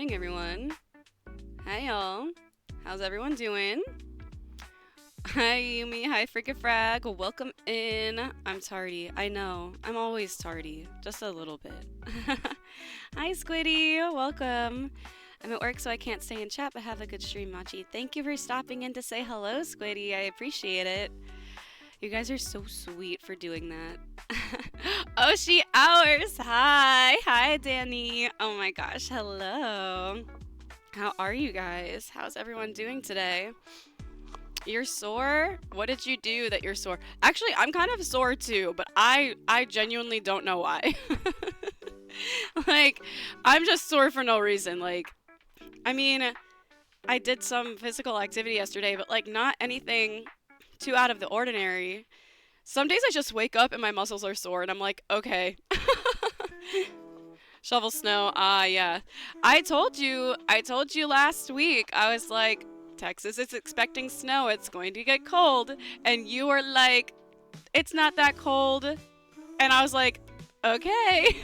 morning, everyone. Hi, y'all. How's everyone doing? Hi, Yumi. Hi, Freaking Frag. Welcome in. I'm tardy. I know. I'm always tardy. Just a little bit. Hi, Squiddy. Welcome. I'm at work, so I can't stay in chat, but have a good stream, Machi. Thank you for stopping in to say hello, Squiddy. I appreciate it. You guys are so sweet for doing that. Oshi Hours. Hi. Hi, Danny. Oh my gosh. Hello. How are you guys? How's everyone doing today? You're sore? What did you do that you're sore? Actually, I'm kind of sore too, but I genuinely don't know why. Like, I'm just sore for no reason. I mean, I did some physical activity yesterday, but like not anything too out of the ordinary. Some days I just wake up and my muscles are sore and I'm like, okay. Shovel snow. Ah, yeah. I told you last week. I was like, Texas is expecting snow. It's going to get cold. And you were like, it's not that cold. And I was like, okay.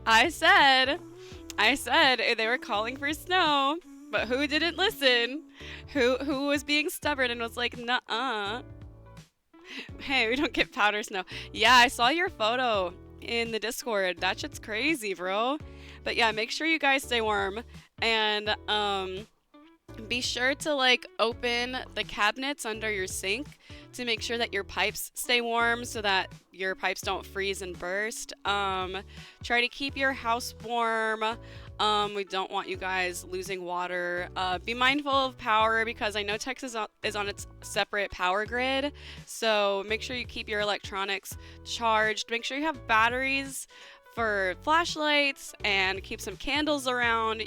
I said, I said they were calling for snow, but who didn't listen? Who was being stubborn and was like, "Nuh-uh. Hey, we don't get powder snow." Yeah, I saw your photo in the Discord. That shit's crazy, bro. But yeah, make sure you guys stay warm and be sure to like open the cabinets under your sink to make sure that your pipes stay warm so that your pipes don't freeze and burst. Try to keep your house warm. We don't want you guys losing water. Be mindful of power because I know Texas is on its separate power grid. So make sure you keep your electronics charged. Make sure you have batteries for flashlights and keep some candles around.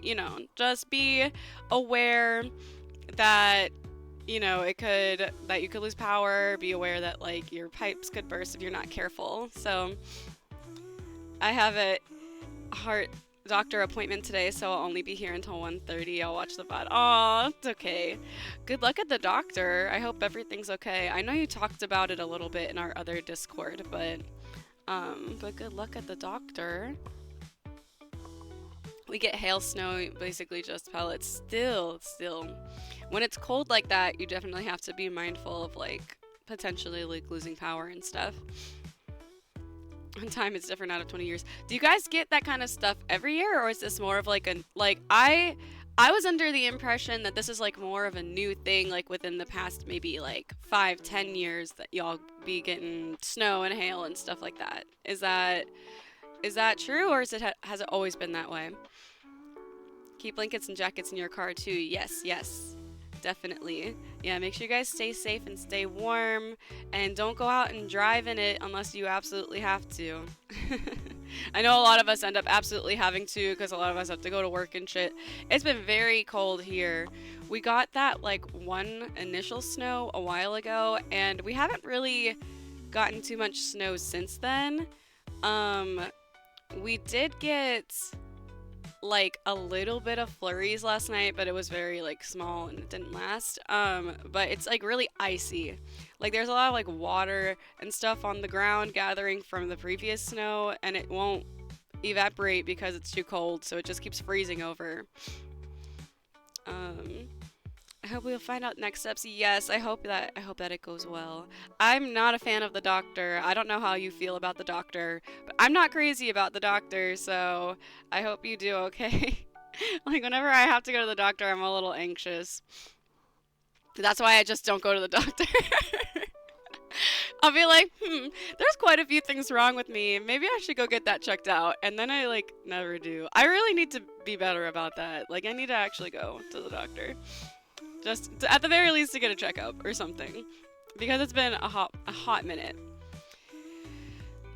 Just be aware that that you could lose power. Be aware that like your pipes could burst if you're not careful. So I have a heart doctor appointment today, so I'll only be here until 1:30. I'll watch the VOD. Aw, it's okay. Good luck at the doctor. I hope everything's okay. I know you talked about it a little bit in our other Discord, but good luck at the doctor. We get hail snow, basically just pellets. Still. When it's cold like that, you definitely have to be mindful of like potentially like losing power and stuff. Time is different out of 20 years. Do you guys get that kind of stuff every year, or is this more of like I was under the impression that this is like more of a new thing, like within the past maybe like 5, 10 years that y'all be getting snow and hail and stuff like that. Is that true, or has it always been that way? Keep blankets and jackets in your car too. Yes, definitely. Yeah, make sure you guys stay safe and stay warm, and don't go out and drive in it unless you absolutely have to. I know a lot of us end up absolutely having to because a lot of us have to go to work and shit. It's been very cold here. We got that like one initial snow a while ago, and we haven't really gotten too much snow since then. Um, we did get like a little bit of flurries last night, but it was very like small and it didn't last. But it's like really icy. Like there's a lot of like water and stuff on the ground gathering from the previous snow, and it won't evaporate because it's too cold, so it just keeps freezing over. Um, I hope we'll find out next steps. Yes, I hope that it goes well. I'm not a fan of the doctor. I don't know how you feel about the doctor, but I'm not crazy about the doctor, so I hope you do okay. Like whenever I have to go to the doctor, I'm a little anxious. That's why I just don't go to the doctor. I'll be like, there's quite a few things wrong with me. Maybe I should go get that checked out. And then I like never do. I really need to be better about that. Like I need to actually go to the doctor. Just at the very least to get a checkup or something. Because it's been a hot minute.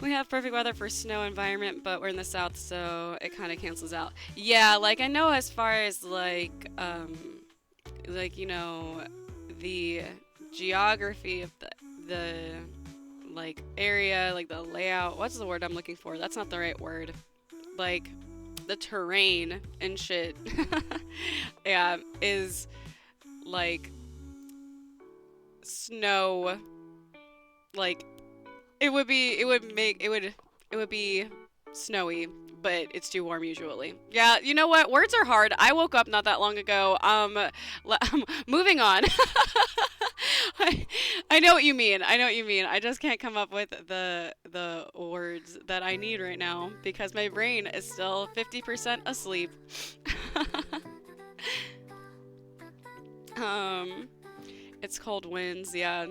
We have perfect weather for snow environment, but we're in the south, so it kind of cancels out. Yeah, like I know as far as like the geography of the like area, like the layout. What's the word I'm looking for? That's not the right word. Like the terrain and shit. Yeah, is like snow, like it would be snowy but it's too warm usually. Yeah, you know what? Words are hard. I woke up not that long ago. Moving on. I know what you mean. I know what you mean. I just can't come up with the words that I need right now because my brain is still 50% asleep. um It's cold winds, yeah.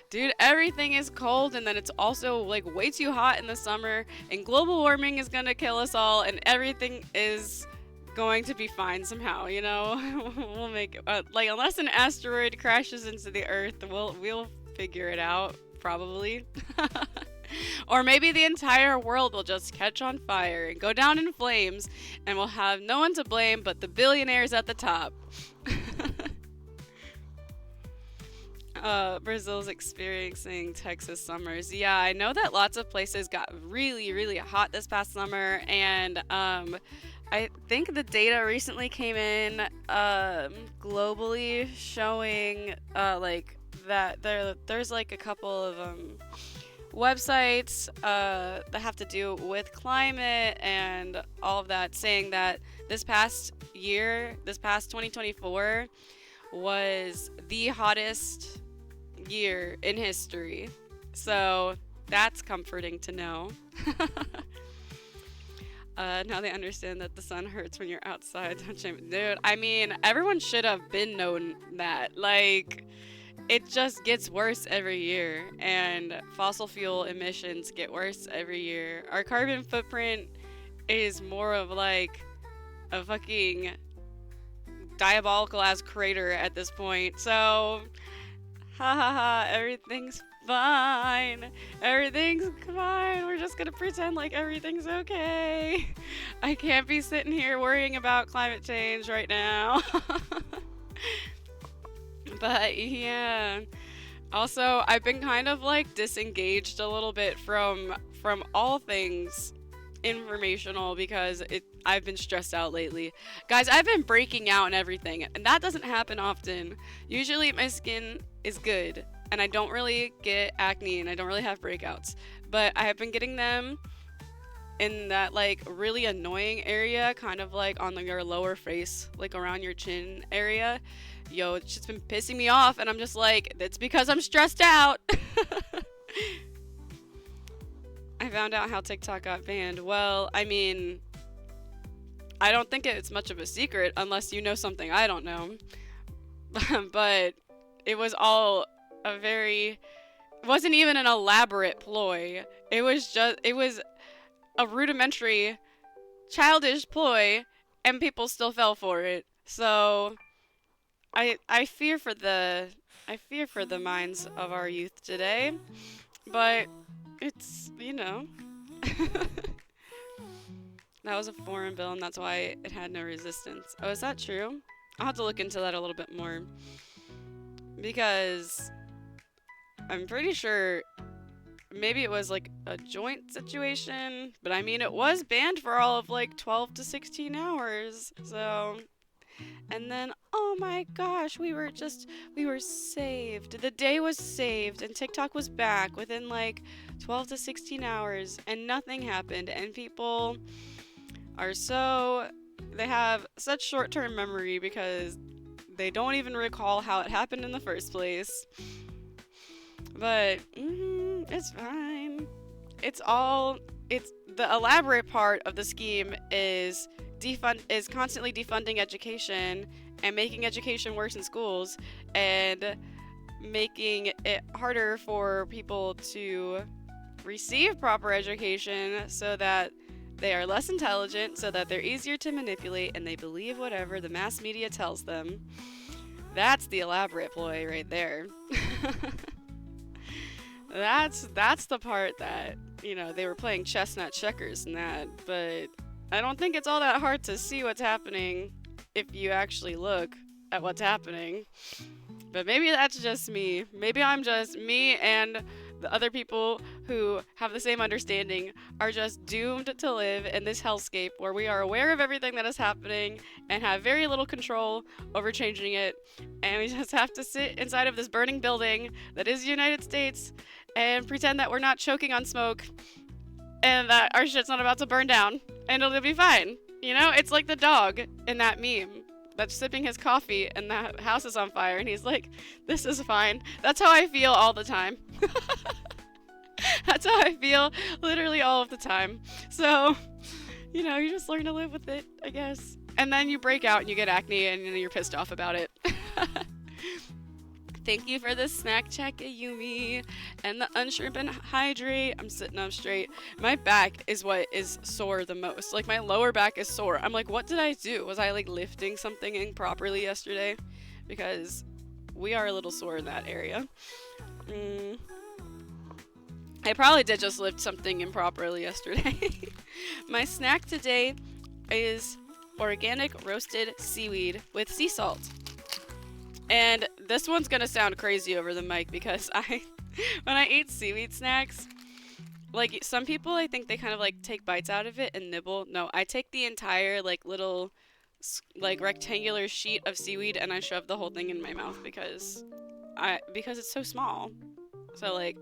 Dude, everything is cold and then it's also like way too hot in the summer and global warming is gonna kill us all and everything is going to be fine somehow, you know? We'll make it, like unless an asteroid crashes into the earth, we'll figure it out probably. Or maybe the entire world will just catch on fire and go down in flames and we'll have no one to blame but the billionaires at the top. Brazil's experiencing Texas summers. Yeah, I know that lots of places got really, really hot this past summer, and I think the data recently came in globally showing like that there's like a couple of websites that have to do with climate and all of that, saying that this past year, this past 2024, was the hottest year in history. So that's comforting to know. Now they understand that the sun hurts when you're outside. Dude, I mean, everyone should have been known that. Like, it just gets worse every year, and fossil fuel emissions get worse every year. Our carbon footprint is more of like a fucking diabolical ass crater at this point. So, ha ha ha, everything's fine. Everything's fine. We're just gonna pretend like everything's okay. I can't be sitting here worrying about climate change right now. But yeah. Also, I've been kind of like disengaged a little bit from all things informational because I've been stressed out lately. Guys, I've been breaking out and everything, and that doesn't happen often. Usually my skin is good and I don't really get acne and I don't really have breakouts, but I have been getting them in that like really annoying area, kind of like on your lower face, like around your chin area. Yo, it's just been pissing me off and I'm just like, it's because I'm stressed out. I found out how TikTok got banned. Well, I mean, I don't think it's much of a secret unless you know something I don't know. But it was all it wasn't even an elaborate ploy. It was a rudimentary, childish ploy, and people still fell for it. So, I fear for the minds of our youth today, but it's, you know. That was a foreign bill, and that's why it had no resistance. Oh, is that true? I'll have to look into that a little bit more. Because I'm pretty sure maybe it was like a joint situation, but I mean, it was banned for all of like 12 to 16 hours. So, and then, oh my gosh, we were saved. The day was saved, and TikTok was back within like 12 to 16 hours, and nothing happened, and people they have such short-term memory because they don't even recall how it happened in the first place. But it's fine. It's the elaborate part of the scheme is constantly defunding education and making education worse in schools and making it harder for people to receive proper education so that they are less intelligent, so that they're easier to manipulate, and they believe whatever the mass media tells them. That's the elaborate ploy right there. That's the part that, you know, they were playing chestnut checkers and that, but I don't think it's all that hard to see what's happening if you actually look at what's happening. But maybe that's just me. Maybe I'm just me, and the other people who have the same understanding are just doomed to live in this hellscape where we are aware of everything that is happening and have very little control over changing it. And we just have to sit inside of this burning building that is the United States and pretend that we're not choking on smoke and that our shit's not about to burn down, and it'll be fine. You know, it's like the dog in that meme that's sipping his coffee and the house is on fire, and he's like, "This is fine." That's how I feel all the time. That's how I feel literally all of the time. So, you know, you just learn to live with it, I guess. And then you break out and you get acne and you're pissed off about it. Thank you for the snack check, Ayumi. And the unshrimp and hydrate. I'm sitting up straight. My back is what is sore the most. Like, my lower back is sore. I'm like, what did I do? Was I, like, lifting something improperly yesterday? Because we are a little sore in that area. I probably did just lift something improperly yesterday. My snack today is organic roasted seaweed with sea salt. And this one's gonna sound crazy over the mic because when I eat seaweed snacks, like some people, I think they kind of like take bites out of it and nibble. No, I take the entire like little like rectangular sheet of seaweed and I shove the whole thing in my mouth because it's so small. So like,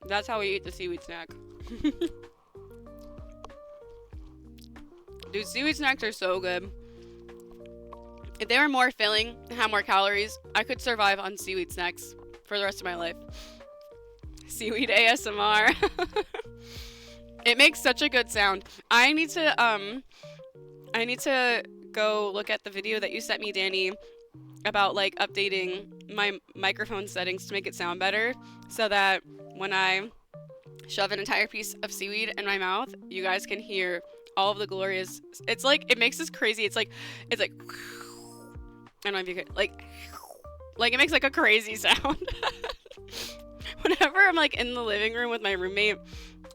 that's how we eat the seaweed snack. Dude, seaweed snacks are so good. If they were more filling and had more calories, I could survive on seaweed snacks for the rest of my life. Seaweed ASMR. It makes such a good sound. I need to go look at the video that you sent me, Danny, about like updating my microphone settings to make it sound better so that when I shove an entire piece of seaweed in my mouth, you guys can hear all of the glorious. It's like, it makes this crazy. It's like I don't know if you could like it makes like a crazy sound. Whenever I'm like in the living room with my roommate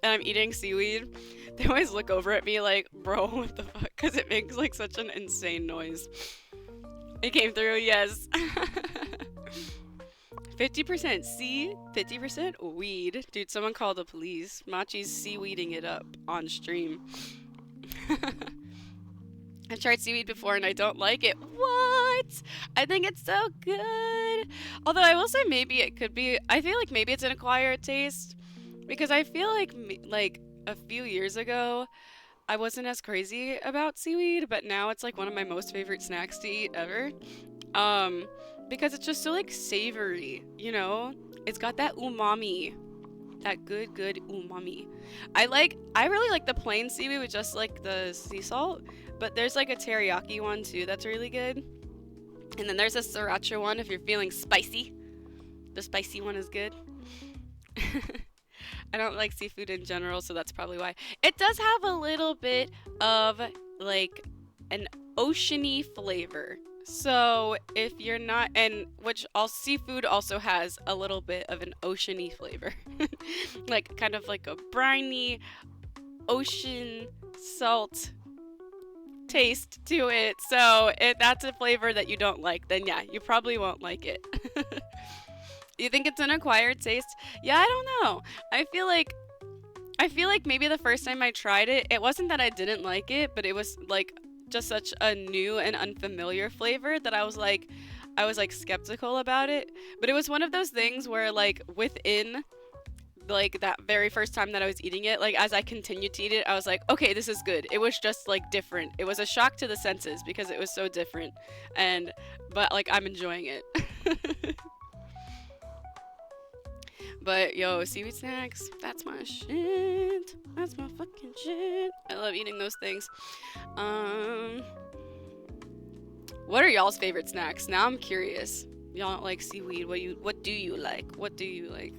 and I'm eating seaweed, they always look over at me like, bro, what the fuck? Because it makes like such an insane noise. It came through, yes. 50% sea, 50% weed. Dude, someone called the police. Machi's seaweeding it up on stream. I've tried seaweed before and I don't like it. What? I think it's so good. Although I will say maybe it could be, I feel like maybe it's an acquired taste. Because I feel like a few years ago, I wasn't as crazy about seaweed, but now it's like one of my most favorite snacks to eat ever. Because it's just so like savory, you know? It's got that umami. That good umami. I really like the plain seaweed with just like the sea salt, but there's like a teriyaki one too that's really good. And then there's a sriracha one if you're feeling spicy. The spicy one is good. I don't like seafood in general, so that's probably why. It does have a little bit of like an oceany flavor. So if you're not, and which all seafood also has a little bit of an oceany flavor. Like kind of like a briny ocean salt taste to it. So if that's a flavor that you don't like, then yeah, you probably won't like it. You think it's an acquired taste? Yeah, I don't know. I feel like maybe the first time I tried it, it wasn't that I didn't like it, but it was like just such a new and unfamiliar flavor that I was like skeptical about it. But it was one of those things where like within like that very first time that I was eating it, like as I continued to eat it, I was like, okay, this is good. It was just like different. It was a shock to the senses because it was so different. But like I'm enjoying it. But yo, seaweed snacks, that's my shit. That's my fucking shit. I love eating those things. What are y'all's favorite snacks? Now I'm curious. Y'all don't like seaweed. What do you like? What do you like?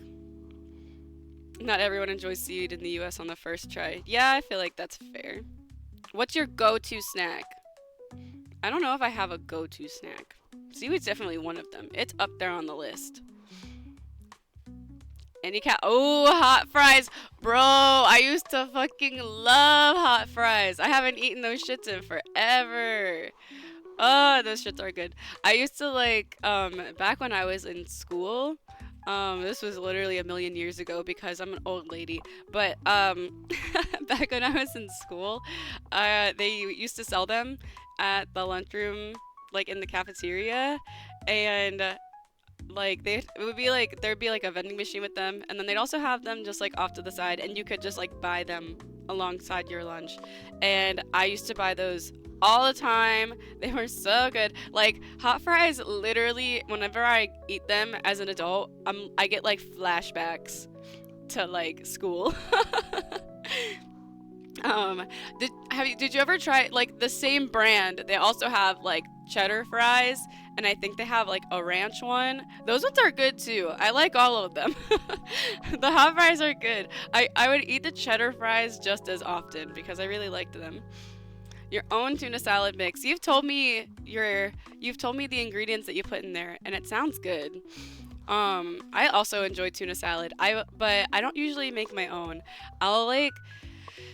Not everyone enjoys seaweed in the US on the first try. Yeah, I feel like that's fair. What's your go-to snack? I don't know if I have a go-to snack. Seaweed's definitely one of them. It's up there on the list. Oh, hot fries. Bro, I used to fucking love hot fries. I haven't eaten those shits in forever. Oh, those shits are good. I used to like, back when I was in school, this was literally a million years ago because I'm an old lady, but, back when I was in school, they used to sell them at the lunchroom, like in the cafeteria, and like they it would be like there'd be like a vending machine with them, and then they'd also have them just like off to the side, and you could just like buy them alongside your lunch. And I used to buy those all the time. They were so good. Like hot fries, literally, whenever I eat them as an adult, I get like flashbacks to like school. Um, did you ever try like the same brand? They also have like cheddar fries, and I think they have like a ranch one. Those ones are good too. I like all of them. The hot fries are good. I would eat the cheddar fries just as often because I really liked them. Your own tuna salad mix. You've told me the ingredients that you put in there, and it sounds good. I also enjoy tuna salad. But I don't usually make my own. I'll like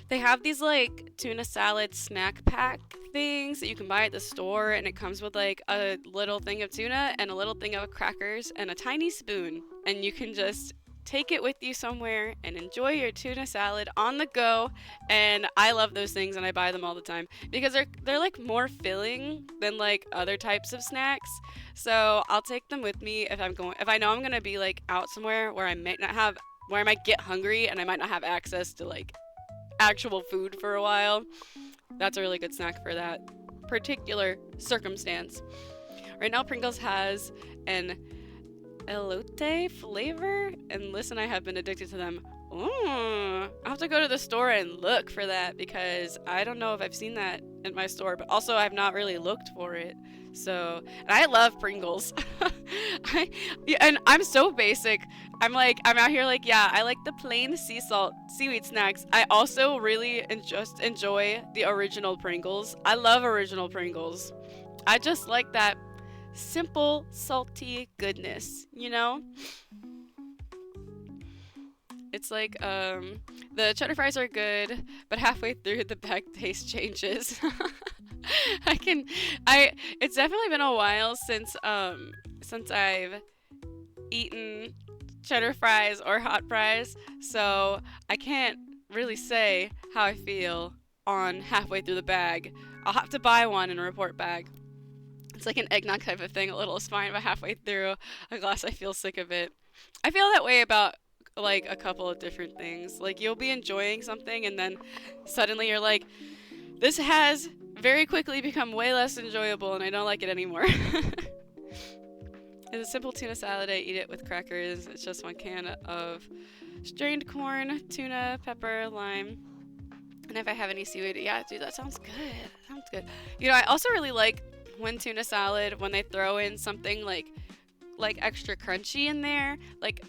They have these like tuna salad snack pack things that you can buy at the store, and it comes with like a little thing of tuna and a little thing of crackers and a tiny spoon, and you can just take it with you somewhere and enjoy your tuna salad on the go. And I love those things, and I buy them all the time because they're like more filling than like other types of snacks. So I'll take them with me if I know I'm gonna be like out somewhere where I might get hungry and I might not have access to like actual food for a while. That's a really good snack for that particular circumstance. Right now, Pringles has an elote flavor, and Liz and I have been addicted to them. Ooh, I'll have to go to the store and look for that because I don't know if I've seen that in my store, but also I've not really looked for it. So, and I love Pringles. And I'm so basic. I'm out here like, yeah, I like the plain seaweed snacks. I also really just enjoy the original Pringles. I love original Pringles. I just like that simple, salty goodness, you know? It's like, the cheddar fries are good, but halfway through the bag taste changes. It's definitely been a while since I've eaten cheddar fries or hot fries, so I can't really say how I feel on halfway through the bag. I'll have to buy one and report back. It's like an eggnog type of thing. A little is fine, but halfway through a glass, I feel sick of it. I feel that way about like a couple of different things. Like you'll be enjoying something, and then suddenly you're like, this has very quickly become way less enjoyable, and I don't like it anymore. It's a simple tuna salad. I eat it with crackers. It's just one can of strained corn, tuna, pepper, lime. And if I have any seaweed, yeah, dude, that sounds good. That sounds good. You know, I also really like when tuna salad, when they throw in something like extra crunchy in there, like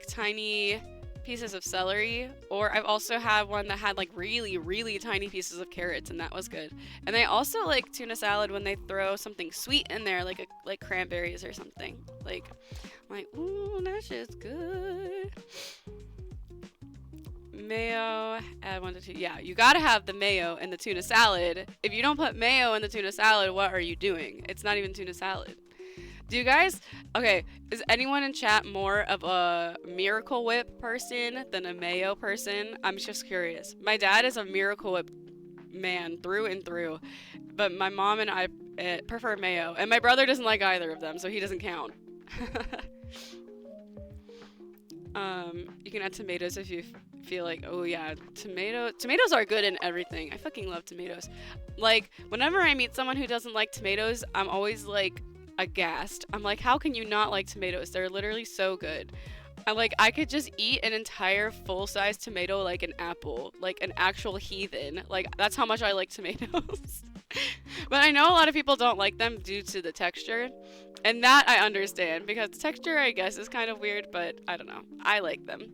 tiny pieces of celery, or I've also had one that had like really, really tiny pieces of carrots, and that was good. And I also like tuna salad when they throw something sweet in there, like cranberries or something. I'm like, ooh, that shit's good. Mayo, add 1 to 2. Yeah, you gotta have the mayo in the tuna salad. If you don't put mayo in the tuna salad, what are you doing? It's not even tuna salad. Do you guys, okay, is anyone in chat more of a Miracle Whip person than a mayo person? I'm just curious. My dad is a Miracle Whip man through and through, but my mom and I prefer mayo, and my brother doesn't like either of them, so he doesn't count. You can add tomatoes if you feel like, oh yeah, tomatoes are good in everything. I fucking love tomatoes. Like, whenever I meet someone who doesn't like tomatoes, I'm always like aghast. I'm like, how can you not like tomatoes? They're literally so good. I could just eat an entire full-size tomato like an apple, like an actual heathen. Like, that's how much I like tomatoes. But I know a lot of people don't like them due to the texture, and that I understand, because the texture, I guess, is kind of weird, but I don't know. I like them.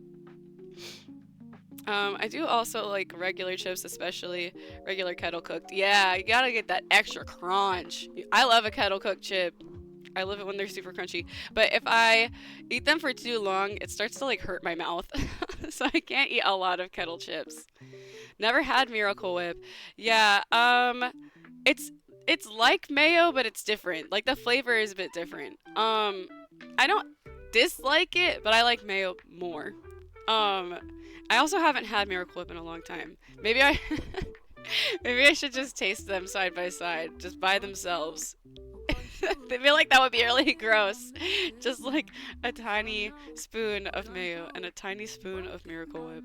I do also like regular chips, especially regular kettle cooked. Yeah, you gotta get that extra crunch. I love a kettle cooked chip. I love it when they're super crunchy. But if I eat them for too long, it starts to like hurt my mouth. So I can't eat a lot of kettle chips. Never had Miracle Whip. Yeah, it's like mayo, but it's different. Like the flavor is a bit different. I don't dislike it, but I like mayo more. I also haven't had Miracle Whip in a long time. Maybe I should just taste them side by side, just by themselves. They feel like that would be really gross. Just like a tiny spoon of mayo and a tiny spoon of Miracle Whip.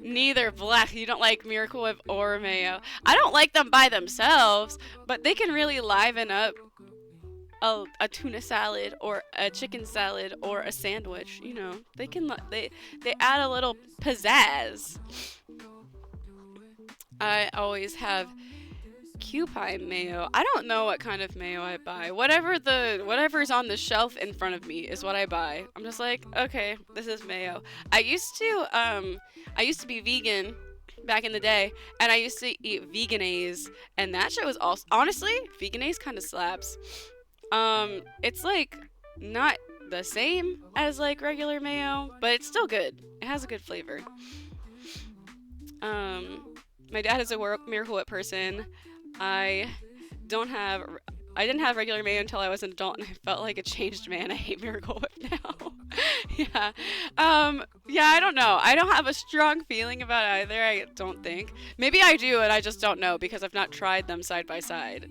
Neither black. You don't like Miracle Whip or mayo. I don't like them by themselves, but they can really liven up a tuna salad or a chicken salad or a sandwich. You know, they add a little pizzazz. I always have Cupine mayo. I don't know what kind of mayo I buy. Whatever's on the shelf in front of me is what I buy. I'm just like, okay, this is mayo. I used to be vegan back in the day, and I used to eat Vegenaise, and that shit was also honestly, Vegenaise kind of slaps. It's like not the same as like regular mayo, but it's still good. It has a good flavor. My dad is a Miracle Whip person. I don't have I didn't have regular mayo until I was an adult, and I felt like a changed man. I hate Miracle Whip now. Yeah. Yeah, I don't know. I don't have a strong feeling about either, I don't think. Maybe I do, and I just don't know because I've not tried them side by side.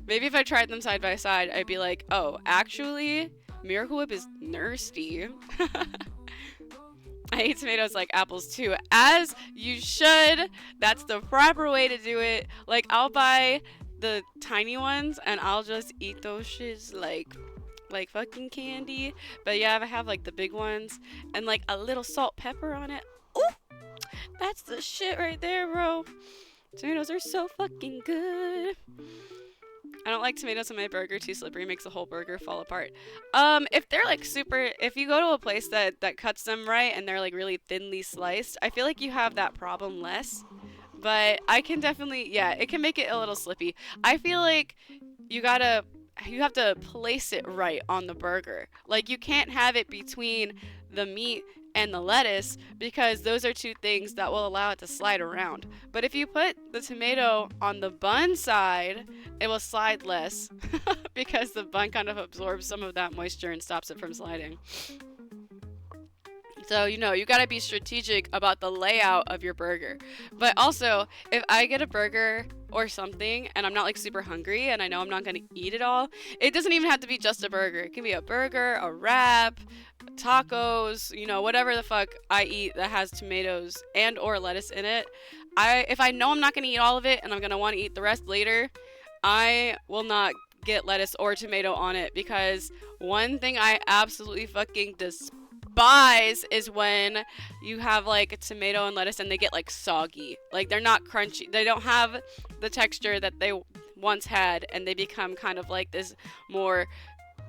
Maybe if I tried them side by side, I'd be like, oh, actually, Miracle Whip is nasty. I hate tomatoes like apples too, as you should. That's the proper way to do it. Like, I'll buy the tiny ones and I'll just eat those shits like fucking candy. But yeah, if I have like the big ones and like a little salt pepper on it, ooh, that's the shit right there, bro. Tomatoes are so fucking good. I don't like tomatoes in my burger. Too slippery, makes the whole burger fall apart. If they're like if you go to a place that cuts them right and they're like really thinly sliced, I feel like you have that problem less. But I can definitely, yeah, it can make it a little slippy. I feel like you have to place it right on the burger. Like, you can't have it between the meat and the lettuce, because those are two things that will allow it to slide around. But if you put the tomato on the bun side, it will slide less because the bun kind of absorbs some of that moisture and stops it from sliding. So, you gotta be strategic about the layout of your burger. But also, if I get a burger or something and I'm not like super hungry and I know I'm not gonna eat it all, it doesn't even have to be just a burger. It can be a burger, a wrap, tacos, whatever the fuck I eat that has tomatoes and or lettuce in it. If I know I'm not gonna eat all of it and I'm gonna want to eat the rest later, I will not get lettuce or tomato on it, because one thing I absolutely fucking despise is when you have like a tomato and lettuce and they get like soggy. Like, they're not crunchy. They don't have the texture that they once had, and they become kind of like this more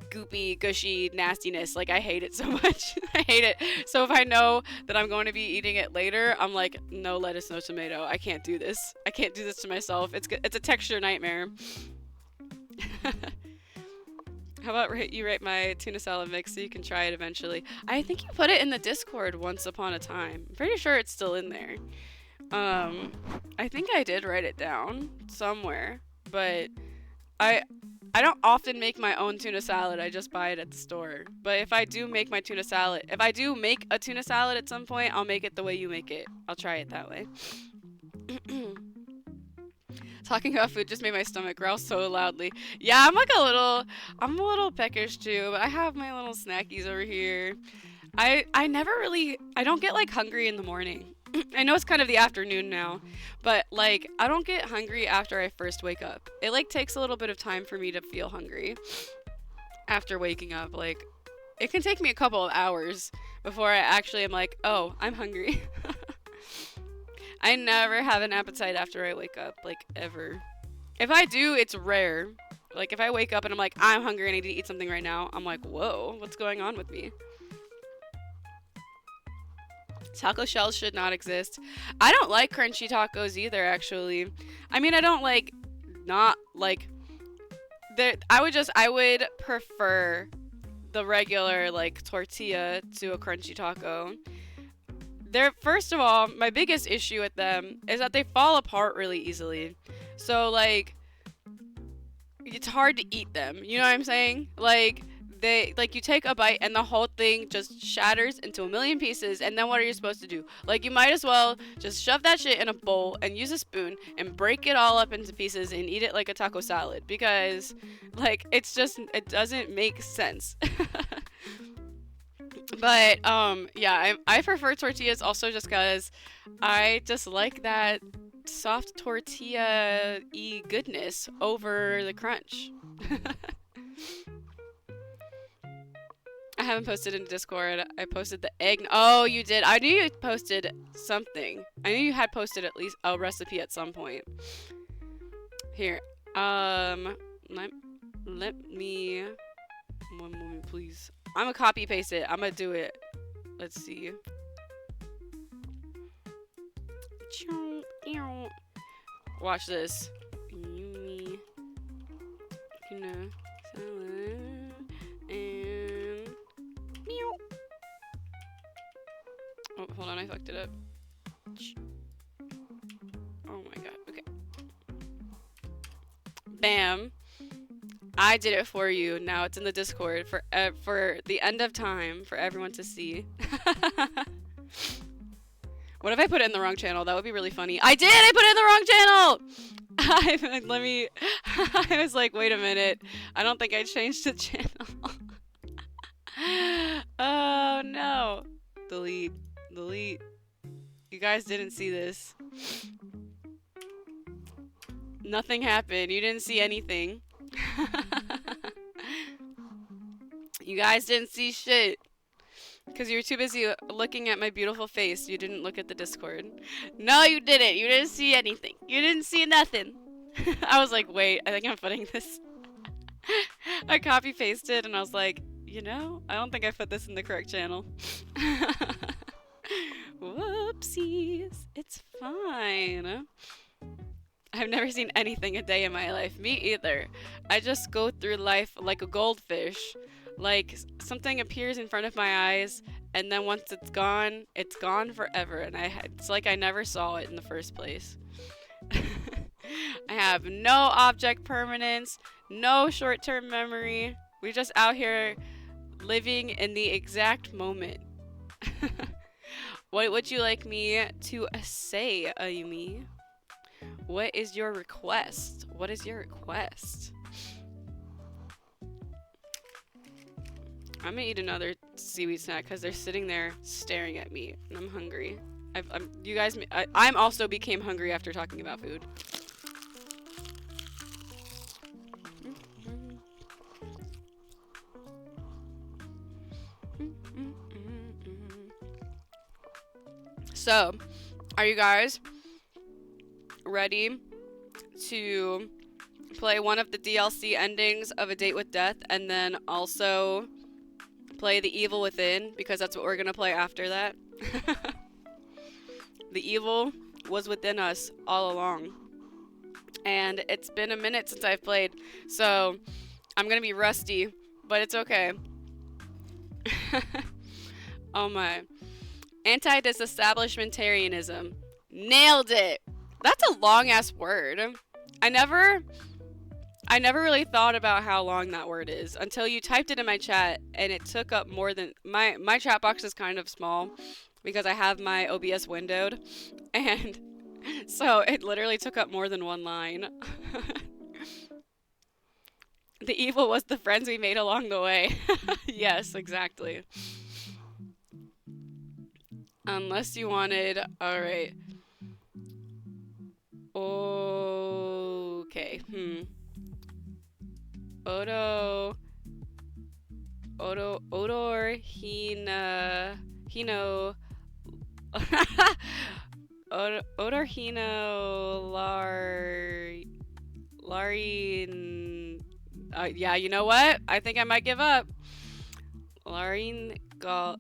goopy, gushy nastiness. Like, I hate it so much. I hate it. So if I know that I'm going to be eating it later, I'm like, no lettuce, no tomato. I can't do this. I can't do this to myself. It's a texture nightmare. How about you rate my tuna salad mix so you can try it eventually? I think you put it in the Discord once upon a time. I'm pretty sure it's still in there. I think I did write it down somewhere, but I don't often make my own tuna salad. I just buy it at the store. But if I do make a tuna salad at some point, I'll make it the way you make it. I'll try it that way. Talking about food just made my stomach growl so loudly. Yeah, I'm a little peckish too, but I have my little snackies over here. I don't get like hungry in the morning. I know it's kind of the afternoon now, but like, I don't get hungry after I first wake up. It like takes a little bit of time for me to feel hungry after waking up. Like, it can take me a couple of hours before I actually am like, oh, I'm hungry. I never have an appetite after I wake up, like, ever. If I do, it's rare. Like, if I wake up and I'm like, I'm hungry and I need to eat something right now, I'm like, whoa, what's going on with me? Taco shells should not exist. I don't like crunchy tacos either, actually. I mean, I don't like, not like, I would prefer the regular, like, tortilla to a crunchy taco. First of all, my biggest issue with them is that they fall apart really easily. So, like, it's hard to eat them. You know what I'm saying? Like, they like you take a bite and the whole thing just shatters into a million pieces, and then what are you supposed to do? Like, you might as well just shove that shit in a bowl and use a spoon and break it all up into pieces and eat it like a taco salad, because like it's just, it doesn't make sense. But yeah, I prefer tortillas also just because I just like that soft tortilla-y goodness over the crunch. I haven't posted in Discord. I posted the egg. Oh, you did. I knew you posted something. I knew you had posted at least a recipe at some point. Here. Let me. One moment, please. I'm gonna copy paste it. I'm gonna do it. Let's see. Watch this. Yummy. Salad and meow. Oh, hold on, I fucked it up. Oh my god. Okay. Bam. I did it for you. Now it's in the Discord for the end of time for everyone to see. What if I put it in the wrong channel? That would be really funny. I did! I put it in the wrong channel! Let me... I was like, wait a minute. I don't think I changed the channel. Oh, no. Delete. Delete. You guys didn't see this. Nothing happened. You didn't see anything. You guys didn't see shit. Because you were too busy looking at my beautiful face. You didn't look at the Discord. No, you didn't. You didn't see anything. You didn't see nothing. I was like, wait, I think I'm putting this. I copy pasted and I was like, you know, I don't think I put this in the correct channel. Whoopsies. It's fine. I've never seen anything a day in my life. Me either. I just go through life like a goldfish. Like, something appears in front of my eyes, and then once it's gone forever, and it's like I never saw it in the first place. I have no object permanence, no short-term memory. We're just out here living in the exact moment. What would you like me to say, Ayumi? What is your request? What is your request? I'm gonna eat another seaweed snack because they're sitting there staring at me and I'm hungry. I'm also became hungry after talking about food. So, are you guys ready to play one of the DLC endings of A Date with Death and then also play The Evil Within, because that's what we're gonna play after that? The evil was within us all along. And it's been a minute since I've played, so I'm gonna be rusty, but it's okay. Oh my. Anti-disestablishmentarianism. Nailed it! That's a long-ass word. I never really thought about how long that word is until you typed it in my chat, and it took up more than... My chat box is kind of small because I have my OBS windowed, and so it literally took up more than one line. The evil was the friends we made along the way. Yes, exactly. Unless you wanted... Alright. Okay, Odor Hino Odor Hino Larin. Yeah, you know what? I think I might give up. Larin Galogi.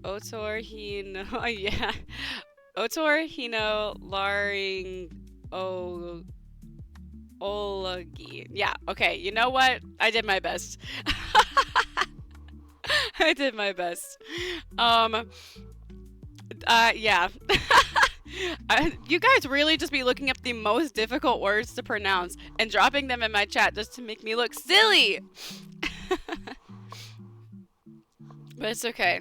Otorhino. Yeah. Otorhino Laryngology. Yeah, okay. You know what? I did my best. I did my best. Yeah. You guys really just be looking up the most difficult words to pronounce and dropping them in my chat just to make me look silly. But it's okay.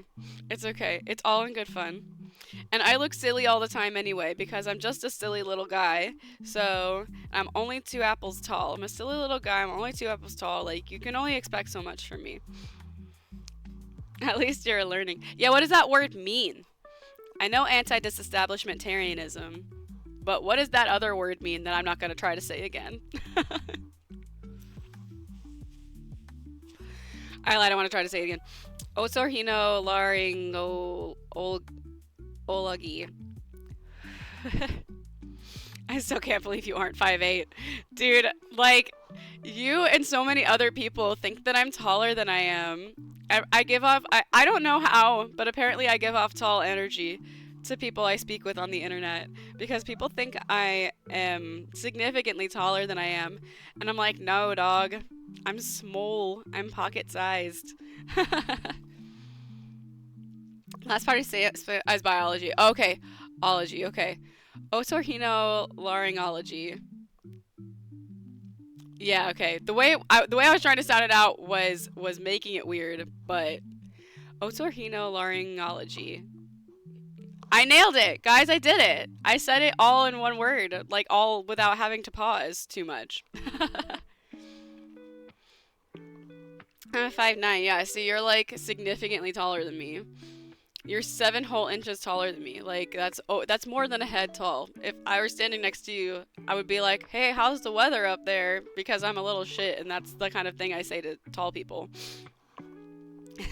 It's okay. It's all in good fun. And I look silly all the time anyway because I'm just a silly little guy. So I'm only 2 apples tall. I'm a silly little guy. I'm only 2 apples tall. Like, you can only expect so much from me. At least you're learning. Yeah, what does that word mean? I know anti-disestablishmentarianism, but what does that other word mean that I'm not going to try to say again? I lied, I want to try to say it again. Osorhino Olagi. I still can't believe you aren't 5'8". Dude, like, you and so many other people think that I'm taller than I am. I give off, I don't know how, but apparently I give off tall energy to people I speak with on the internet because people think I am significantly taller than I am. And I'm like, no, dog. I'm small. I'm pocket-sized. Last part I say it as biology. Okay. Ology. Okay. Otorhinolaryngology. Yeah, okay. The way I was trying to sound it out was making it weird, but otorhinolaryngology. I nailed it, guys. I did it. I said it all in one word, like all without having to pause too much. I'm 5'9". Yeah, so you're like significantly taller than me. You're 7 whole inches taller than me. Like, that's more than a head tall. If I were standing next to you, I would be like, hey, how's the weather up there? Because I'm a little shit, and that's the kind of thing I say to tall people.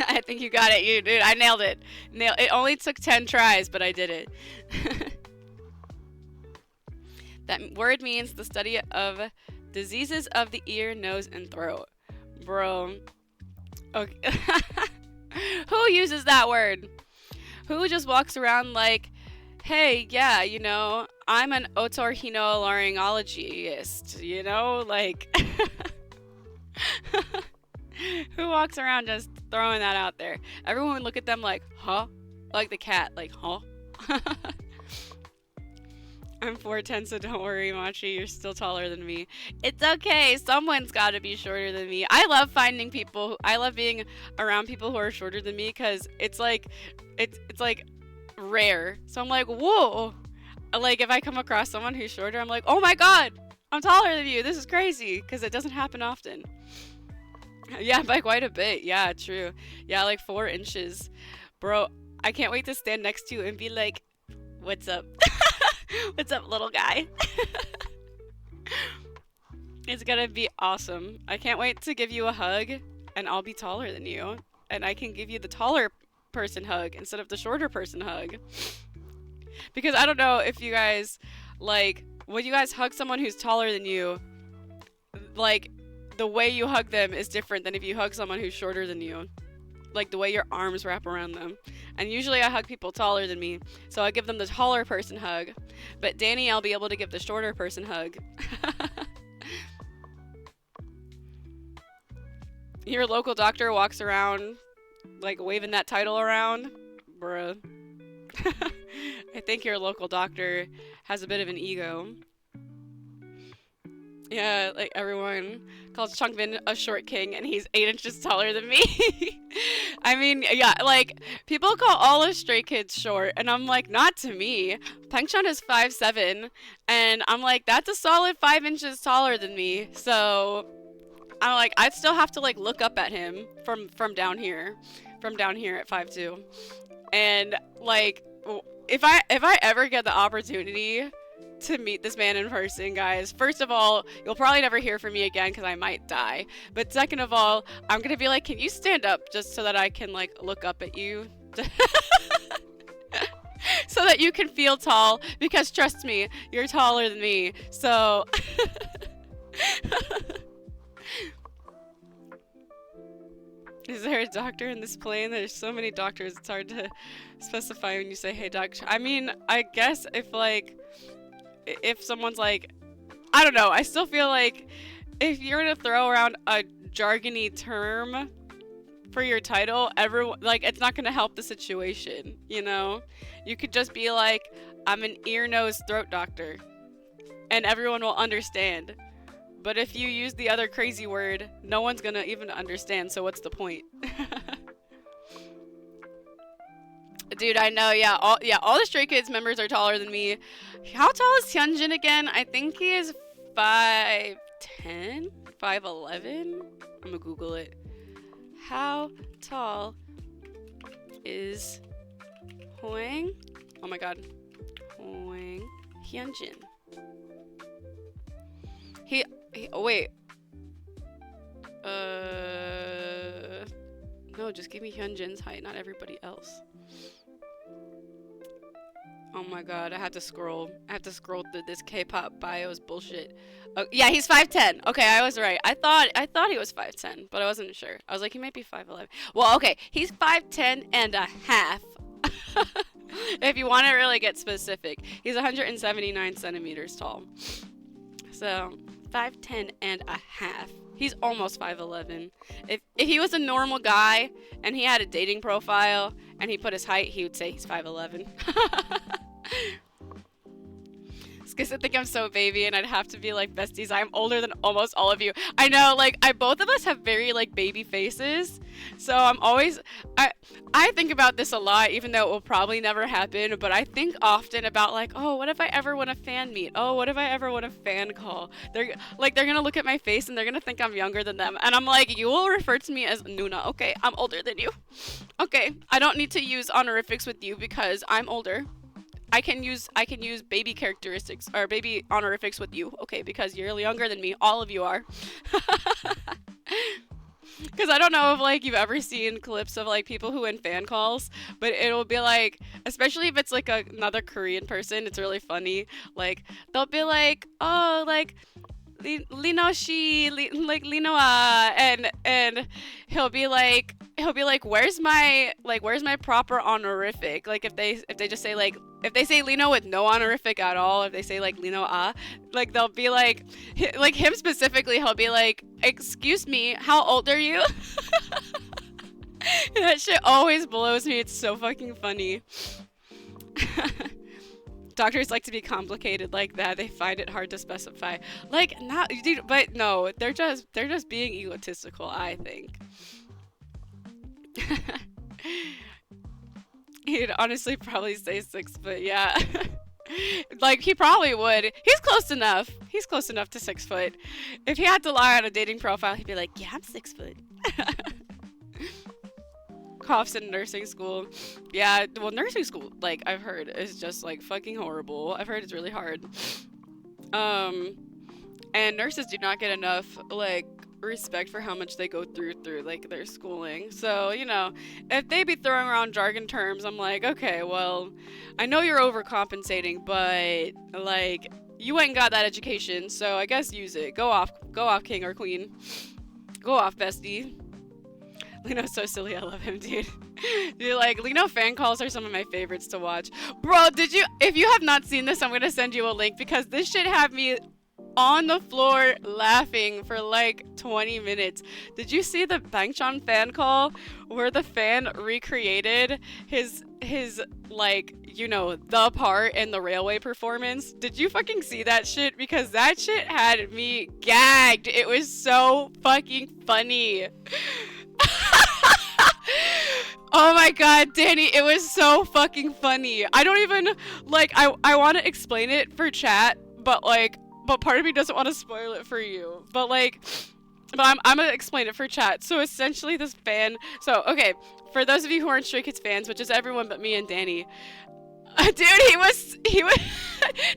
I think you got it, dude. I nailed it. It only took 10 tries, but I did it. That word means the study of diseases of the ear, nose, and throat. Bro. Okay. Who uses that word? Who just walks around like, hey, yeah, you know, I'm an otorhinolaryngologist, you know, like, who walks around just throwing that out there? Everyone would look at them like, huh? Like the cat, like, huh? I'm 4'10", so don't worry, Machi, you're still taller than me. It's okay, someone's gotta be shorter than me. I love finding people, I love being around people who are shorter than me, because it's like rare. So I'm like, whoa. Like, if I come across someone who's shorter, I'm like, oh my god, I'm taller than you, this is crazy, because it doesn't happen often. Yeah, by quite a bit, yeah, true. Yeah, like 4 inches. Bro, I can't wait to stand next to you and be like, what's up? What's up, little guy? It's gonna be awesome. I can't wait to give you a hug, and I'll be taller than you. And I can give you the taller person hug instead of the shorter person hug. Because I don't know if you guys, like, when you guys hug someone who's taller than you, like, the way you hug them is different than if you hug someone who's shorter than you. Like, the way your arms wrap around them. And usually I hug people taller than me, so I give them the taller person hug. But Danny, I'll be able to give the shorter person hug. Your local doctor walks around, like, waving that title around. Bruh. I think your local doctor has a bit of an ego. Yeah, like, everyone calls Chungbin a short king, and he's 8 inches taller than me. I mean, yeah, like, people call all the Stray Kids short, and I'm like, not to me. Pengchun is 5'7", and I'm like, that's a solid 5 inches taller than me, so I'm like, I'd still have to, like, look up at him from down here at 5'2". And, like, if I ever get the opportunity to meet this man in person, guys, first of all, you'll probably never hear from me again because I might die. But second of all, I'm gonna be like, can you stand up just so that I can, like, look up at you? So that you can feel tall, because trust me, you're taller than me, so... Is there a doctor in this plane? There's so many doctors, it's hard to specify when you say, hey, doctor. I mean, I guess if someone's like, I don't know, I still feel like if you're gonna throw around a jargony term for your title, everyone, like, it's not gonna help the situation, you know? You could just be like, I'm an ear, nose, throat doctor, and everyone will understand. But if you use the other crazy word, no one's gonna even understand, so what's the point? Dude, I know, yeah, all the Stray Kids members are taller than me. How tall is Hyunjin again? I think he is 5'10", 5'11". I'm gonna Google it. How tall is Hwang? Oh my god. Hwang Hyunjin. Oh wait. No, just give me Hyunjin's height, not everybody else. Oh my god, I have to scroll. I have to scroll through this K-pop bios bullshit. Oh, yeah, he's 5'10". Okay, I was right. I thought he was 5'10", but I wasn't sure. I was like, he might be 5'11". Well, okay, he's 5'10 and a half. If you want to really get specific, he's 179 centimeters tall. So, 5'10 and a half. He's almost 5'11". If he was a normal guy and he had a dating profile and he put his height, he would say he's 5'11". It's because I think I'm so baby and I'd have to be like, besties, I'm older than almost all of you. I know, like, both of us have very, like, baby faces. So I'm always, I think about this a lot, even though it will probably never happen, but I think often about, like, oh, what if I ever want a fan meet? Oh, what if I ever want a fan call? They're gonna look at my face and they're gonna think I'm younger than them. And I'm like, you will refer to me as Nuna. Okay, I'm older than you. Okay, I don't need to use honorifics with you because I'm older. I can use baby characteristics or baby honorifics with you, okay, because you're younger than me. All of you are. Because I don't know if, like, you've ever seen clips of, like, people who win fan calls, but it'll be, like, especially if it's, like, another Korean person, it's really funny. Like, they'll be like, oh, like, Lino shi, like, Linoa, and he'll be like, where's my proper honorific? Like, if they just say, like, if they say Lino with no honorific at all, if they say, like, Lino like, they'll be like him specifically, he'll be like, excuse me, how old are you? That shit always blows me. It's so fucking funny. Doctors like to be complicated like that. They find it hard to specify. Like, not, dude, but no, they're just being egotistical, I think. He'd honestly probably say 6 foot, yeah. Like, he probably would. He's close enough. He's close enough to 6 foot. If he had to lie on a dating profile, he'd be like, yeah, I'm 6 foot. Coughs in nursing school. Yeah, well, nursing school, like, I've heard, is just, like, fucking horrible. I've heard it's really hard. And nurses do not get enough, like, respect for how much they go through like, their schooling. So, you know, if they be throwing around jargon terms, I'm like, okay, well, I know you're overcompensating, but, like, you ain't got that education, so I guess use it. Go off, king or queen. Go off, bestie. Lino's so silly, I love him, dude. Dude, like, Lino fan calls are some of my favorites to watch. Bro, if you have not seen this, I'm gonna send you a link, because this shit had me on the floor laughing for like 20 minutes. Did you see the Bangchan fan call where the fan recreated his like, you know, the part in the railway performance? Did you fucking see that shit? Because that shit had me gagged. It was so fucking funny. Oh my god, Danny, it was so fucking funny. I don't even, like, I want to explain it for chat, but part of me doesn't want to spoil it for you. But I'm gonna explain it for chat. So essentially this fan, so okay, for those of you who aren't Stray Kids fans, which is everyone but me and Danny, dude, he was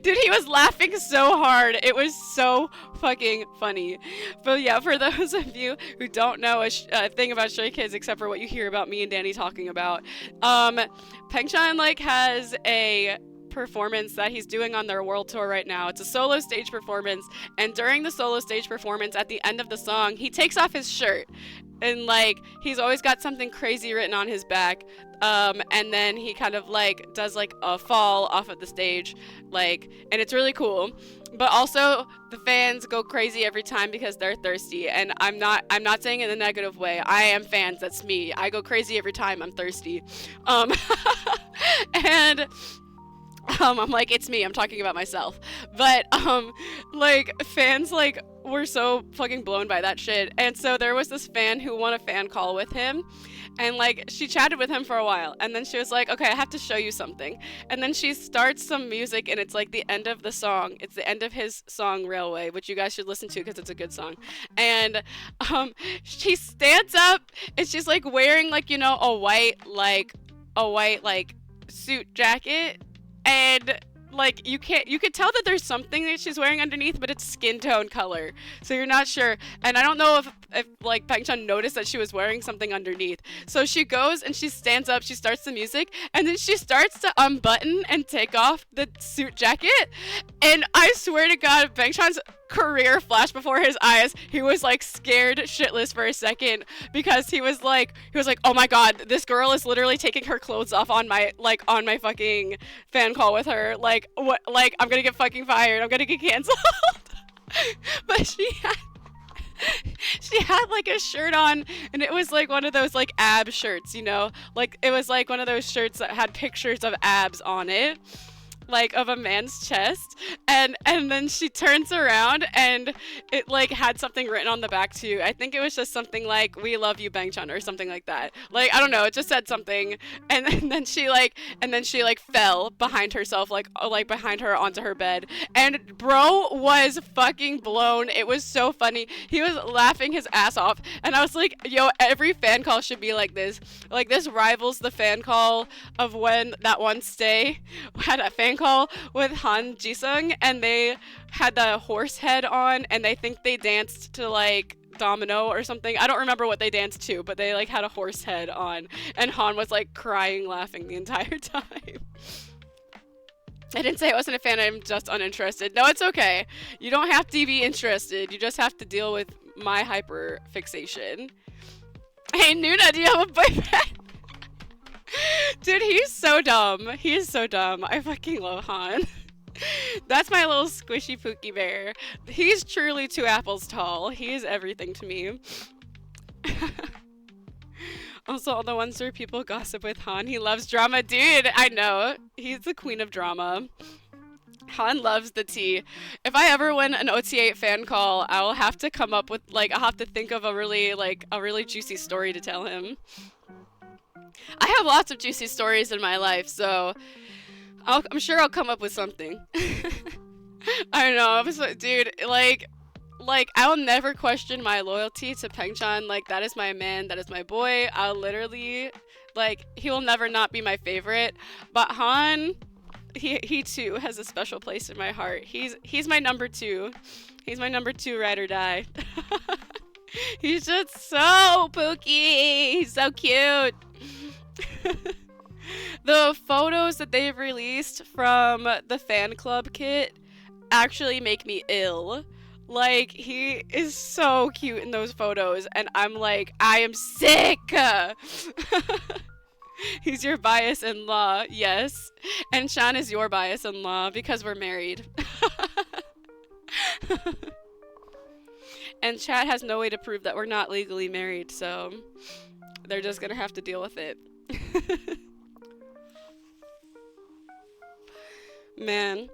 dude, he was laughing so hard. It was so fucking funny. But yeah, for those of you who don't know a thing about Stray Kids except for what you hear about me and Danny talking about, Bangchan, like, has a performance that he's doing on their world tour right now. It's a solo stage performance, and during the solo stage performance, at the end of the song, he takes off his shirt, and, like, he's always got something crazy written on his back, and then he kind of, like, does, like, a fall off of the stage, like, and it's really cool. But also, the fans go crazy every time because they're thirsty, and I'm not saying it in a negative way. I am fans, that's me. I go crazy every time I'm thirsty. And I'm like, it's me. I'm talking about myself. But like fans like were so fucking blown by that shit. And so there was this fan who won a fan call with him, and like she chatted with him for a while, and then she was like, okay, I have to show you something. And then she starts some music, and it's like the end of the song. It's the end of his song Railway, which you guys should listen to because it's a good song. And she stands up, and she's like wearing like, you know, a white like suit jacket, and like you could tell that there's something that she's wearing underneath, but it's skin tone color, so you're not sure. And I don't know if like Pang Chan noticed that she was wearing something underneath. So she goes and she stands up, she starts the music, and then she starts to unbutton and take off the suit jacket. And I swear to God, Pang Chan's career flashed before his eyes. He was like scared shitless for a second, because he was like, oh my God, this girl is literally taking her clothes off on my fucking fan call with her. Like what? Like I'm gonna get fucking fired. I'm gonna get canceled. But she had like a shirt on, and it was like one of those like ab shirts, you know, like it was like one of those shirts that had pictures of abs on it, like of a man's chest. And then she turns around, and it like had something written on the back too. I think it was just something like, we love you, Bang Chan, or something like that. Like I don't know, it just said something. And then she fell behind herself, like behind her onto her bed. And bro was fucking blown. It was so funny. He was laughing his ass off, and I was like, yo, every fan call should be like this. Like this rivals the fan call of when that one stay had a fan call with Han Jisung, and they had the horse head on, and I think they danced to like Domino or something. I don't remember what they danced to, but they like had a horse head on, and Han was like crying laughing the entire time. I didn't say I wasn't a fan, I'm just uninterested. No, it's okay. You don't have to be interested. You just have to deal with my hyper fixation. Hey Nuna, do you have a boyfriend? Dude, he's so dumb. He is so dumb. I fucking love Han. That's my little squishy Pookie bear. He's truly 2 apples tall. He is everything to me. Also, all the ones where people gossip with Han. He loves drama. Dude, I know. He's the queen of drama. Han loves the tea. If I ever win an OT8 fan call, I will have to come up with, like, I'll have to think of a really juicy story to tell him. I have lots of juicy stories in my life, so I'm sure I'll come up with something. I don't know, dude, like I'll never question my loyalty to Peng Chan. Like, that is my man, that is my boy. I'll literally, like, he will never not be my favorite. But Han, he too has a special place in my heart. He's my number 2. He's my number 2 ride or die. He's just so pooky. He's so cute. The photos that they've released from the fan club kit actually make me ill. Like, he is so cute in those photos, and I'm like, I am sick. He's your bias-in-law, yes. And Shan is your bias-in-law because we're married. And chat has no way to prove that we're not legally married, so they're just gonna have to deal with it. Man,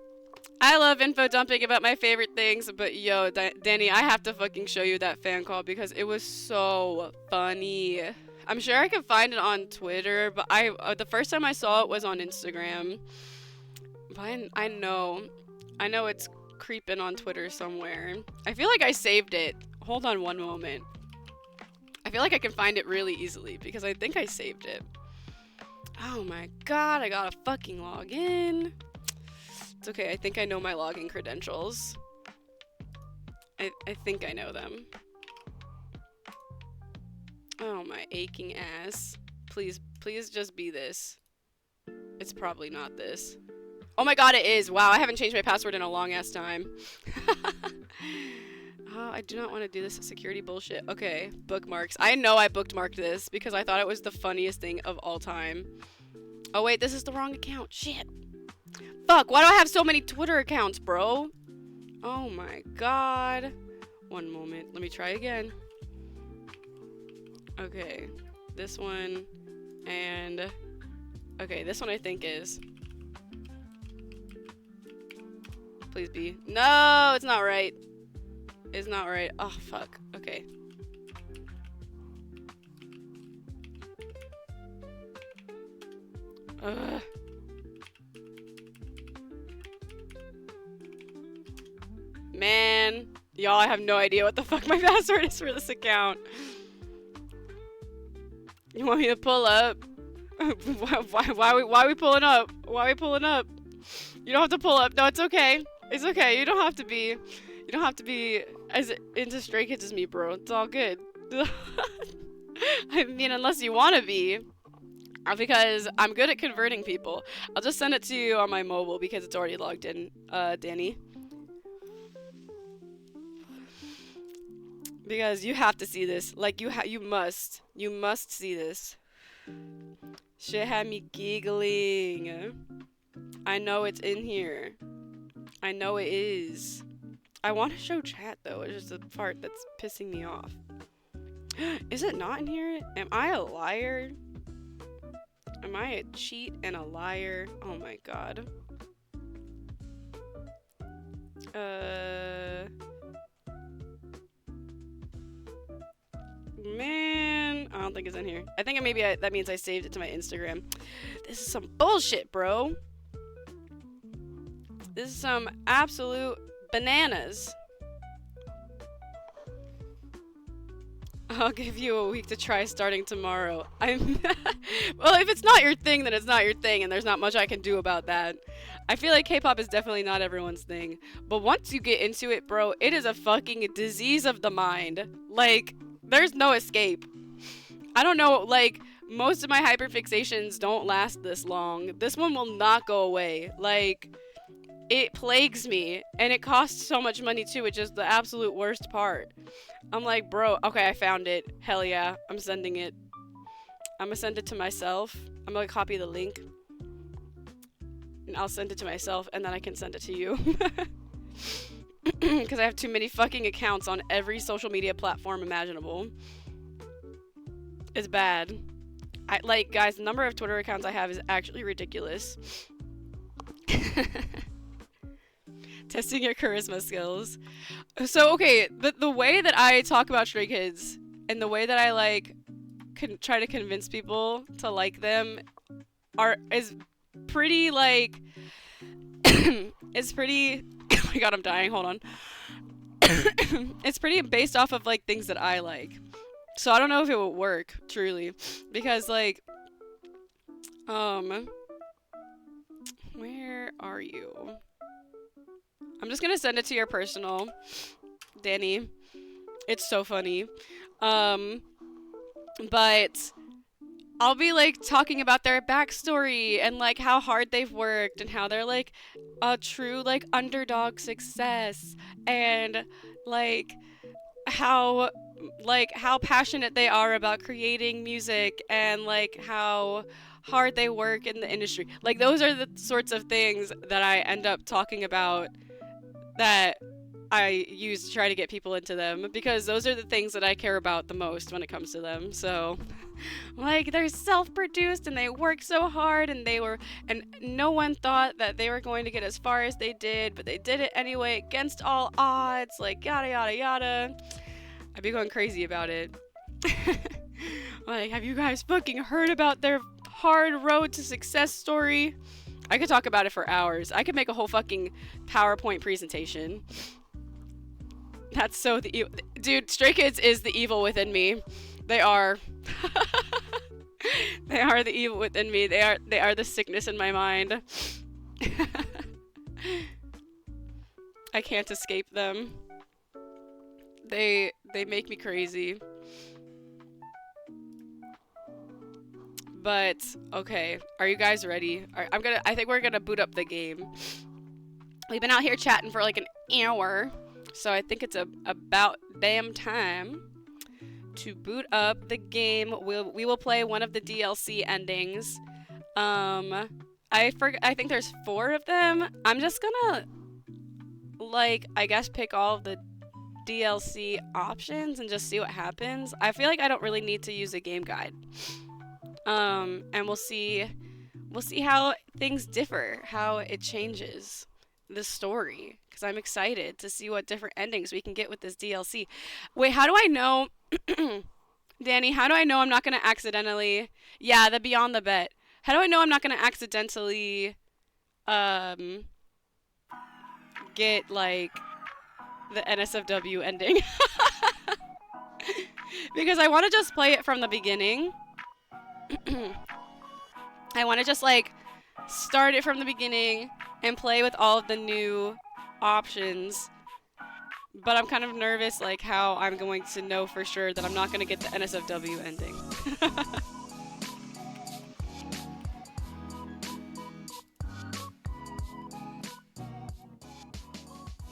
I love info dumping about my favorite things, but yo, Danny, I have to fucking show you that fan call because it was so funny. I'm sure I can find it on Twitter, but the first time I saw it was on Instagram. But I know it's creeping on Twitter somewhere. I feel like I saved it. Hold on one moment. I feel like I can find it really easily because I think I saved it. Oh my god, I gotta fucking log in. It's okay, I think I know my login credentials. I think I know them. Oh, my aching ass. Please just be this. It's probably not this. Oh my god, it is. Wow, I haven't changed my password in a long ass time. Oh, I do not want to do this security bullshit. Okay, bookmarks. I know I bookmarked this because I thought it was the funniest thing of all time. Oh wait, this is the wrong account. Shit. Fuck, why do I have so many Twitter accounts, bro? Oh my god. One moment. Let me try again. Okay. This one. And... okay, this one I think is... Please be. No, it's not right. It's not right. Oh, fuck. Okay. Ugh. Man. Y'all, I have no idea what the fuck my password is for this account. You want me to pull up? Why are we pulling up? Why are we pulling up? You don't have to pull up. No, it's okay. It's okay. You don't have to be as into Stray Kids as me, bro. It's all good. I mean, unless you want to be. Because I'm good at converting people. I'll just send it to you on my mobile because it's already logged in, Danny. Because you have to see this. Like, you must. You must see this. Shit had me giggling. I know it's in here. I know it is. I want to show chat, though. It's just the part that's pissing me off. Is it not in here? Am I a liar? Am I a cheat and a liar? Oh my god. Man, I don't think it's in here. I think maybe that means I saved it to my Instagram. This is some bullshit, bro. This is some absolute bananas. I'll give you a week to try starting tomorrow. Well, if it's not your thing, then it's not your thing, and there's not much I can do about that. I feel like K-pop is definitely not everyone's thing. But once you get into it, bro, it is a fucking disease of the mind. Like, there's no escape. I don't know, like, most of my hyperfixations don't last this long. This one will not go away. Like, it plagues me, and it costs so much money too, which is the absolute worst part. I'm like, bro, okay, I found it. Hell yeah, I'm sending it. I'm gonna send it to myself. I'm gonna copy the link. And I'll send it to myself, and then I can send it to you. Because I have too many fucking accounts on every social media platform imaginable. It's bad. Like, guys, the number of Twitter accounts I have is actually ridiculous. Testing your charisma skills. So, okay, the way that I talk about Stray Kids and the way that I, like, try to convince people to like them is pretty, like, it's pretty, oh my god, I'm dying, hold on. It's pretty based off of, like, things that I like. So I don't know if it will work, truly. Because, like, where are you? I'm just gonna send it to your personal, Danny. It's so funny. But I'll be, like, talking about their backstory and, like, how hard they've worked and how they're, like, a true, like, underdog success and, like, how passionate they are about creating music and, like, how hard they work in the industry. Like, those are the sorts of things that I end up talking about that I use to try to get people into them, because those are the things that I care about the most when it comes to them. So, like, they're self-produced and they work so hard, and no one thought that they were going to get as far as they did, but they did it anyway against all odds, like, yada yada yada. I'd be going crazy about it. Like, have you guys fucking heard about their hard road to success story? I could talk about it for hours. I could make a whole fucking PowerPoint presentation. That's so dude, Stray Kids is the evil within me. They are. They are the evil within me. They are the sickness in my mind. I can't escape them. They make me crazy. But okay, are you guys ready? I think we're gonna boot up the game. We've been out here chatting for like an hour, so I think it's about damn time to boot up the game. We will play one of the DLC endings. I think there's 4 of them. I'm just gonna, like, I guess pick all of the DLC options and just see what happens. I feel like I don't really need to use a game guide. And we'll see how things differ, how it changes. the story because I'm excited to see what different endings we can get with this DLC. Wait, how do I know, Danny? How do I know I'm not gonna accidentally? Yeah, the Beyond the Bet. How do I know I'm not gonna accidentally um get like the NSFW ending? Because I want to just play it from the beginning. I want to just like start it from the beginning and play with all of the new options. But I'm kind of nervous like how I'm going to know for sure that I'm not going to get the NSFW ending.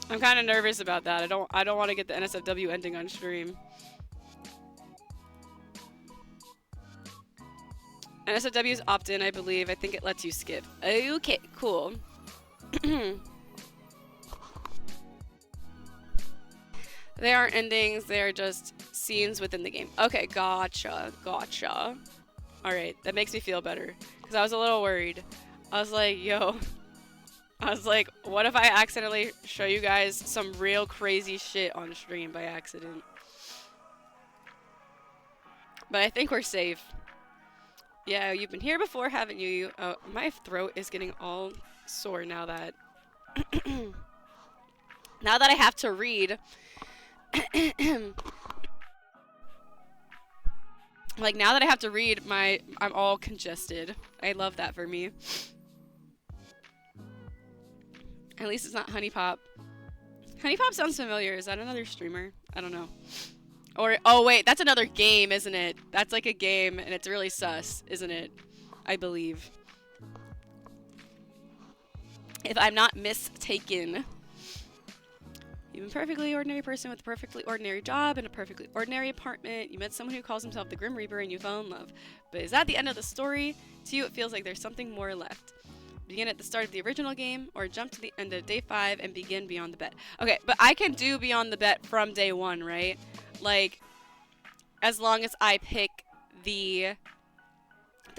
I'm kind of nervous about that. I don't want to get the NSFW ending on stream. NSFW is opt-in, I believe. I think it lets you skip. Okay, cool. They aren't endings, they are just scenes within the game. Okay, gotcha. Alright, that makes me feel better. Because I was a little worried. I was like, yo. I was like, what if I accidentally show you guys some real crazy shit on stream by accident? But I think we're safe. Yeah, you've been here before, haven't you? Oh, my throat is getting all sore now that... now that I have to read... like, now that I have to read, I'm all congested. I love that for me. At least it's not Honey Pop. Honey Pop sounds familiar. Is that another streamer? I don't know. Or, oh wait, that's another game, isn't it? That's like a game, and it's really sus, isn't it? I believe. If I'm not mistaken. You're a perfectly ordinary person with a perfectly ordinary job and a perfectly ordinary apartment. You met someone who calls himself the Grim Reaper and you fell in love. But is that the end of the story? To you, it feels like there's something more left. Begin at the start of the original game or jump to the end of day 5 and begin Beyond the Bet. Okay, but I can do Beyond the Bet from day 1, right? Like, as long as I pick the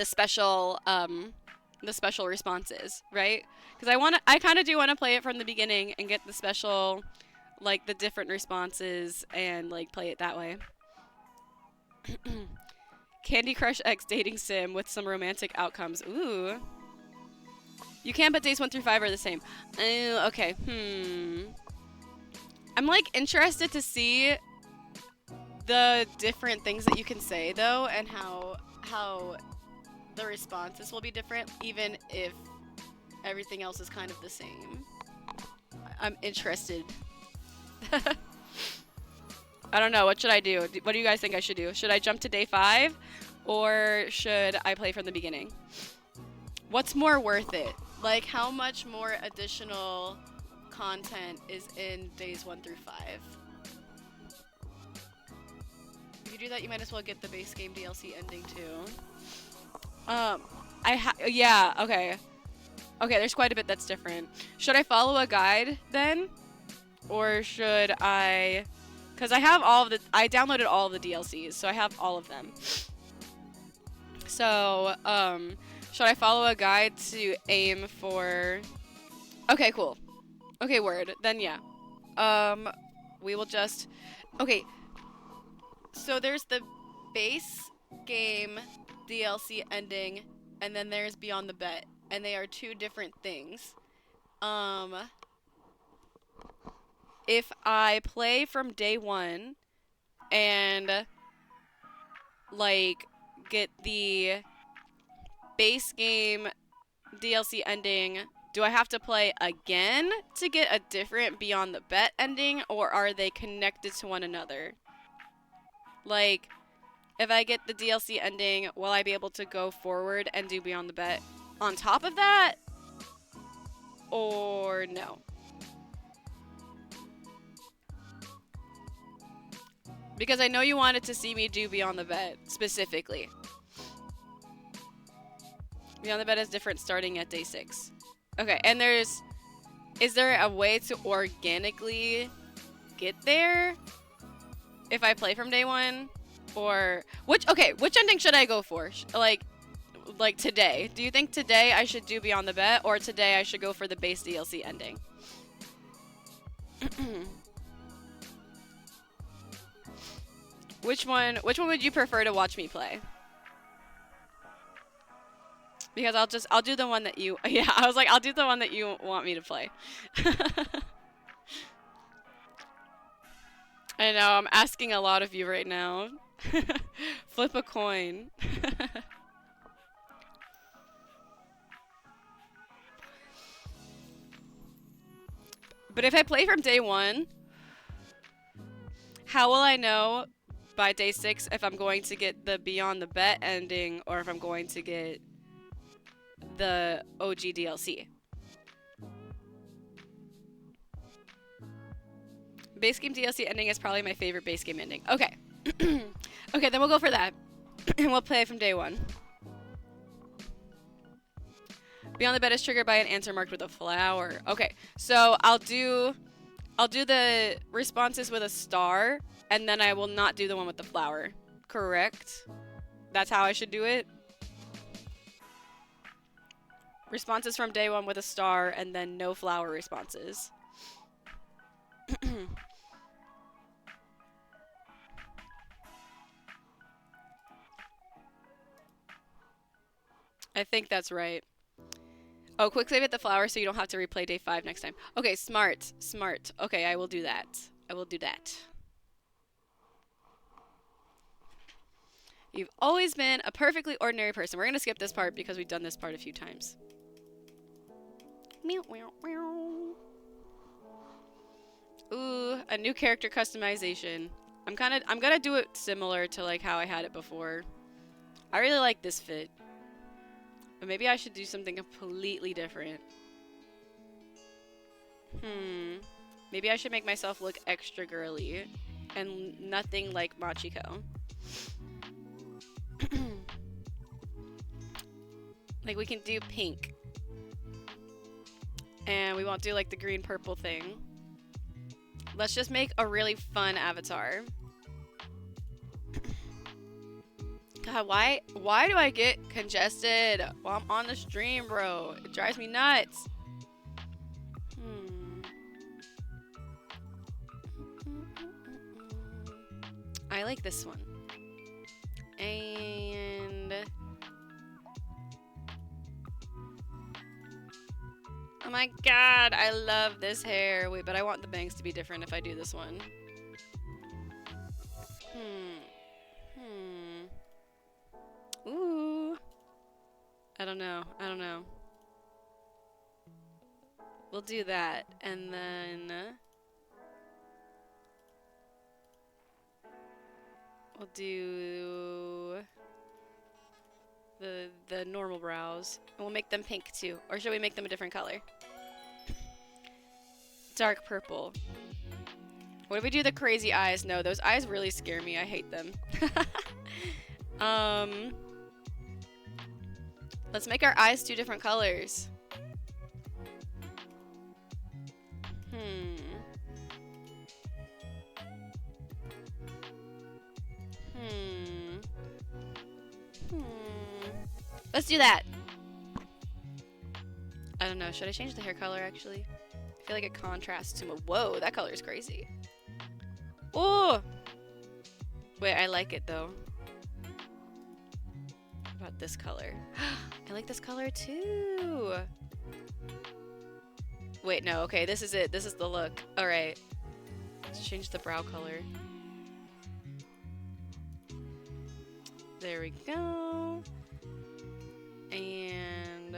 special responses, right? Because I kind of do want to play it from the beginning and get the special, like, the different responses and, like, play it that way. Candy Crush X dating sim with some romantic outcomes. Ooh. You can, but days 1 through 5 are the same. Okay. I'm, like, interested to see the different things that you can say, though, and how the responses will be different, even if everything else is kind of the same. I'm interested. I don't know. What should I do? What do you guys think I should do? Should I jump to day 5? Or should I play from the beginning? What's more worth it? Like, how much more additional content is in days 1 through 5? If you do that, you might as well get the base game DLC ending, too. Yeah, okay. Okay, there's quite a bit that's different. Should I follow a guide, then? Or should I... Because I have all of the... I downloaded all of the DLCs, so I have all of them. So, should I follow a guide to aim for... Okay, cool. Okay, word. Then, yeah. We will just... Okay. So, there's the base game DLC ending, and then there's Beyond the Bet. And they are two different things. If I play from day 1 and, like, get the base game DLC ending, do I have to play again to get a different Beyond the Bet ending, or are they connected to one another? Like, if I get the DLC ending, will I be able to go forward and do Beyond the Bet on top of that? Or no? Because I know you wanted to see me do Beyond the Bet, specifically. Beyond the Bet is different starting at day 6. Okay, and is there a way to organically get there if I play from day 1? Or, which ending should I go for? Like, like today. Do you think today I should do Beyond the Bet, or today I should go for the base DLC ending? Which one would you prefer to watch me play? Because I'll do the one that you, yeah, I was like, I'll do the one that you want me to play. I know, I'm asking a lot of you right now. Flip a coin. But if I play from day 1, how will I know by day 6 if I'm going to get the Beyond the Bet ending or if I'm going to get the OG DLC? Base game DLC ending is probably my favorite base game ending. Okay. Okay, then we'll go for that. And we'll play from day 1. Beyond the Bet is triggered by an answer marked with a flower. Okay, so I'll do the responses with a star, and then I will not do the one with the flower. Correct? That's how I should do it? Responses from day 1 with a star, and then no flower responses. I think that's right. Oh, quick save at the flower so you don't have to replay day 5 next time. Okay, smart. Smart. Okay, I will do that. I will do that. You've always been a perfectly ordinary person. We're going to skip this part because we've done this part a few times. Meow, meow, meow. Ooh, a new character customization. I'm gonna do it similar to like how I had it before. I really like this fit. But maybe I should do something completely different. Maybe I should make myself look extra girly and nothing like Machiko. Like we can do pink. And we won't do like the green purple thing. Let's just make a really fun avatar. God, why do I get congested while I'm on the stream, bro? It drives me nuts. I like this one. And oh my god, I love this hair. Wait, but I want the bangs to be different if I do this one. Ooh. I don't know. We'll do that. And then we'll do the normal brows. And we'll make them pink too. Or should we make them a different color? Dark purple. What if we do the crazy eyes? No, those eyes really scare me. I hate them. Let's make our eyes 2 different colors. Let's do that. I don't know. Should I change the hair color actually? I feel like it contrasts to whoa, that color is crazy. Oh! Wait, I like it though. What about this color? I like this color too. Wait, no, okay, this is it. This is the look. Alright. Let's change the brow color. There we go. And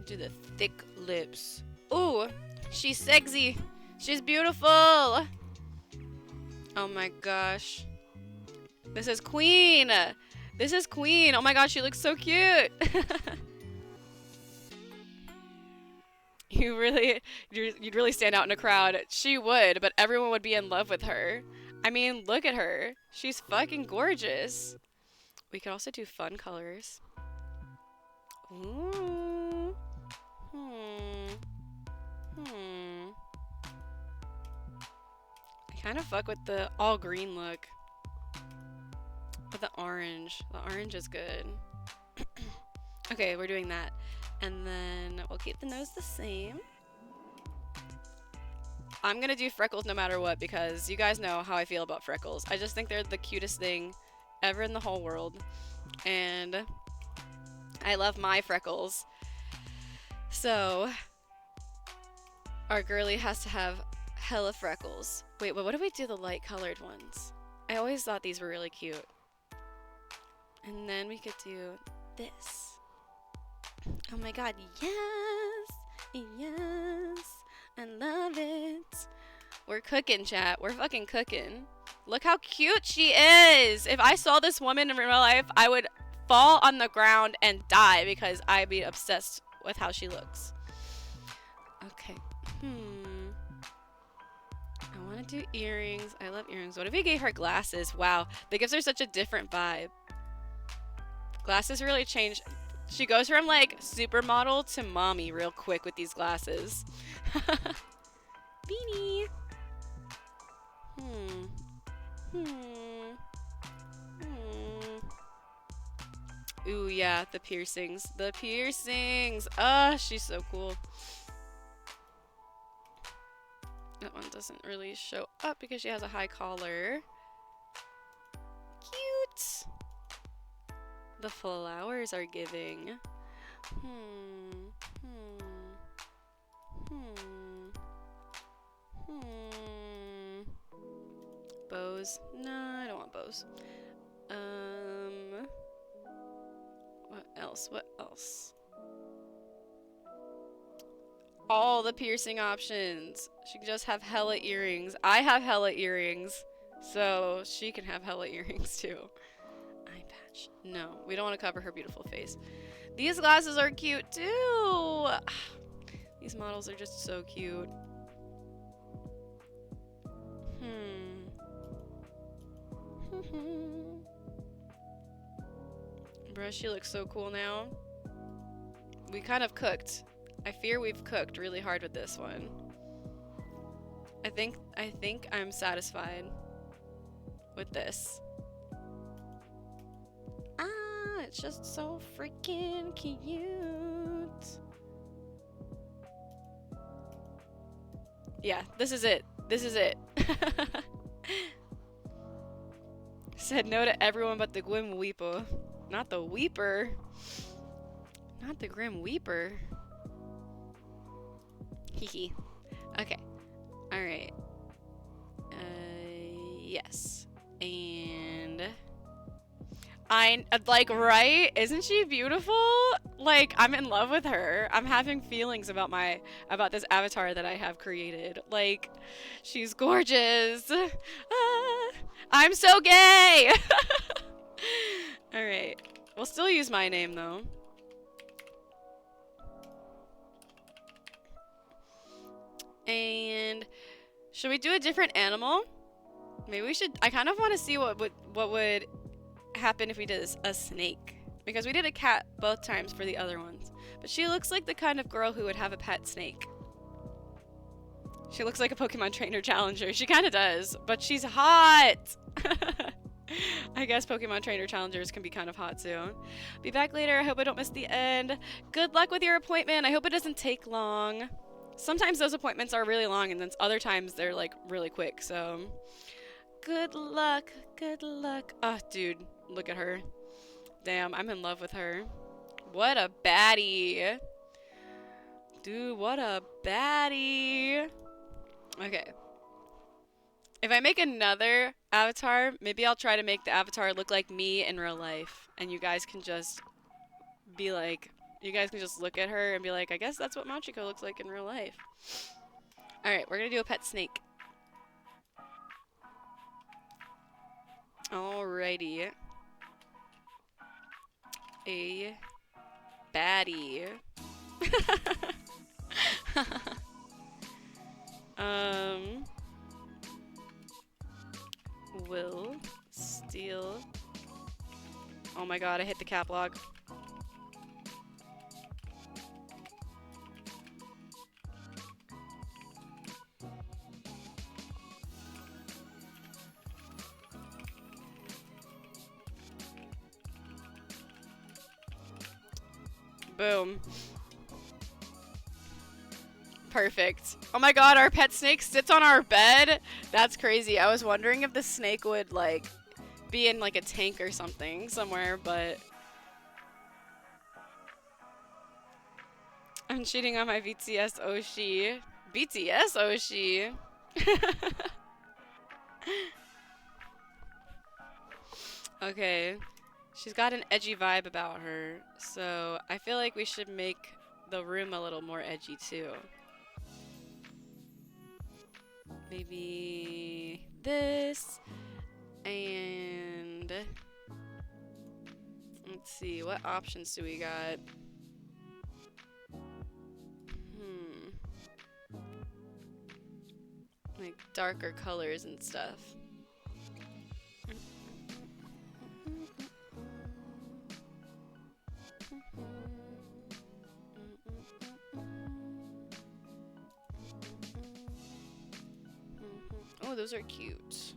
do the thick lips. Ooh, she's sexy. She's beautiful. Oh my gosh. This is Queen. This is Queen. Oh my gosh, she looks so cute. You'd really stand out in a crowd. She would, but everyone would be in love with her. I mean, look at her. She's fucking gorgeous. We could also do fun colors. Ooh. I kind of fuck with the all green look. But the orange is good. Okay, we're doing that. And then we'll keep the nose the same. I'm gonna do freckles no matter what because you guys know how I feel about freckles. I just think they're the cutest thing ever in the whole world. And I love my freckles. So our girly has to have hella freckles. Wait, but what do we do the light colored ones? I always thought these were really cute. And then we could do this. Oh my god, yes! Yes! I love it. We're cooking, chat. We're fucking cooking. Look how cute she is! If I saw this woman in real life, I would fall on the ground and die because I'd be obsessed with how she looks. Okay. I want to do earrings. I love earrings. What if we gave her glasses? Wow. That gives her such a different vibe. Glasses really change. She goes from like supermodel to mommy real quick with these glasses. Beanie. Ooh, yeah, the piercings. The piercings. Ah, she's so cool. That one doesn't really show up because she has a high collar. Cute. The flowers are giving. Bows. No, I don't want bows. What else? What else? All the piercing options. She can just have hella earrings. I have hella earrings, so she can have hella earrings too. Eye patch. No, we don't want to cover her beautiful face. These glasses are cute too. These models are just so cute. Bruh, she looks so cool now. We kind of cooked. I fear we've cooked really hard with this one. I think I'm satisfied with this. Ah, it's just so freaking cute. Yeah, this is it. This is it. Said no to everyone but the Grim Weeper. Not the Weeper. Not the Grim Weeper. Hehe. Okay. Alright. Yes. And I like, right? Isn't she beautiful? Like, I'm in love with her. I'm having feelings about this avatar that I have created. Like, she's gorgeous. Ah, I'm so gay. All right. We'll still use my name though. And should we do a different animal? Maybe we should. I kind of want to see what would happen if we did a snake, because we did a cat both times for the other ones. But she looks like the kind of girl who would have a pet snake. She looks like a Pokemon trainer challenger. She kind of does, but she's hot. I guess Pokemon trainer challengers can be kind of hot too. Be back later. I hope I don't miss the end. Good luck with your appointment. I hope it doesn't take long. Sometimes those appointments are really long, and then other times they're like really quick. So good luck. Good luck. Oh, dude, look at her. Damn, I'm in love with her. What a baddie. Dude, what a baddie. Okay. If I make another avatar, maybe I'll try to make the avatar look like me in real life. And you guys can just be like, you guys can just look at her and be like, I guess that's what Machiko looks like in real life. Alright, we're gonna do a pet snake. Alrighty. A baddie. Will steal. Oh my god, I hit the cap log. Boom. Perfect. Oh my god, our pet snake sits on our bed? That's crazy. I was wondering if the snake would, like, be in, like, a tank or something somewhere, but... I'm cheating on my BTS Oshi. BTS Oshi? Okay. She's got an edgy vibe about her, so I feel like we should make the room a little more edgy, too. Maybe this, and let's see, what options do we got? Like darker colors and stuff. Oh, those are cute.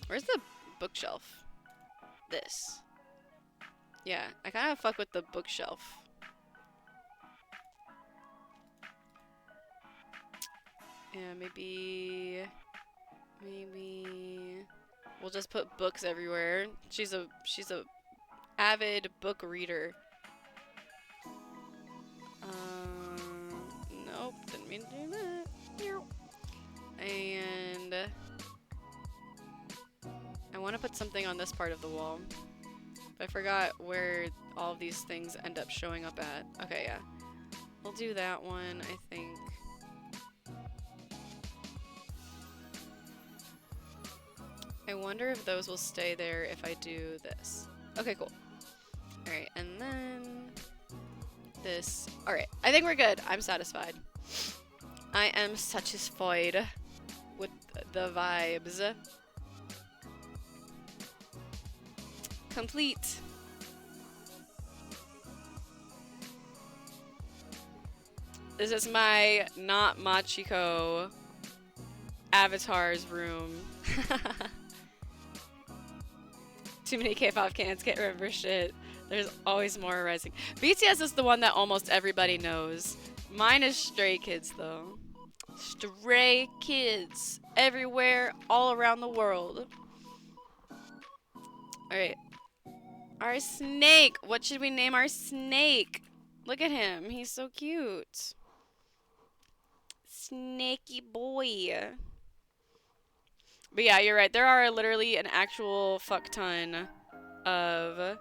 Where's the bookshelf? This. Yeah, I kind of fuck with the bookshelf. Yeah, maybe we'll just put books everywhere. She's a avid book reader. Nope, didn't mean to do that. And I want to put something on this part of the wall. But I forgot where all of these things end up showing up at. Okay, yeah. We'll do that one, I think. I wonder if those will stay there if I do this. Okay, cool. Alright, and then this. Alright, I think we're good. I'm satisfied. I am satisfied with the vibes. Complete. This is my not Machiko avatar's room. Too many K-pop cans, can't remember shit. There's always more arising. BTS is the one that almost everybody knows. Mine is Stray Kids, though. Stray Kids. Everywhere, all around the world. Alright. Our snake. What should we name our snake? Look at him. He's so cute. Snaky boy. But yeah, you're right. There are literally an actual fuck ton of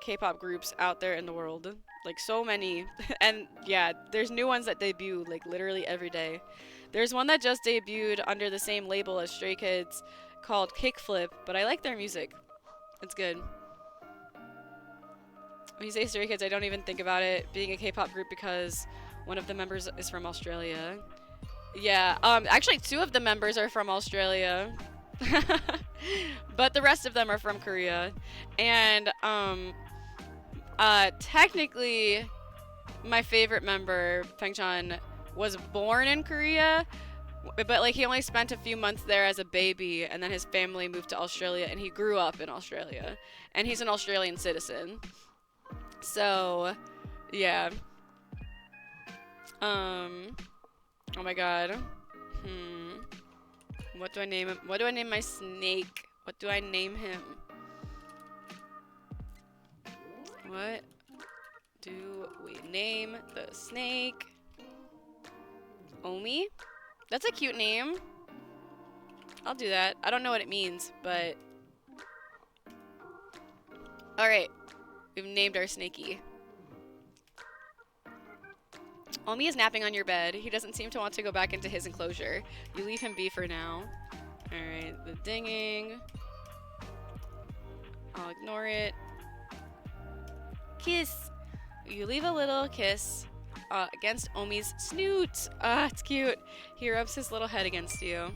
K-pop groups out there in the world. Like, so many. And yeah, there's new ones that debut, like, literally every day. There's one that just debuted under the same label as Stray Kids called Kickflip, but I like their music. It's good. When you say Stray Kids, I don't even think about it being a K-pop group because one of the members is from Australia. Yeah, actually 2 of the members are from Australia. But the rest of them are from Korea. And, technically, my favorite member, Pengchan, was born in Korea, but, like, he only spent a few months there as a baby, and then his family moved to Australia, and he grew up in Australia. And he's an Australian citizen. So, yeah. Oh my god. What do I name him? What do I name my snake? What do I name him? What do we name the snake? Omi? That's a cute name. I'll do that. I don't know what it means, but... Alright. We've named our snakey. Omi is napping on your bed. He doesn't seem to want to go back into his enclosure. You leave him be for now. Alright, the dinging. I'll ignore it. Kiss. You leave a little kiss against Omi's snoot. Ah, it's cute. He rubs his little head against you.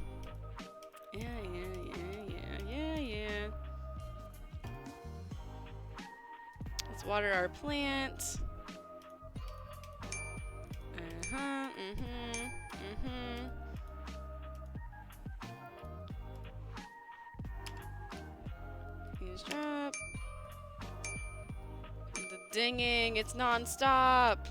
Yeah. Let's water our plant. Stop. The dinging, it's non-stop.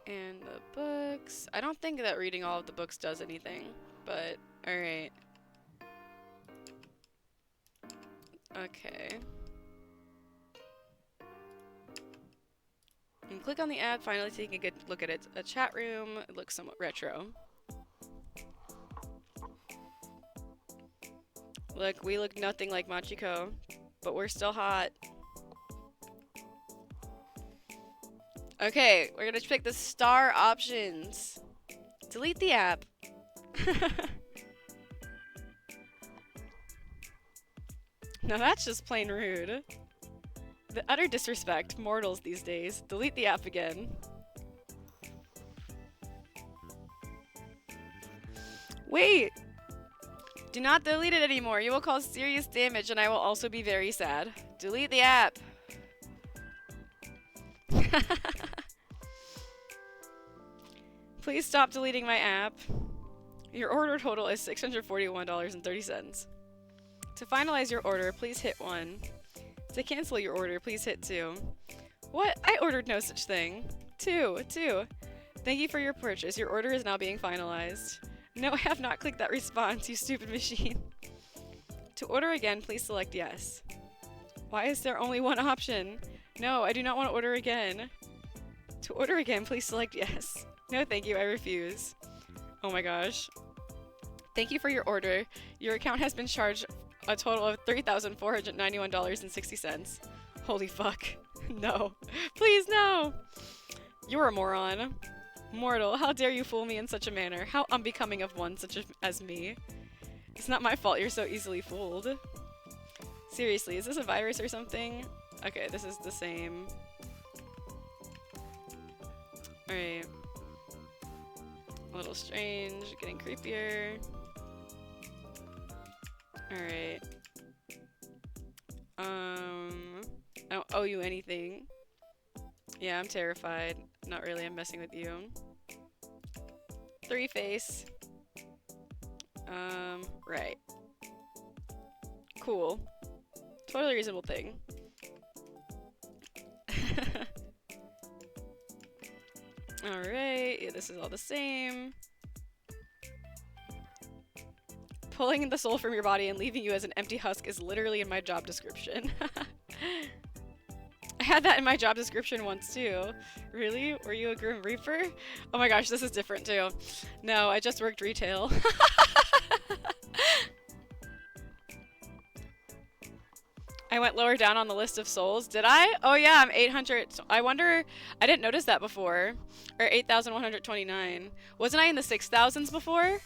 And the books. I don't think that reading all of the books does anything, but alright. Okay. And click on the ad, finally taking a good look at it. A chat room, it looks somewhat retro. Look, we look nothing like Machiko, but we're still hot. Okay, we're gonna pick the star options. Delete the app. Now that's just plain rude. The utter disrespect, mortals these days. Delete the app again. Wait! Do not delete it anymore. You will cause serious damage and I will also be very sad. Delete the app. Please stop deleting my app. Your order total is $641.30. To finalize your order, please hit 1. To cancel your order, please hit 2. What? I ordered no such thing. 2. Thank you for your purchase. Your order is now being finalized. No, I have not clicked that response, you stupid machine. To order again, please select yes. Why is there only one option? No, I do not want to order again. To order again, please select yes. No, thank you, I refuse. Oh my gosh. Thank you for your order. Your account has been charged a total of $3,491.60. Holy fuck. No. Please, no! You're a moron. Mortal, how dare you fool me in such a manner? How unbecoming of one such as me. It's not my fault you're so easily fooled. Seriously, is this a virus or something? Okay, this is the same. Alright. A little strange, getting creepier. Alright. I don't owe you anything. Yeah, I'm terrified. Not really, I'm messing with you. 3 face. Right. Cool. Totally reasonable thing. Alright, yeah, this is all the same. Pulling the soul from your body and leaving you as an empty husk is literally in my job description. I had that in my job description once too. Really? Were you a Grim Reaper? Oh my gosh, this is different too. No, I just worked retail. I went lower down on the list of souls. Did I? Oh yeah, I'm 800. I wonder, I didn't notice that before. Or 8,129. Wasn't I in the 6,000s before?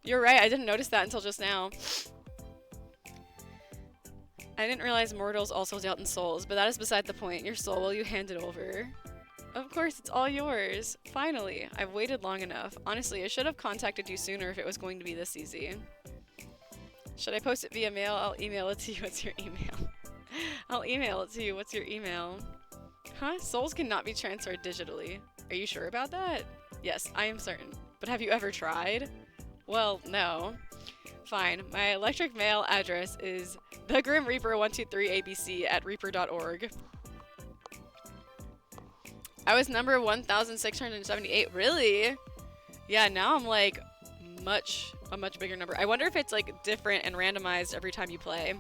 You're right, I didn't notice that until just now. I didn't realize mortals also dealt in souls, but that is beside the point. Your soul, will you hand it over? Of course, it's all yours. Finally, I've waited long enough. Honestly, I should have contacted you sooner if it was going to be this easy. Should I post it via mail? I'll email it to you. What's your email? I'll email it to you. What's your email? Huh? Souls cannot be transferred digitally. Are you sure about that? Yes, I am certain. But have you ever tried? Well, no. Fine. My electric mail address is thegrimreaper123abc@reaper.org. I was number 1,678. Really? Yeah, now I'm like a much bigger number. I wonder if it's like different and randomized every time you play.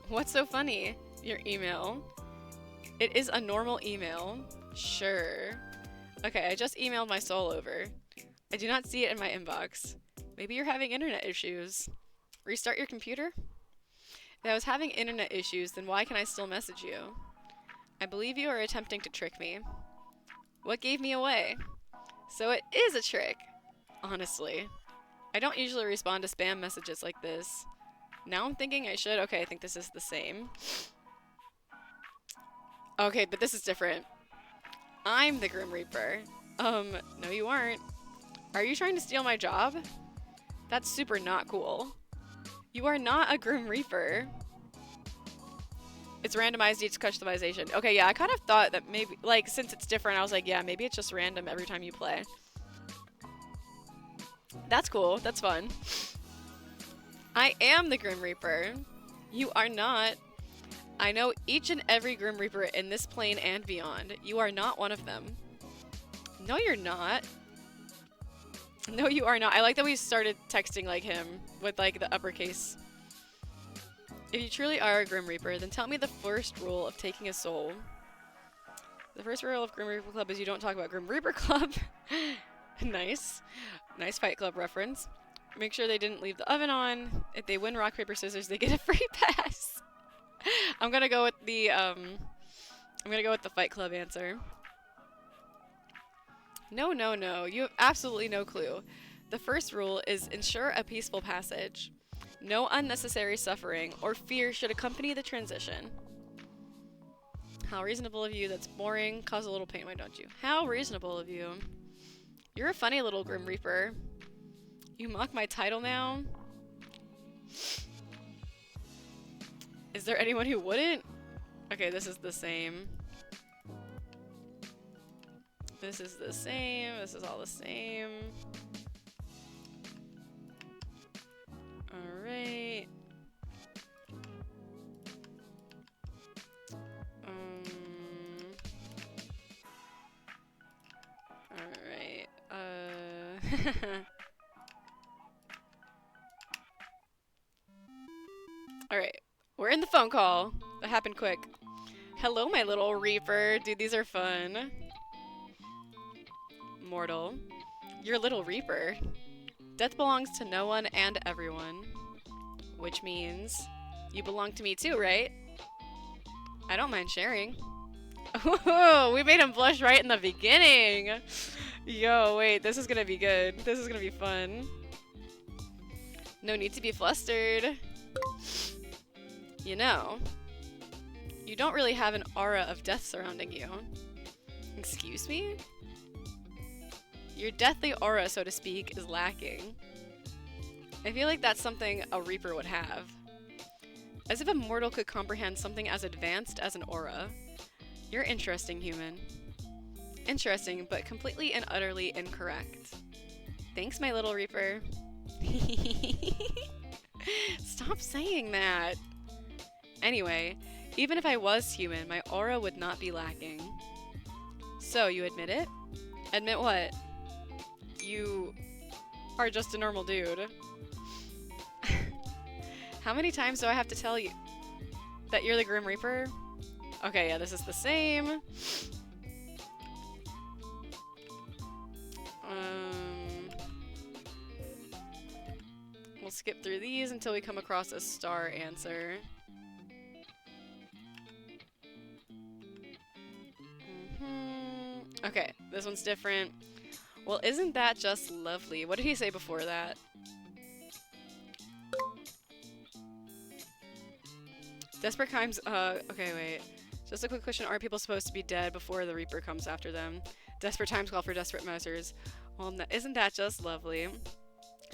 What's so funny? Your email. It is a normal email. Sure. Okay, I just emailed my soul over. I do not see it in my inbox. Maybe you're having internet issues. Restart your computer? If I was having internet issues, then why can I still message you? I believe you are attempting to trick me. What gave me away? So it is a trick. Honestly. I don't usually respond to spam messages like this. Now I'm thinking I should. Okay, I think this is the same. Okay, but this is different. I'm the Grim Reaper. No you aren't. Are you trying to steal my job? That's super not cool. You are not a Grim Reaper. It's randomized each customization. Okay, yeah, I kind of thought that maybe, like, since it's different, I was like, yeah, maybe it's just random every time you play. That's cool. That's fun. I am the Grim Reaper. You are not. I know each and every Grim Reaper in this plane and beyond. You are not one of them. No, you're not. No, you are not. I like that we started texting like him with like the uppercase. If you truly are a Grim Reaper, then tell me the first rule of taking a soul. The first rule of Grim Reaper Club is you don't talk about Grim Reaper Club. Nice. Nice Fight Club reference. Make sure they didn't leave the oven on. If they win rock, paper, scissors, they get a free pass. I'm gonna go with the Fight Club answer. No, no, no. You have absolutely no clue. The first rule is ensure a peaceful passage. No unnecessary suffering or fear should accompany the transition. How reasonable of you. That's boring. Cause a little pain, why don't you? How reasonable of you. You're a funny little Grim Reaper. You mock my title now? Is there anyone who wouldn't? Okay, this is the same. This is the same. This is all the same. Alright. Alright. Alright. We're in the phone call. That happened quick. Hello, my little Reaper. Dude, these are fun. Mortal. Your little Reaper. Death belongs to no one and everyone. Which means you belong to me too, right? I don't mind sharing. Ooh, we made him blush right in the beginning. Yo, wait, this is gonna be good. This is gonna be fun. No need to be flustered. You know, you don't really have an aura of death surrounding you. Excuse me? Your deathly aura, so to speak, is lacking. I feel like that's something a Reaper would have. As if a mortal could comprehend something as advanced as an aura. You're interesting, human. Interesting, but completely and utterly incorrect. Thanks, my little Reaper. Stop saying that. Anyway, even if I was human, my aura would not be lacking. So, you admit it? Admit what? You are just a normal dude. How many times do I have to tell you that you're the Grim Reaper? Okay, yeah, this is the same. We'll skip through these until we come across a star answer. Okay, this one's different. Well, isn't that just lovely? What did he say before that? Desperate Crimes, okay, wait. Just a quick question, are people supposed to be dead before the Reaper comes after them? Desperate times call for desperate measures. Well, isn't that just lovely?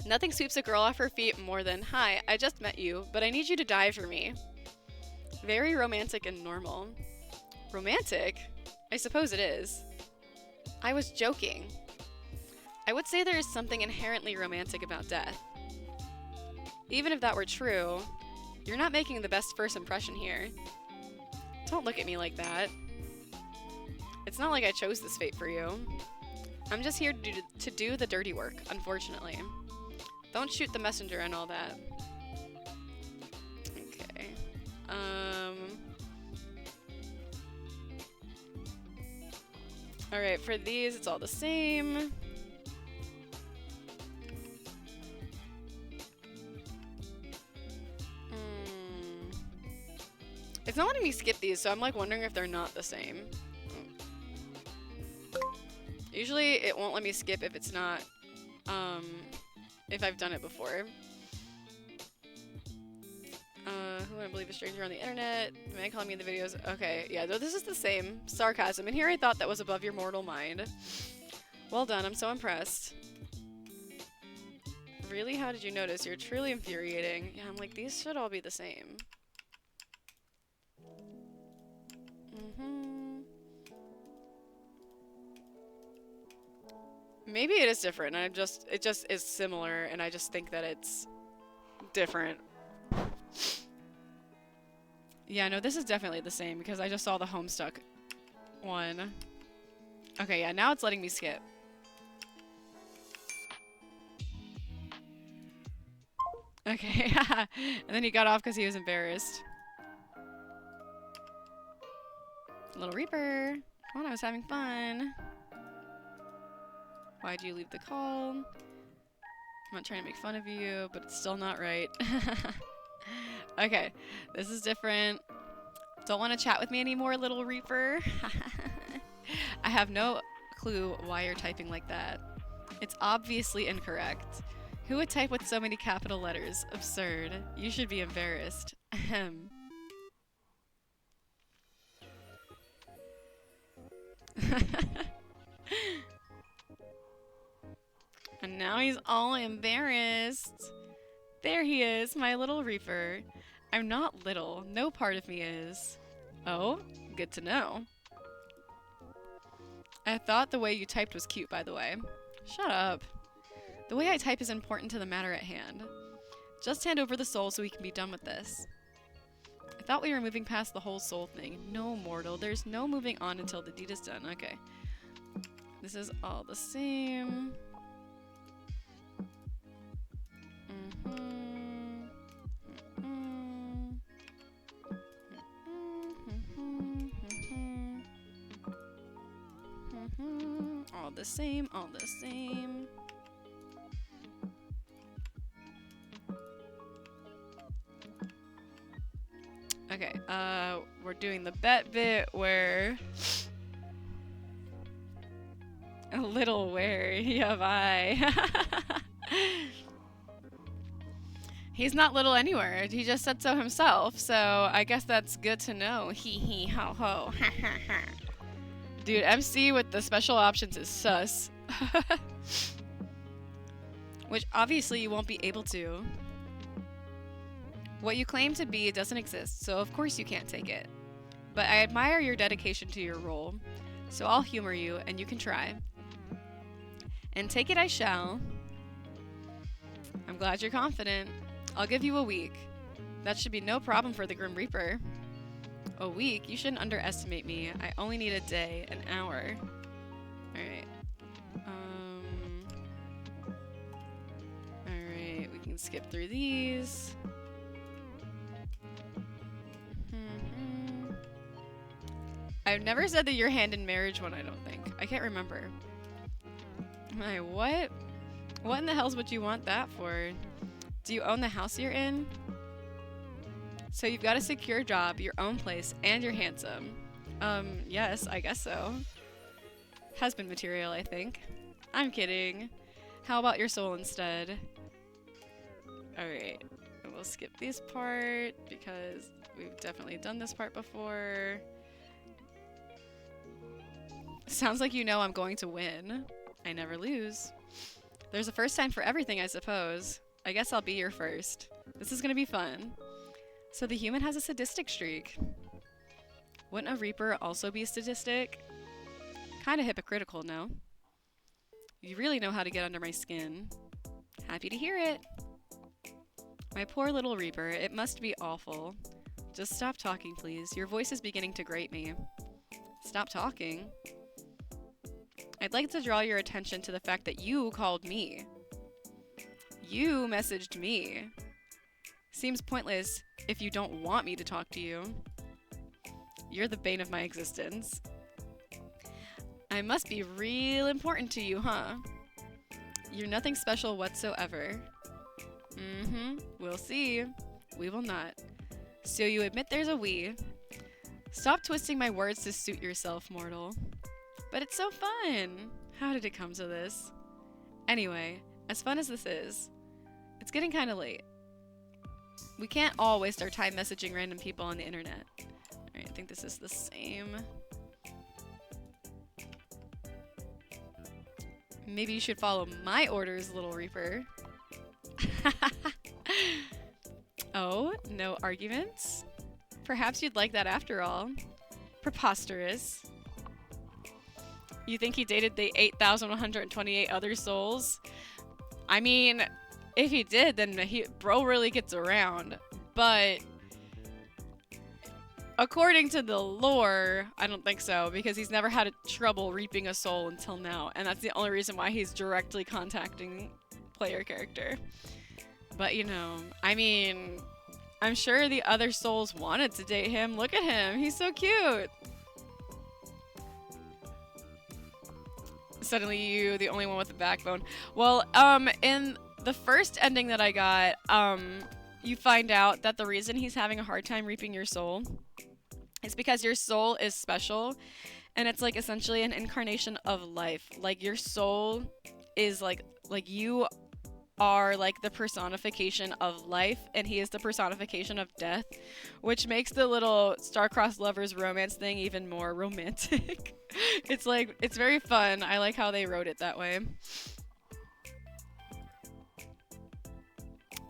Nothing sweeps a girl off her feet more than, hi, I just met you, but I need you to die for me. Very romantic and normal. Romantic? I suppose it is. I was joking. I would say there is something inherently romantic about death. Even if that were true, you're not making the best first impression here. Don't look at me like that. It's not like I chose this fate for you. I'm just here to do the dirty work, unfortunately. Don't shoot the messenger and all that. Okay. Alright, for these, it's all the same. It's not letting me skip these, so I'm like wondering if they're not the same. Usually it won't let me skip if it's not, if I've done it before. Who would I believe a stranger on the internet? May I call me in the videos? Okay, yeah, this is the same. Sarcasm. And here I thought that was above your mortal mind. Well done, I'm so impressed. Really? How did you notice? You're truly infuriating. Yeah, I'm like, these should all be the same. Maybe it is different. It just is similar, and I just think that it's different. Yeah, no, this is definitely the same because I just saw the Homestuck one. Okay, yeah, now it's letting me skip. Okay, and then he got off because he was embarrassed. Little Reaper. Come on, I was having fun. Why'd you leave the call? I'm not trying to make fun of you, but it's still not right. Okay, this is different. Don't want to chat with me anymore, Little Reaper. I have no clue why you're typing like that. It's obviously incorrect. Who would type with so many capital letters? Absurd. You should be embarrassed. Ahem. And now he's all embarrassed. There he is, my little Reaper. I'm not little. No part of me is. Oh, good to know. I thought the way you typed was cute, by the way. Shut up. The way I type is important to the matter at hand. Just hand over the soul so we can be done with this. I thought we were moving past the whole soul thing. No, mortal. There's no moving on until the deed is done. Okay. This is all the same. All the same, all the same. Okay, we're doing the bet bit where a little wary of I. He's not little anywhere. He just said so himself, so I guess that's good to know. Hee hee ho ho. Dude, MC with the special options is sus. Which obviously you won't be able to. What you claim to be doesn't exist, so of course you can't take it. But I admire your dedication to your role, so I'll humor you and you can try. And take it I shall. I'm glad you're confident. I'll give you a week. That should be no problem for the Grim Reaper. A week? You shouldn't underestimate me. I only need a day, an hour. Alright. Alright, we can skip through these. I've never said that you're hand in marriage one, I don't think. I can't remember. My, what? What in the hell's would you want that for? Do you own the house you're in? So you've got a secure job, your own place, and you're handsome. Yes, I guess so. Husband material, I think. I'm kidding. How about your soul instead? Alright, we'll skip this part because we've definitely done this part before. Sounds like you know I'm going to win. I never lose. There's a first time for everything, I suppose. I guess I'll be your first. This is gonna be fun. So the human has a sadistic streak. Wouldn't a Reaper also be sadistic? Kinda hypocritical, no? You really know how to get under my skin. Happy to hear it. My poor little Reaper, it must be awful. Just stop talking, please. Your voice is beginning to grate me. Stop talking? I'd like to draw your attention to the fact that you called me. You messaged me. Seems pointless if you don't want me to talk to you. You're the bane of my existence. I must be real important to you, huh? You're nothing special whatsoever. We'll see. We will not. So you admit there's a we. Stop twisting my words to suit yourself, mortal. But it's so fun! How did it come to this? Anyway, as fun as this is, it's getting kinda late. We can't all waste our time messaging random people on the internet. Alright, I think this is the same. Maybe you should follow my orders, Little Reaper. Oh, no arguments? Perhaps you'd like that after all. Preposterous. You think he dated the 8,128 other souls? I mean, if he did, then bro really gets around. But according to the lore, I don't think so, because he's never had trouble reaping a soul until now, and that's the only reason why he's directly contacting player character. But you know, I mean, I'm sure the other souls wanted to date him. Look at him, he's so cute. Suddenly you, the only one with a backbone. Well, in the first ending that I got, you find out that the reason he's having a hard time reaping your soul is because your soul is special, and it's like essentially an incarnation of life. Like your soul is like you are like the personification of life, and he is the personification of death, which makes the little star-crossed lovers romance thing even more romantic. It's like, it's very fun. I like how they wrote it that way.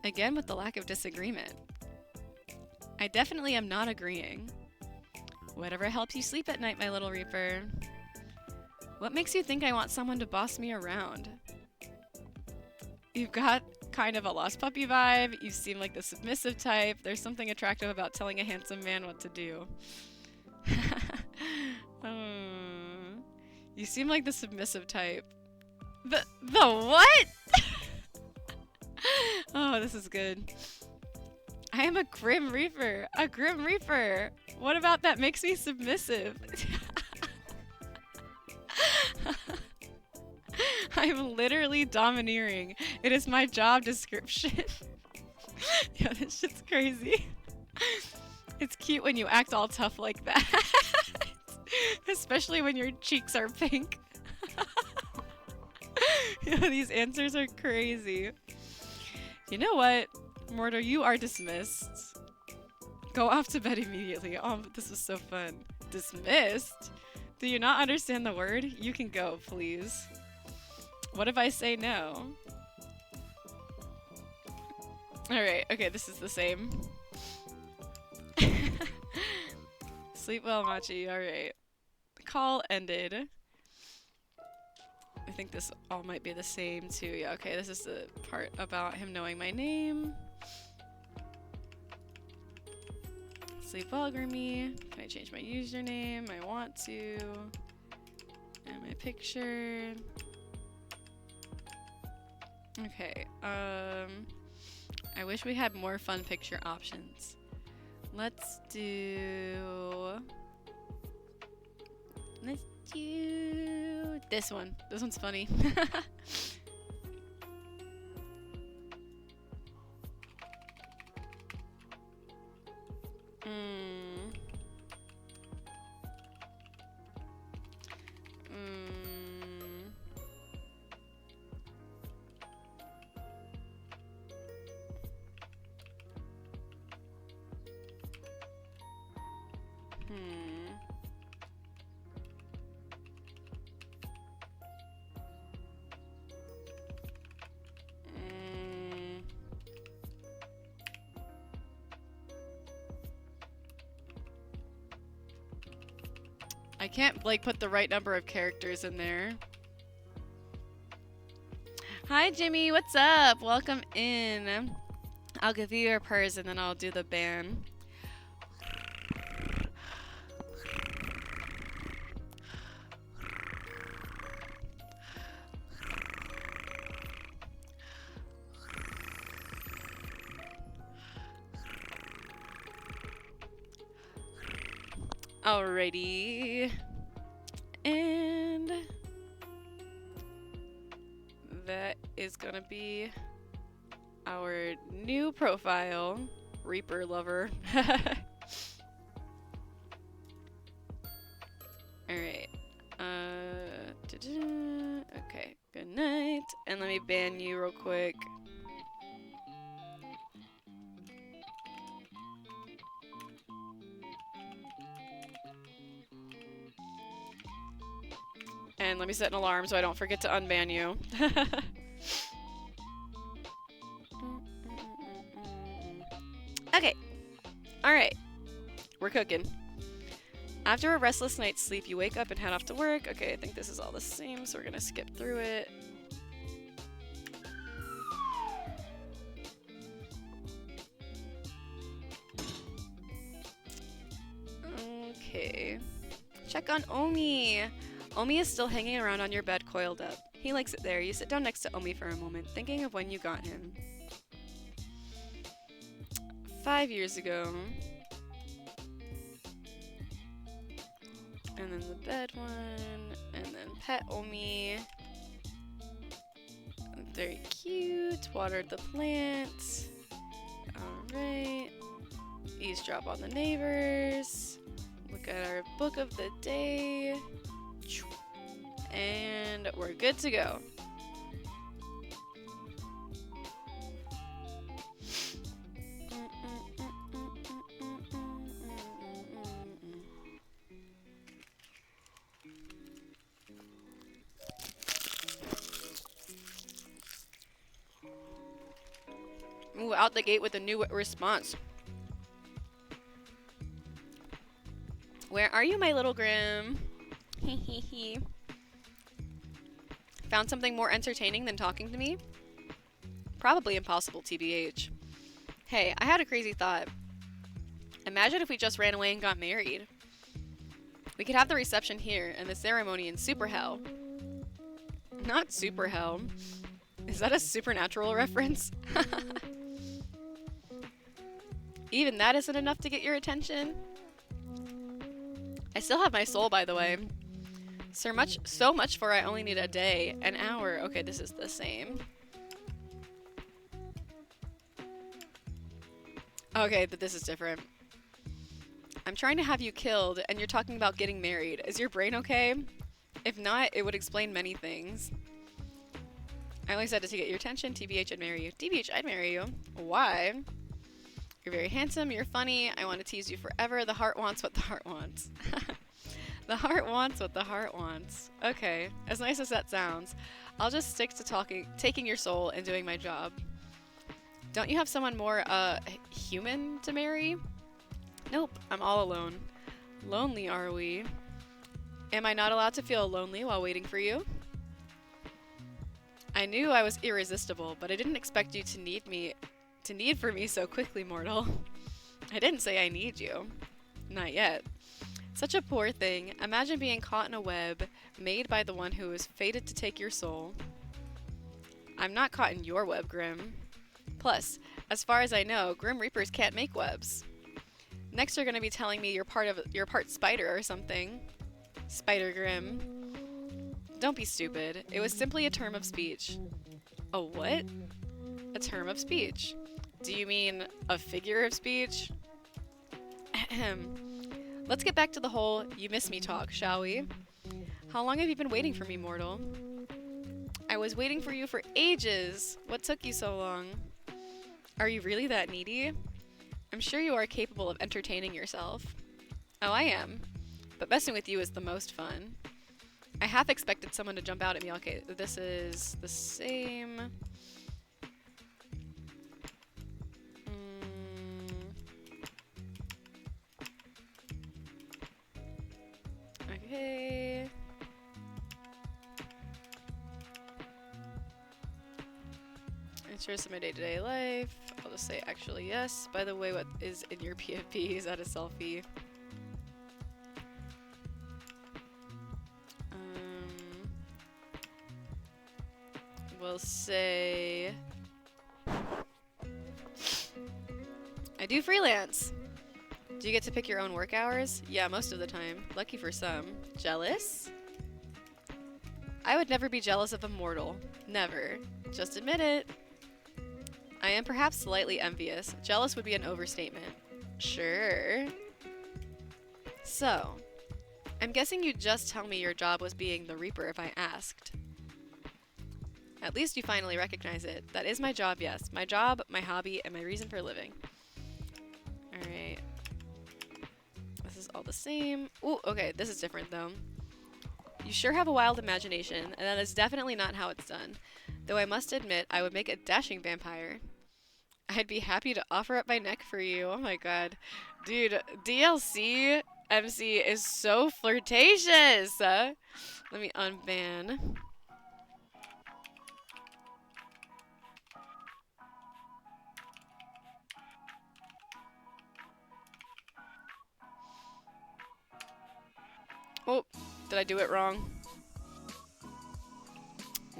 Again, with the lack of disagreement. I definitely am not agreeing. Whatever helps you sleep at night, my little Reaper. What makes you think I want someone to boss me around? You've got kind of a lost puppy vibe. You seem like the submissive type. There's something attractive about telling a handsome man what to do. You seem like the submissive type. The what? Oh, this is good. I am a Grim Reaper. A Grim Reaper. What about that makes me submissive? I'm literally domineering. It is my job description. Yeah, this shit's crazy. It's cute when you act all tough like that. Especially when your cheeks are pink. Yeah, these answers are crazy. You know what? Mortar, you are dismissed. Go off to bed immediately. Oh, this was so fun. Dismissed? Do you not understand the word? You can go, please. What if I say no? Alright, okay, this is the same. Sleep well, Machi. Alright. The call ended. I think this all might be the same too. Yeah, okay, this is the part about him knowing my name. Sleep well, Grimmy. Can I change my username? I want to. And my picture. Okay, I wish we had more fun picture options. Let's do this one. This one's funny. I can't like put the right number of characters in there. Hi Jimmy, what's up? Welcome in. I'll give you your purse and then I'll do the ban. Alrighty, and that is gonna be our new profile, Reaper Lover. Alright, okay, good night, and let me ban you real quick. And let me set an alarm so I don't forget to unban you. Okay. Alright. We're cooking. After a restless night's sleep, you wake up and head off to work. Okay, I think this is all the same, so we're gonna skip through it. Okay. Check on Omi. Omi is still hanging around on your bed, coiled up. He likes it there. You sit down next to Omi for a moment, thinking of when you got him. 5 years ago. And then the bed one, and then pet Omi. Very cute. Watered the plants. Alright. Eavesdrop on the neighbors. Look at our book of the day. And we're good to go. Ooh, out the gate with a new response. Where are you, my little Grim? Hee. Found something more entertaining than talking to me? Probably impossible, TBH. Hey, I had a crazy thought. Imagine if we just ran away and got married. We could have the reception here and the ceremony in Super Hell. Not Super Hell. Is that a supernatural reference? Even that isn't enough to get your attention? I still have my soul, by the way. So much for I only need a day, an hour. Okay, this is the same. Okay, but this is different. I'm trying to have you killed, and you're talking about getting married. Is your brain okay? If not, it would explain many things. I only said it to get your attention. TBH, I'd marry you. TBH, I'd marry you. Why? You're very handsome, you're funny, I want to tease you forever. The heart wants what the heart wants. The heart wants what the heart wants. Okay, as nice as that sounds, I'll just stick to taking your soul and doing my job. Don't you have someone more, human to marry? Nope, I'm all alone. Lonely, are we? Am I not allowed to feel lonely while waiting for you? I knew I was irresistible, but I didn't expect you to need for me so quickly, mortal. I didn't say I need you. Not yet. Such a poor thing. Imagine being caught in a web made by the one who is fated to take your soul. I'm not caught in your web, Grim. Plus, as far as I know, Grim Reapers can't make webs. Next you're gonna be telling me you're part spider or something. Spider Grim. Don't be stupid. It was simply a term of speech. A what? A term of speech. Do you mean a figure of speech? Ahem. Let's get back to the whole you miss me talk, shall we? How long have you been waiting for me, mortal? I was waiting for you for ages. What took you so long? Are you really that needy? I'm sure you are capable of entertaining yourself. Oh, I am. But messing with you is the most fun. I half expected someone to jump out at me. Okay, this is the same. Okay. Interested in my day-to-day life. I'll just say actually yes. By the way, what is in your PFP? Is that a selfie? We'll say I do freelance. Do you get to pick your own work hours? Yeah, most of the time. Lucky for some. Jealous? I would never be jealous of a mortal. Never. Just admit it. I am perhaps slightly envious. Jealous would be an overstatement. Sure. So, I'm guessing you'd just tell me your job was being the Reaper if I asked. At least you finally recognize it. That is my job, yes. My job, my hobby, and my reason for living. Alright. This is all the same. Ooh, okay, this is different though. You sure have a wild imagination, and that is definitely not how it's done. Though I must admit, I would make a dashing vampire. I'd be happy to offer up my neck for you. Oh my god. Dude, DLC MC is so flirtatious. Let me unban. Oh, did I do it wrong?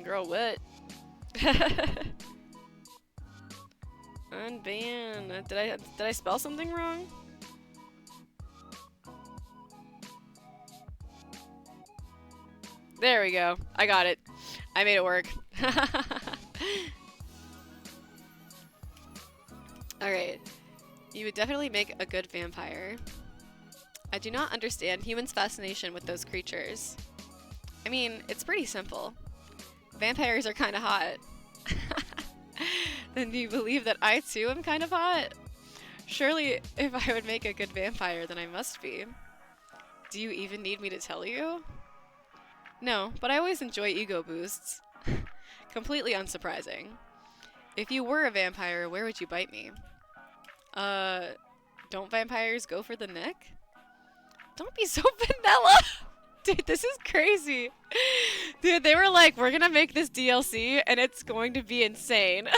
Girl, what? Unban. Did I spell something wrong? There we go. I got it. I made it work. Alright. You would definitely make a good vampire. I do not understand humans' fascination with those creatures. I mean, it's pretty simple. Vampires are kind of hot. Then do you believe that I too am kind of hot? Surely, if I would make a good vampire, then I must be. Do you even need me to tell you? No, but I always enjoy ego boosts. Completely unsurprising. If you were a vampire, where would you bite me? Don't vampires go for the neck? Don't be so vanilla! Dude, this is crazy. Dude, they were like, we're gonna make this DLC and it's going to be insane.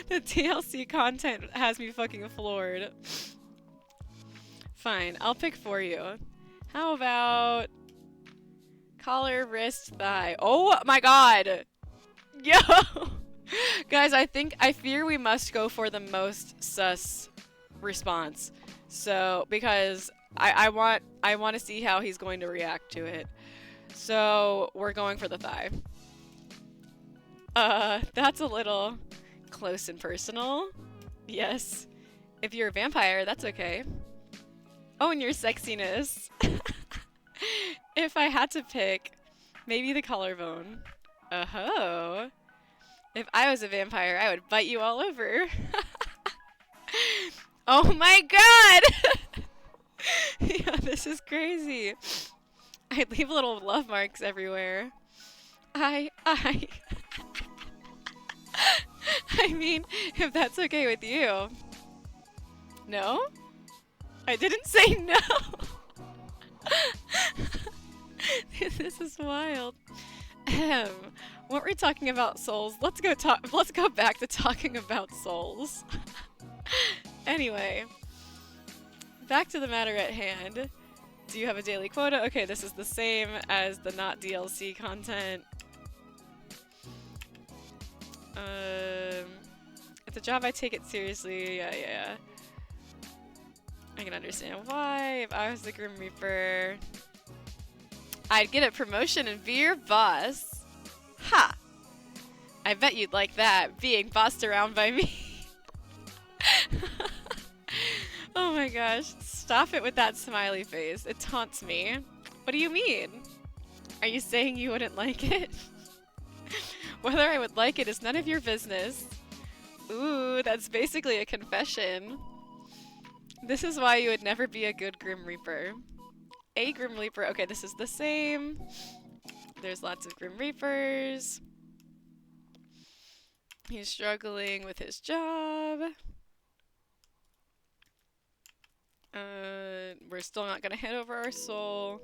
The DLC content has me fucking floored. Fine, I'll pick for you. How about collar, wrist, thigh? Oh my god! Yo! Guys, I fear we must go for the most sus response. So, because I want to see how he's going to react to it. So, we're going for the thigh. That's a little close and personal. Yes. If you're a vampire, that's okay. Oh, and your sexiness. If I had to pick, maybe the collarbone. Oh. If I was a vampire, I would bite you all over. Oh my god! Yeah, this is crazy. I'd leave little love marks everywhere. I mean, if that's okay with you. No? I didn't say no! This is wild. Weren't we talking about souls? Let's go back to talking about souls. Anyway, back to the matter at hand. Do you have a daily quota? Okay, this is the same as the not DLC content. It's a job, I take it seriously. Yeah. I can understand why. If I was the Grim Reaper, I'd get a promotion and be your boss. Ha! I bet you'd like that, being bossed around by me. Oh my gosh, stop it with that smiley face. It taunts me. What do you mean? Are you saying you wouldn't like it? Whether I would like it is none of your business. Ooh, that's basically a confession. This is why you would never be a good Grim Reaper. A Grim Reaper. Okay, this is the same. There's lots of Grim Reapers. He's struggling with his job. We're still not gonna hand over our soul.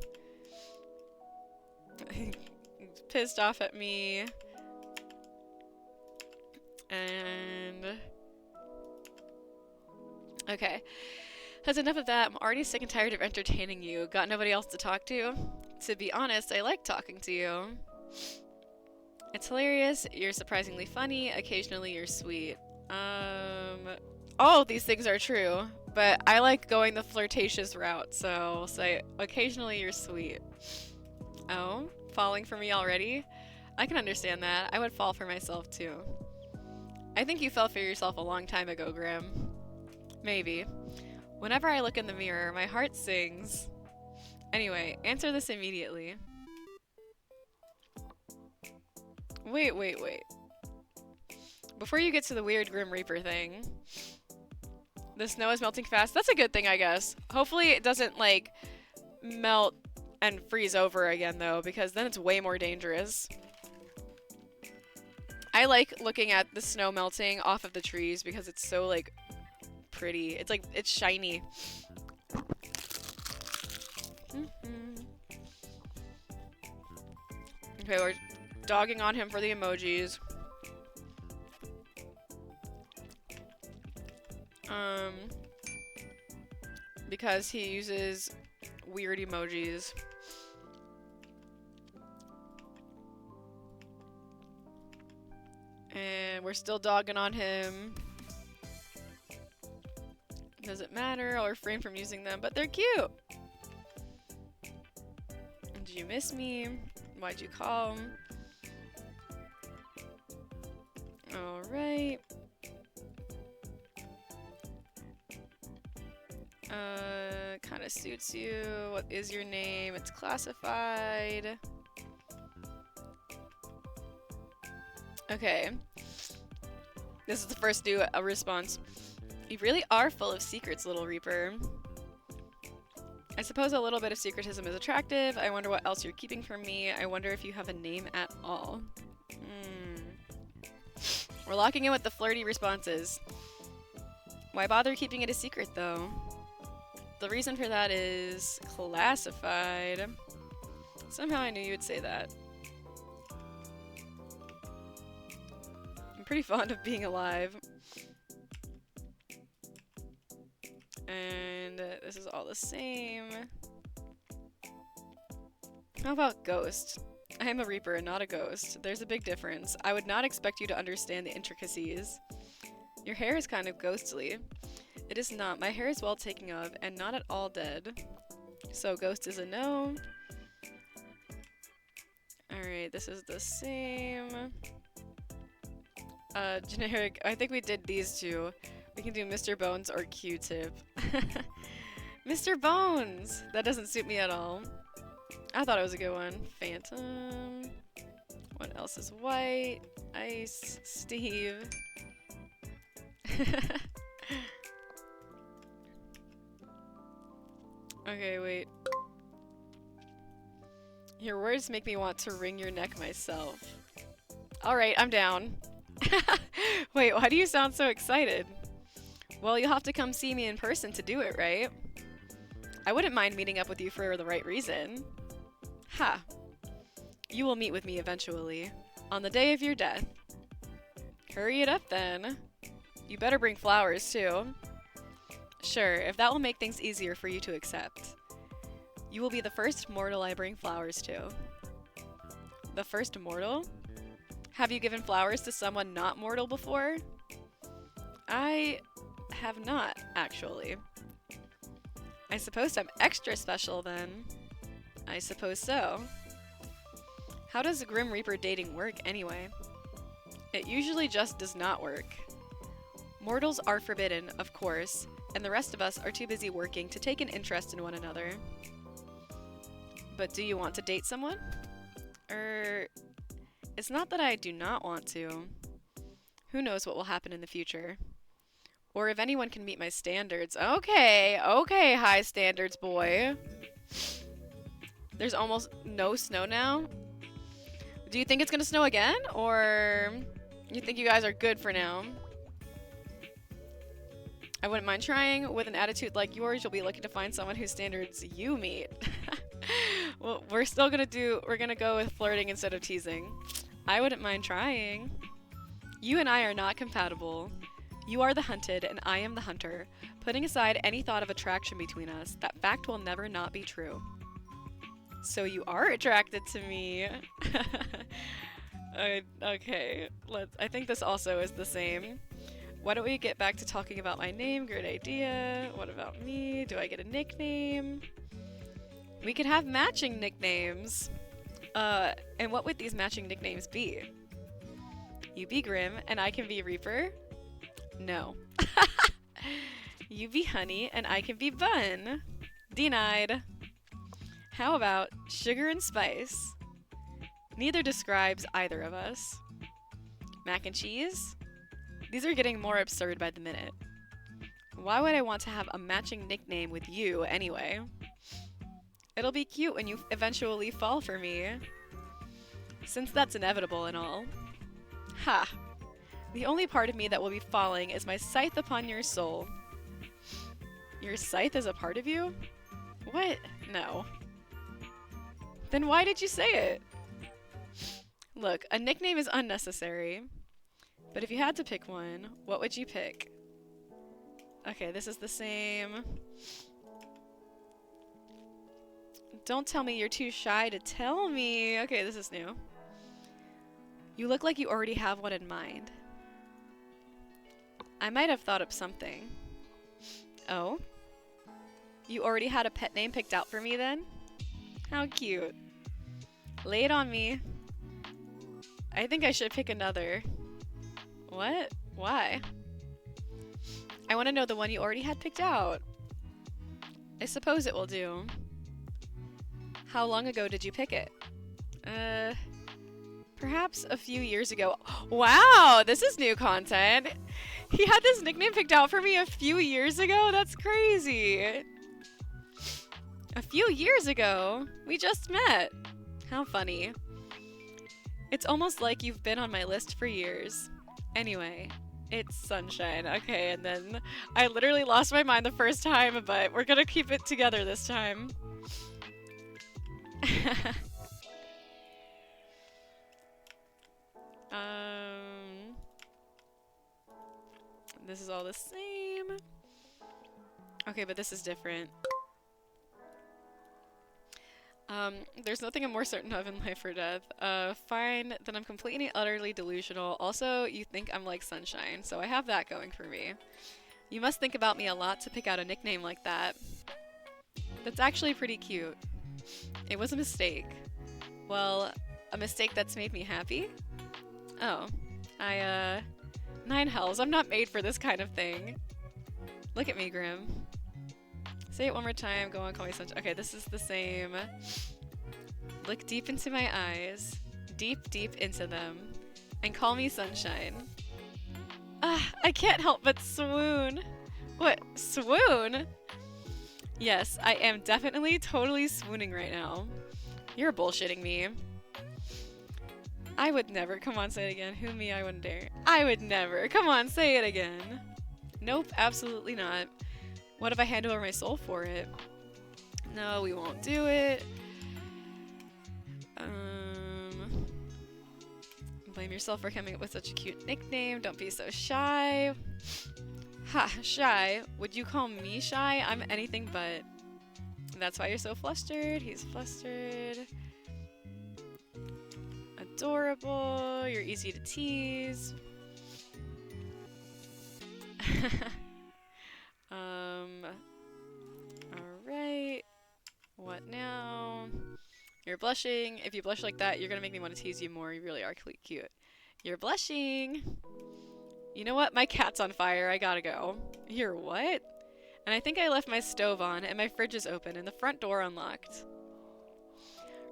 He's pissed off at me. And okay. That's enough of that. I'm already sick and tired of entertaining you. Got nobody else to talk to? To be honest, I like talking to you. It's hilarious, you're surprisingly funny, occasionally you're sweet. All of these things are true, but I like going the flirtatious route, so I'll say occasionally you're sweet. Oh, falling for me already? I can understand that. I would fall for myself too. I think you fell for yourself a long time ago, Graham. Maybe. Whenever I look in the mirror, my heart sings. Anyway, answer this immediately. Wait. Before you get to the weird Grim Reaper thing, the snow is melting fast. That's a good thing, I guess. Hopefully it doesn't, like, melt and freeze over again, though, because then it's way more dangerous. I like looking at the snow melting off of the trees because it's so, like, pretty. It's like, it's shiny. Okay, we're dogging on him for the emojis. Because he uses weird emojis. And we're still dogging on him. Doesn't matter, I'll refrain from using them, but they're cute! Did you miss me? Why'd you call? Alright. Kinda suits you. What is your name? It's classified. Okay. This is the first new response. You really are full of secrets, Little Reaper. I suppose a little bit of secretism is attractive. I wonder what else you're keeping from me. I wonder if you have a name at all. We're locking in with the flirty responses. Why bother keeping it a secret, though? The reason for that is classified. Somehow I knew you would say that. I'm pretty fond of being alive. And this is all the same. How about ghost? I am a reaper and not a ghost. There's a big difference. I would not expect you to understand the intricacies. Your hair is kind of ghostly. It is not. My hair is well taken of and not at all dead. So ghost is a no. Alright, this is the same. Generic. I think we did these two. We can do Mr. Bones or Q-Tip. Mr. Bones! That doesn't suit me at all. I thought it was a good one. Phantom. What else is white? Ice. Steve. Okay, wait. Your words make me want to wring your neck myself. Alright, I'm down. Wait, why do you sound so excited? Well, you'll have to come see me in person to do it, right? I wouldn't mind meeting up with you for the right reason. Ha. You will meet with me eventually. On the day of your death. Hurry it up then. You better bring flowers too. Sure, if that will make things easier for you to accept. You will be the first mortal I bring flowers to. The first mortal? Have you given flowers to someone not mortal before? I have not, actually. I suppose I'm extra special then. I suppose so. How does Grim Reaper dating work anyway? It usually just does not work. Mortals are forbidden, of course, and the rest of us are too busy working to take an interest in one another. But do you want to date someone? It's not that I do not want to. Who knows what will happen in the future. Or if anyone can meet my standards. Okay, okay, high standards boy. There's almost no snow now. Do you think it's gonna snow again? Or you think you guys are good for now? I wouldn't mind trying. With an attitude like yours, you'll be looking to find someone whose standards you meet. Well, we're gonna go with flirting instead of teasing. I wouldn't mind trying. You and I are not compatible. You are the hunted and I am the hunter. Putting aside any thought of attraction between us, that fact will never not be true. So you are attracted to me. Okay, I think this also is the same. Why don't we get back to talking about my name? Great idea. What about me? Do I get a nickname? We could have matching nicknames. And what would these matching nicknames be? You be Grim and I can be Reaper? No. You be Honey and I can be Bun? Denied. How about Sugar and Spice? Neither describes either of us. Mac and Cheese? These are getting more absurd by the minute. Why would I want to have a matching nickname with you anyway? It'll be cute when you eventually fall for me. Since that's inevitable and all. Ha! The only part of me that will be falling is my scythe upon your soul. Your scythe is a part of you? What? No. Then why did you say it? Look, a nickname is unnecessary. But if you had to pick one, what would you pick? Okay, this is the same. Don't tell me you're too shy to tell me. Okay, this is new. You look like you already have one in mind. I might have thought up something. Oh? You already had a pet name picked out for me then? How cute. Lay it on me. I think I should pick another. What? Why? I want to know the one you already had picked out. I suppose it will do. How long ago did you pick it? Perhaps a few years ago. Wow, this is new content. He had this nickname picked out for me a few years ago? That's crazy. A few years ago? We just met. How funny. It's almost like you've been on my list for years. Anyway, it's Sunshine. Okay, and then I literally lost my mind the first time, but we're gonna keep it together this time. This is all the same. Okay, but this is different. There's nothing I'm more certain of in life or death. Fine, then I'm completely and utterly delusional. Also, you think I'm like Sunshine, so I have that going for me. You must think about me a lot to pick out a nickname like that. That's actually pretty cute. It was a mistake. Well, a mistake that's made me happy? Oh. Nine hells, I'm not made for this kind of thing. Look at me, Grim. Say it one more time, go on, call me Sunshine. Okay, this is the same. Look deep into my eyes. Deep, deep into them. And call me Sunshine. Ah, I can't help but swoon. What? Swoon? Yes, I am definitely totally swooning right now. You're bullshitting me. I would never. Come on, say it again. Who me? I wouldn't dare. I would never. Come on, say it again. Nope, absolutely not. What if I hand over my soul for it? No, we won't do it. Blame yourself for coming up with such a cute nickname. Don't be so shy. Ha, shy? Would you call me shy? I'm anything but. That's why you're so flustered. He's flustered. Adorable. You're easy to tease. Alright. What now? You're blushing. If you blush like that, you're gonna make me want to tease you more. You really are cute. You're blushing. You know what? My cat's on fire. I gotta go. You're what? And I think I left my stove on, and my fridge is open, and the front door unlocked.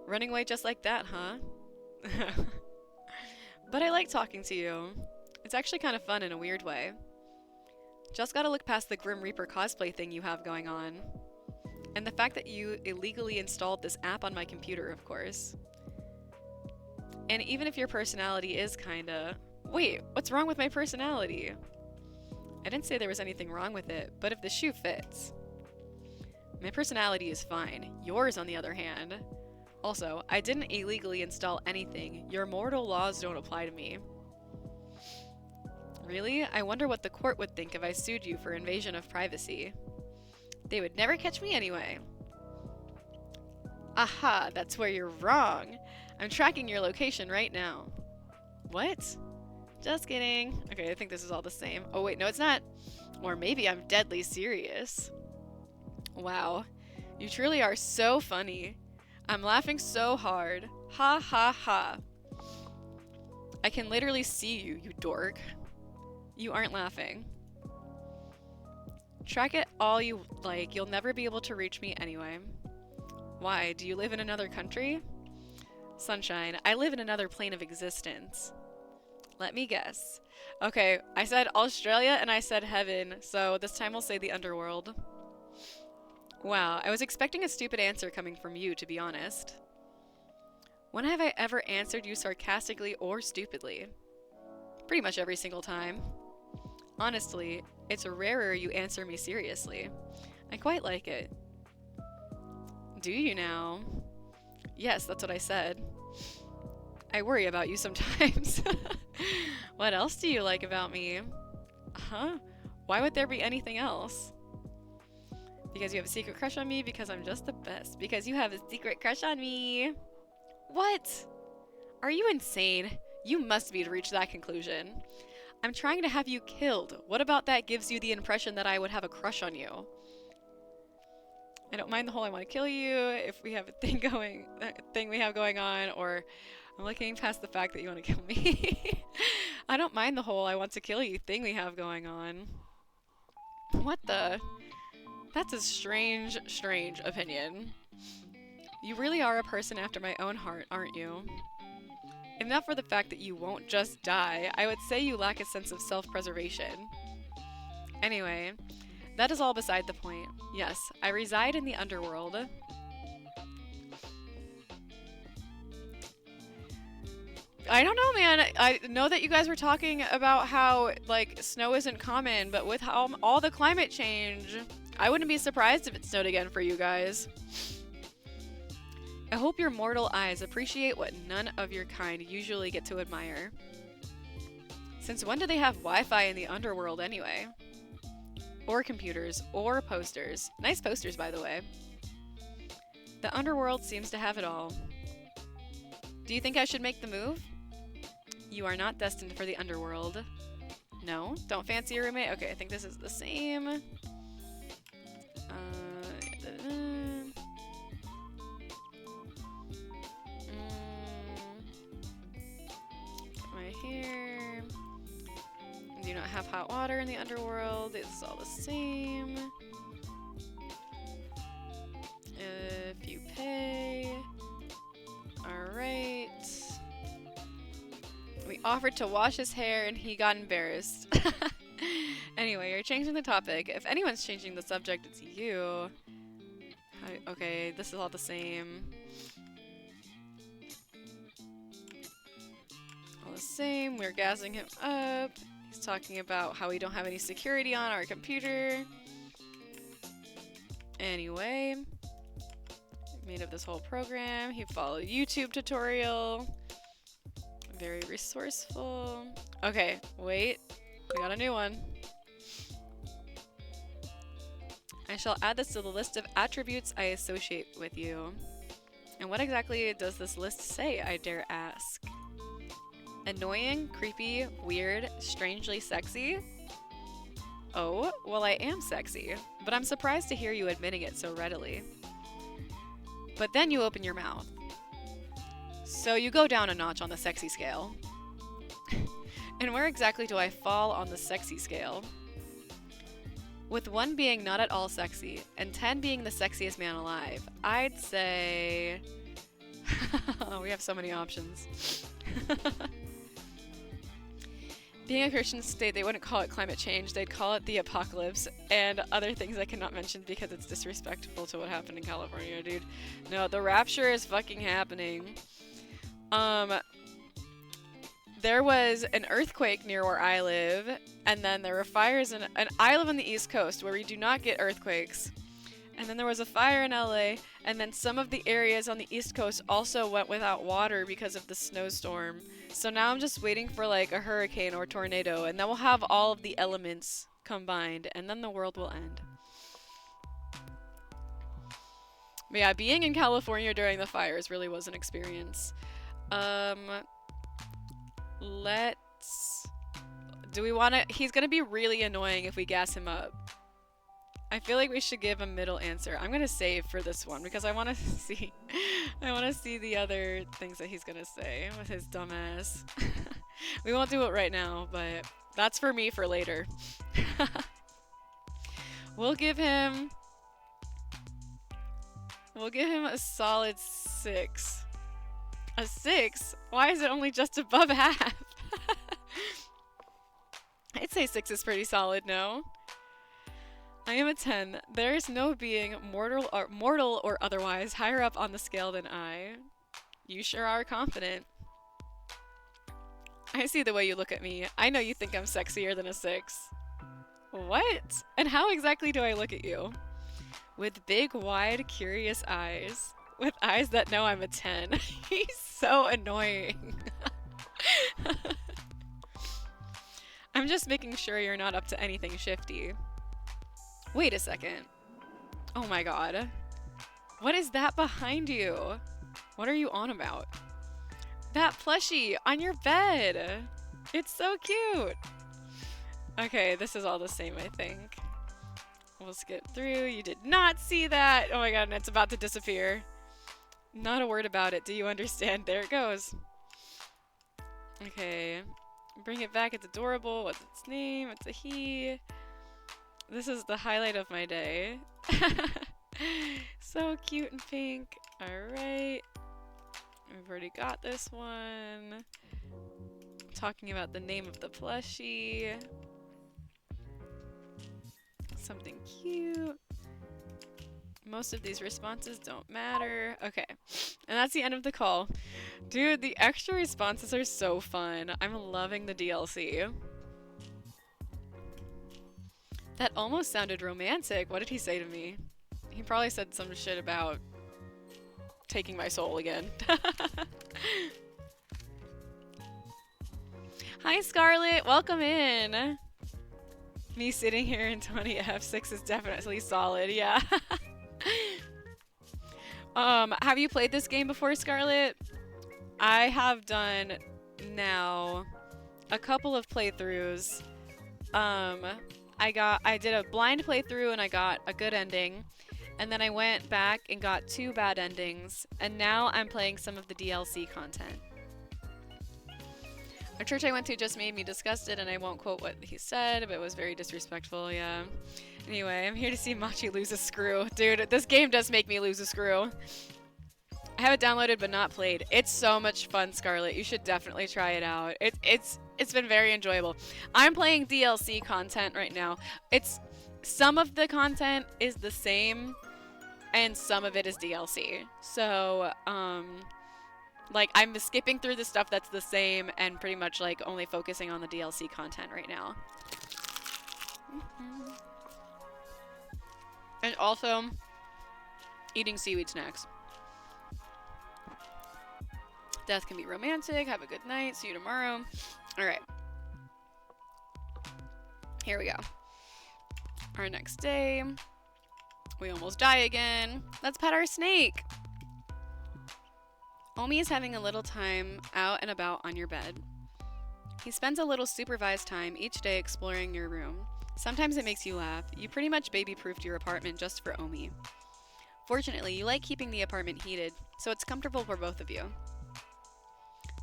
Running away just like that, huh? But I like talking to you. It's actually kind of fun in a weird way. Just gotta look past the Grim Reaper cosplay thing you have going on. And the fact that you illegally installed this app on my computer, of course. And even if your personality is kinda... Wait, what's wrong with my personality? I didn't say there was anything wrong with it, but if the shoe fits. My personality is fine. Yours, on the other hand. Also, I didn't illegally install anything. Your mortal laws don't apply to me. Really? I wonder what the court would think if I sued you for invasion of privacy. They would never catch me anyway. Aha, that's where you're wrong. I'm tracking your location right now. What? Just kidding. Okay, I think this is all the same. Oh wait, no it's not. Or maybe I'm deadly serious. Wow. You truly are so funny. I'm laughing so hard. Ha ha ha. I can literally see you, you dork. You aren't laughing. Track it all you like. You'll never be able to reach me anyway. Why? Do you live in another country? Sunshine, I live in another plane of existence. Let me guess. Okay, I said Australia and I said heaven, so this time we'll say the underworld. Wow, I was expecting a stupid answer coming from you, to be honest. When have I ever answered you sarcastically or stupidly? Pretty much every single time. Honestly, it's rarer you answer me seriously. I quite like it. Do you now? Yes, that's what I said. I worry about you sometimes. What else do you like about me? Huh? Why would there be anything else? Because you have a secret crush on me? Because I'm just the best? Because you have a secret crush on me? What? Are you insane? You must be to reach that conclusion. I'm trying to have you killed. What about that gives you the impression that I would have a crush on you? I don't mind the whole I want to kill you if we have a thing we have going on, or I'm looking past the fact that you want to kill me. I don't mind the whole I want to kill you thing we have going on. What the? That's a strange, strange opinion. You really are a person after my own heart, aren't you? If not for the fact that you won't just die, I would say you lack a sense of self-preservation. Anyway, that is all beside the point. Yes, I reside in the underworld. I don't know, man. I know that you guys were talking about how, like, snow isn't common, but with how all the climate change, I wouldn't be surprised if it snowed again for you guys. I hope your mortal eyes appreciate what none of your kind usually get to admire. Since when do they have Wi-Fi in the underworld anyway? Or computers, or posters. Nice posters, by the way. The underworld seems to have it all. Do you think I should make the move? You are not destined for the underworld. No? Don't fancy your roommate? Okay, I think this is the same. My hair. Do not have hot water in the underworld. It's all the same. If you pay. Alright. We offered to wash his hair and he got embarrassed. Anyway, you're changing the topic. If anyone's changing the subject, it's you. Okay, this is all the same. All the same. We're gassing him up. He's talking about how we don't have any security on our computer. Anyway. Made up this whole program. He followed a YouTube tutorial. Very resourceful. Okay, wait. We got a new one. I shall add this to the list of attributes I associate with you. And what exactly does this list say, I dare ask? Annoying, creepy, weird, strangely sexy? Oh, well, I am sexy, but I'm surprised to hear you admitting it so readily. But then you open your mouth. So you go down a notch on the sexy scale. And where exactly do I fall on the sexy scale? With 1 being not at all sexy, and 10 being the sexiest man alive, I'd say... We have so many options. Being a Christian state, they wouldn't call it climate change, they'd call it the apocalypse, and other things I cannot mention because it's disrespectful to what happened in California, dude. No, the rapture is fucking happening. There was an earthquake near where I live, and then there were fires and I live on the East Coast where we do not get earthquakes. And then there was a fire in LA, and then some of the areas on the East Coast also went without water because of the snowstorm. So now I'm just waiting for like a hurricane or tornado, and then we'll have all of the elements combined, and then the world will end. But yeah, being in California during the fires really was an experience. Do we want to... He's gonna be really annoying if we gas him up. I feel like we should give a middle answer. I'm gonna save for this one because I want to see... I want to see the other things that he's gonna say with his dumbass. We won't do it right now, but that's for me for later. We'll give him a solid 6. A 6? Why is it only just above half? I'd say 6 is pretty solid, no? I am a 10. There is no being, mortal or otherwise, higher up on the scale than I. You sure are confident. I see the way you look at me. I know you think I'm sexier than a 6. What? And how exactly do I look at you? With big, wide, curious eyes. with eyes that know I'm a 10. He's so annoying. I'm just making sure you're not up to anything shifty. Wait a second. Oh my god. What is that behind you? What are you on about? That plushie on your bed. It's so cute. Okay, this is all the same, I think. We'll skip through. You did not see that. Oh my god, and it's about to disappear. Not a word about it. Do you understand? There it goes. Okay. Bring it back. It's adorable. What's its name? It's a he. This is the highlight of my day. So cute and pink. Alright. We've already got this one. Talking about the name of the plushie. Something cute. Most of these responses don't matter. Okay. And that's the end of the call. Dude, the extra responses are so fun. I'm loving the DLC. That almost sounded romantic. What did he say to me? He probably said some shit about taking my soul again. Hi, Scarlett. Welcome in. Me sitting here in 20F6 is definitely solid. Yeah. Have you played this game before, Scarlett? I have done now a couple of playthroughs. I did a blind playthrough and I got a good ending. And then I went back and got 2 bad endings. And now I'm playing some of the DLC content. A church I went to just made me disgusted, and I won't quote what he said, but it was very disrespectful, yeah. Anyway, I'm here to see Machi lose a screw. Dude, this game does make me lose a screw. I have it downloaded but not played. It's so much fun, Scarlett. You should definitely try it out. It's been very enjoyable. I'm playing DLC content right now. Some of the content is the same, and some of it is DLC. So, like, I'm skipping through the stuff that's the same and pretty much, like, only focusing on the DLC content right now. And also, eating seaweed snacks. Death can be romantic. Have a good night. See you tomorrow. Alright. Here we go. Our next day. We almost die again. Let's pet our snake. Omi is having a little time out and about on your bed. He spends a little supervised time each day exploring your room. Sometimes it makes you laugh. You pretty much baby-proofed your apartment just for Omi. Fortunately, you like keeping the apartment heated, so it's comfortable for both of you.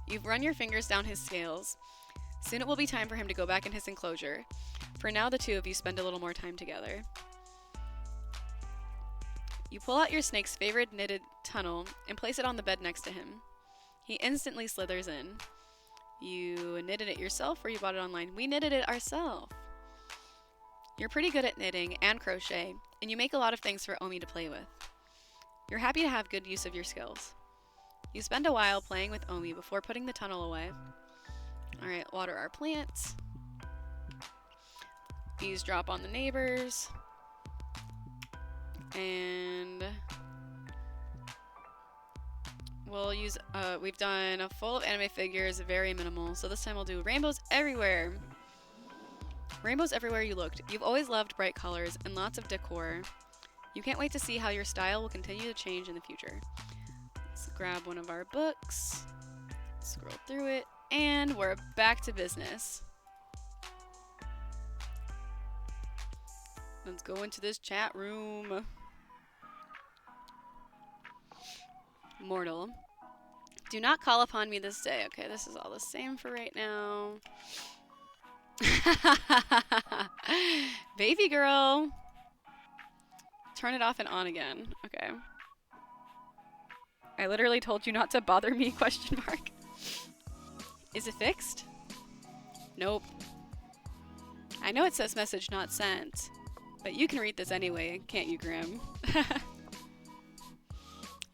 You've run your fingers down his scales. Soon it will be time for him to go back in his enclosure. For now, the two of you spend a little more time together. You pull out your snake's favorite knitted tunnel and place it on the bed next to him. He instantly slithers in. You knitted it yourself or you bought it online? We knitted it ourselves. You're pretty good at knitting and crochet, and you make a lot of things for Omi to play with. You're happy to have good use of your skills. You spend a while playing with Omi before putting the tunnel away. Alright, water our plants. Eavesdrop on the neighbors. And we'll use, we've done a full of anime figures, very minimal. So this time we'll do rainbows everywhere. Rainbows everywhere you looked. You've always loved bright colors and lots of decor. You can't wait to see how your style will continue to change in the future. Let's grab one of our books, scroll through it, and we're back to business. Let's go into this chat room. Mortal. Do not call upon me this day. Okay, this is all the same for right now. Baby girl. Turn it off and on again. Okay. I literally told you not to bother me, question mark. Is it fixed? Nope. I know it says message not sent, but you can read this anyway, can't you, Grim?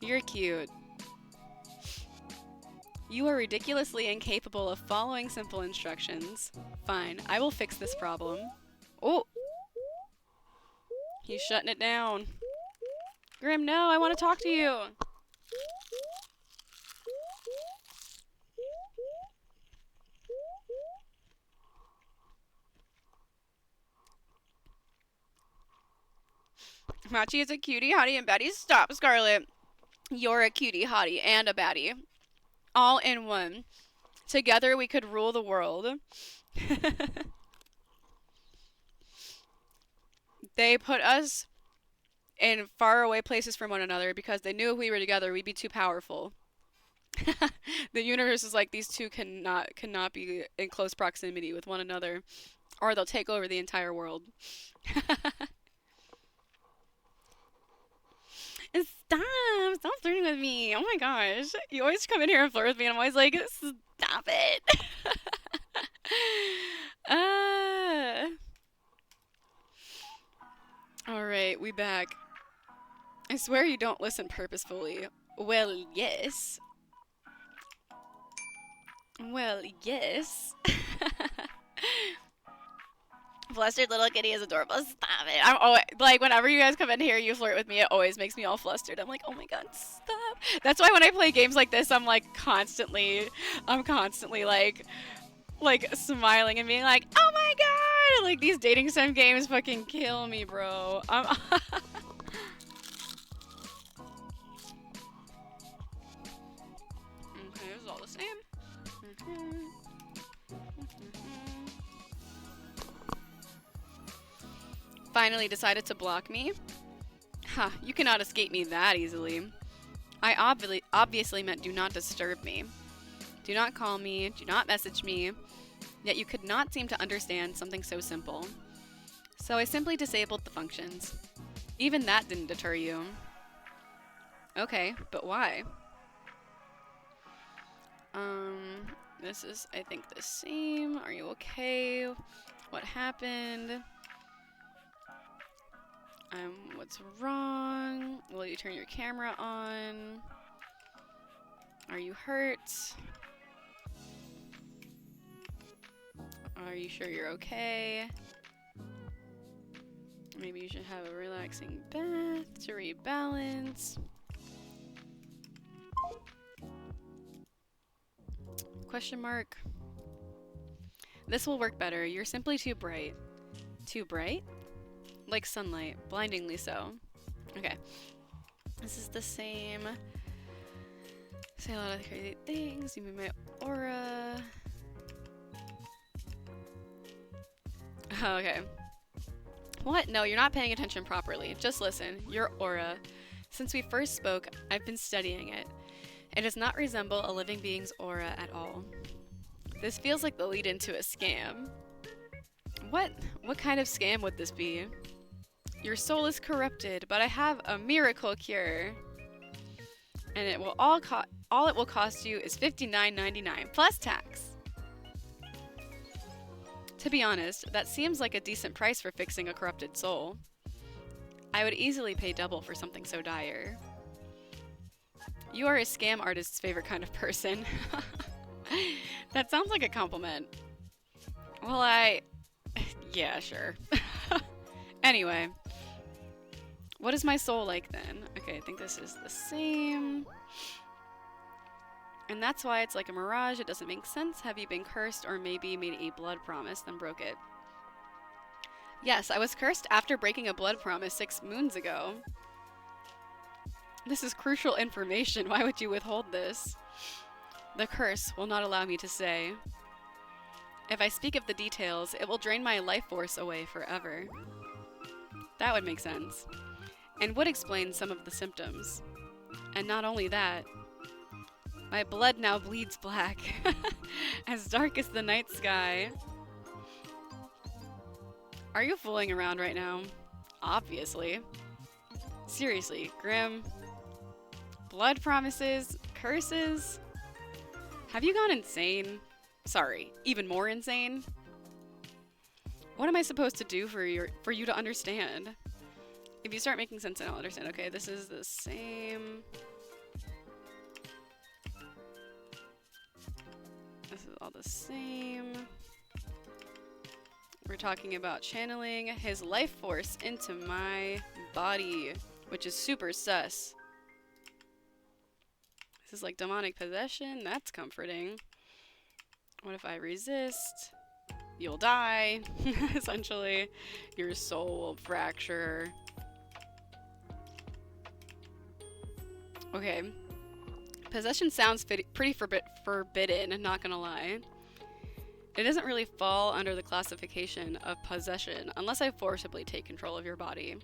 You're cute. You are ridiculously incapable of following simple instructions. Fine, I will fix this problem. Oh! He's shutting it down. Grim, no, I want to talk to you! Machi is a cutie, hottie, and baddie. Stop, Scarlet. You're a cutie, hottie, and a baddie. All in one. Together we could rule the world. They put us in faraway places from one another because they knew if we were together we'd be too powerful. The universe is like these two cannot be in close proximity with one another or they'll take over the entire world. Stop flirting with me. Oh my gosh. You always come in here and flirt with me and I'm always like, stop it. Alright, we back. I swear you don't listen purposefully. Well, yes. Well, yes. Flustered little kitty is adorable. Stop it. I'm always, like, whenever you guys come in here, you flirt with me, it always makes me all flustered. I'm like, oh my god, stop. That's why when I play games like this, I'm constantly like smiling and being like, oh my god. Like, these dating sim games fucking kill me, bro. Okay, this is all the same. Finally decided to block me? Ha, you cannot escape me that easily. I obviously meant do not disturb me. Do not call me, do not message me, yet you could not seem to understand something so simple. So I simply disabled the functions. Even that didn't deter you. Okay, but why? This is, I think, the same. Are you okay? What happened? What's wrong? Will you turn your camera on? Are you hurt? Are you sure you're okay? Maybe you should have a relaxing bath to rebalance. Question mark. This will work better. You're simply too bright. Too bright? Like sunlight, blindingly so. Okay. This is the same. Say a lot of crazy things. You move my aura. Okay. What? No, you're not paying attention properly. Just listen. Your aura. Since we first spoke, I've been studying it. It does not resemble a living being's aura at all. This feels like the lead into a scam. What? What kind of scam would this be? Your soul is corrupted, but I have a miracle cure. And it will all it will cost you is $59.99 plus tax. To be honest, that seems like a decent price for fixing a corrupted soul. I would easily pay double for something so dire. You are a scam artist's favorite kind of person. That sounds like a compliment. Well, yeah, sure. Anyway. What is my soul like then? Okay, I think this is the same. And that's why it's like a mirage. It doesn't make sense. Have you been cursed or maybe made a blood promise, then broke it? Yes, I was cursed after breaking a blood promise 6 moons ago. This is crucial information. Why would you withhold this? The curse will not allow me to say. If I speak of the details, it will drain my life force away forever. That would make sense. And would explain some of the symptoms. And not only that, my blood now bleeds black, as dark as the night sky. Are you fooling around right now? Obviously. Seriously, Grim. Blood promises? Curses? Have you gone insane? Sorry, even more insane? What am I supposed to do for you to understand? If you start making sense, then I'll understand. Okay, this is the same. This is all the same. We're talking about channeling his life force into my body, which is super sus. This is like demonic possession. That's comforting. What if I resist? You'll die, essentially. Your soul will fracture. Okay. Possession sounds pretty forbidden, not gonna lie. It doesn't really fall under the classification of possession unless I forcibly take control of your body.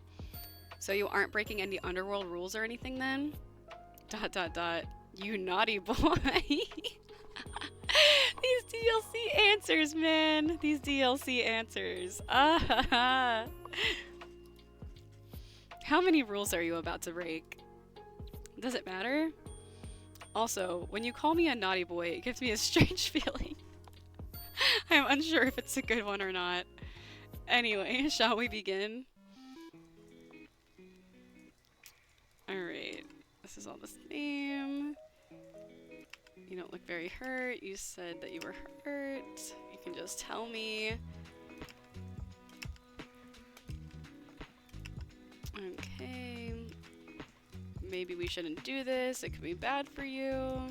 So you aren't breaking any underworld rules or anything then? ... You naughty boy. These DLC answers, man. These DLC answers. How many rules are you about to break? Does it matter? Also, when you call me a naughty boy, it gives me a strange feeling. I'm unsure if it's a good one or not. Anyway, shall we begin? Alright, this is all the same. You don't look very hurt. You said that you were hurt. You can just tell me. Okay. Maybe we shouldn't do this. It could be bad for you.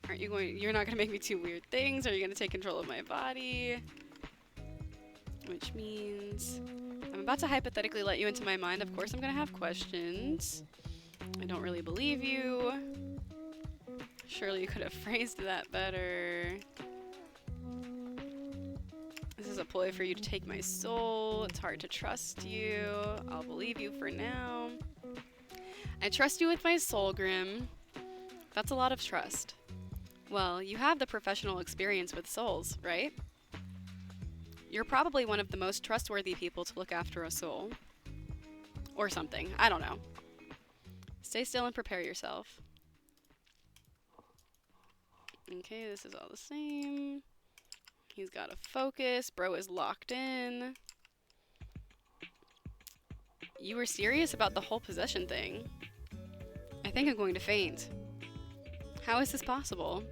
Aren't you going? You're not gonna make me do weird things. Are you gonna take control of my body? Which means I'm about to hypothetically let you into my mind. Of course I'm gonna have questions. I don't really believe you. Surely you could have phrased that better. This is a ploy for you to take my soul. It's hard to trust you. I'll believe you for now. I trust you with my soul, Grim. That's a lot of trust. Well, you have the professional experience with souls, right? You're probably one of the most trustworthy people to look after a soul. Or something. I don't know. Stay still and prepare yourself. Okay, this is all the same. He's got to focus. Bro is locked in. You were serious about the whole possession thing. I think I'm going to faint. How is this possible?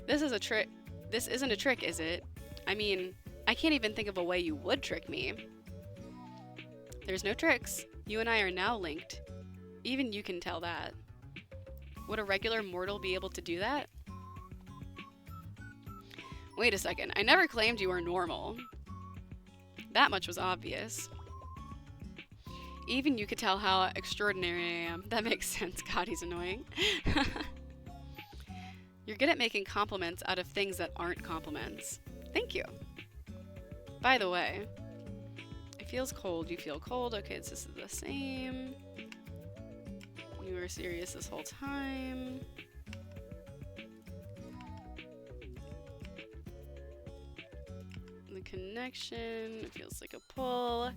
This is a trick. This isn't a trick, is it? I mean, I can't even think of a way you would trick me. There's no tricks. You and I are now linked. Even you can tell that. Would a regular mortal be able to do that? Wait a second. I never claimed you were normal. That much was obvious. Even you could tell how extraordinary I am. That makes sense. God, he's annoying. You're good at making compliments out of things that aren't compliments. Thank you. By the way, it feels cold. You feel cold. Okay, this is the same. You were serious this whole time. The connection feels like a pull.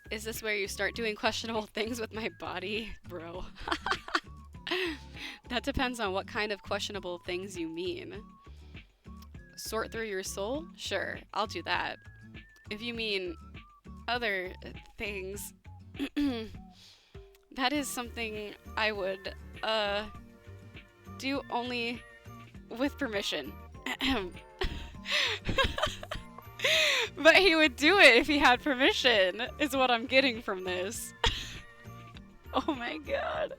Is this where you start doing questionable things with my body? Bro. That depends on what kind of questionable things you mean. Sort through your soul? Sure, I'll do that. If you mean other things, that is something I would, do only with permission. But he would do it if he had permission, is what I'm getting from this. Oh my god.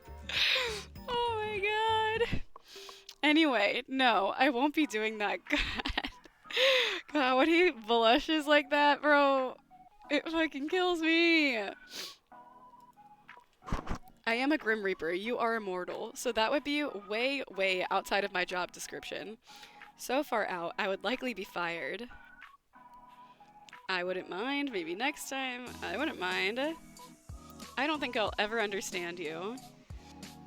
Oh my god. Anyway, no, I won't be doing that. God. God, when he blushes like that, bro, it fucking kills me. I am a Grim Reaper. You are immortal. So that would be way, way outside of my job description. So far out, I would likely be fired. I wouldn't mind. Maybe next time. I wouldn't mind. I don't think I'll ever understand you.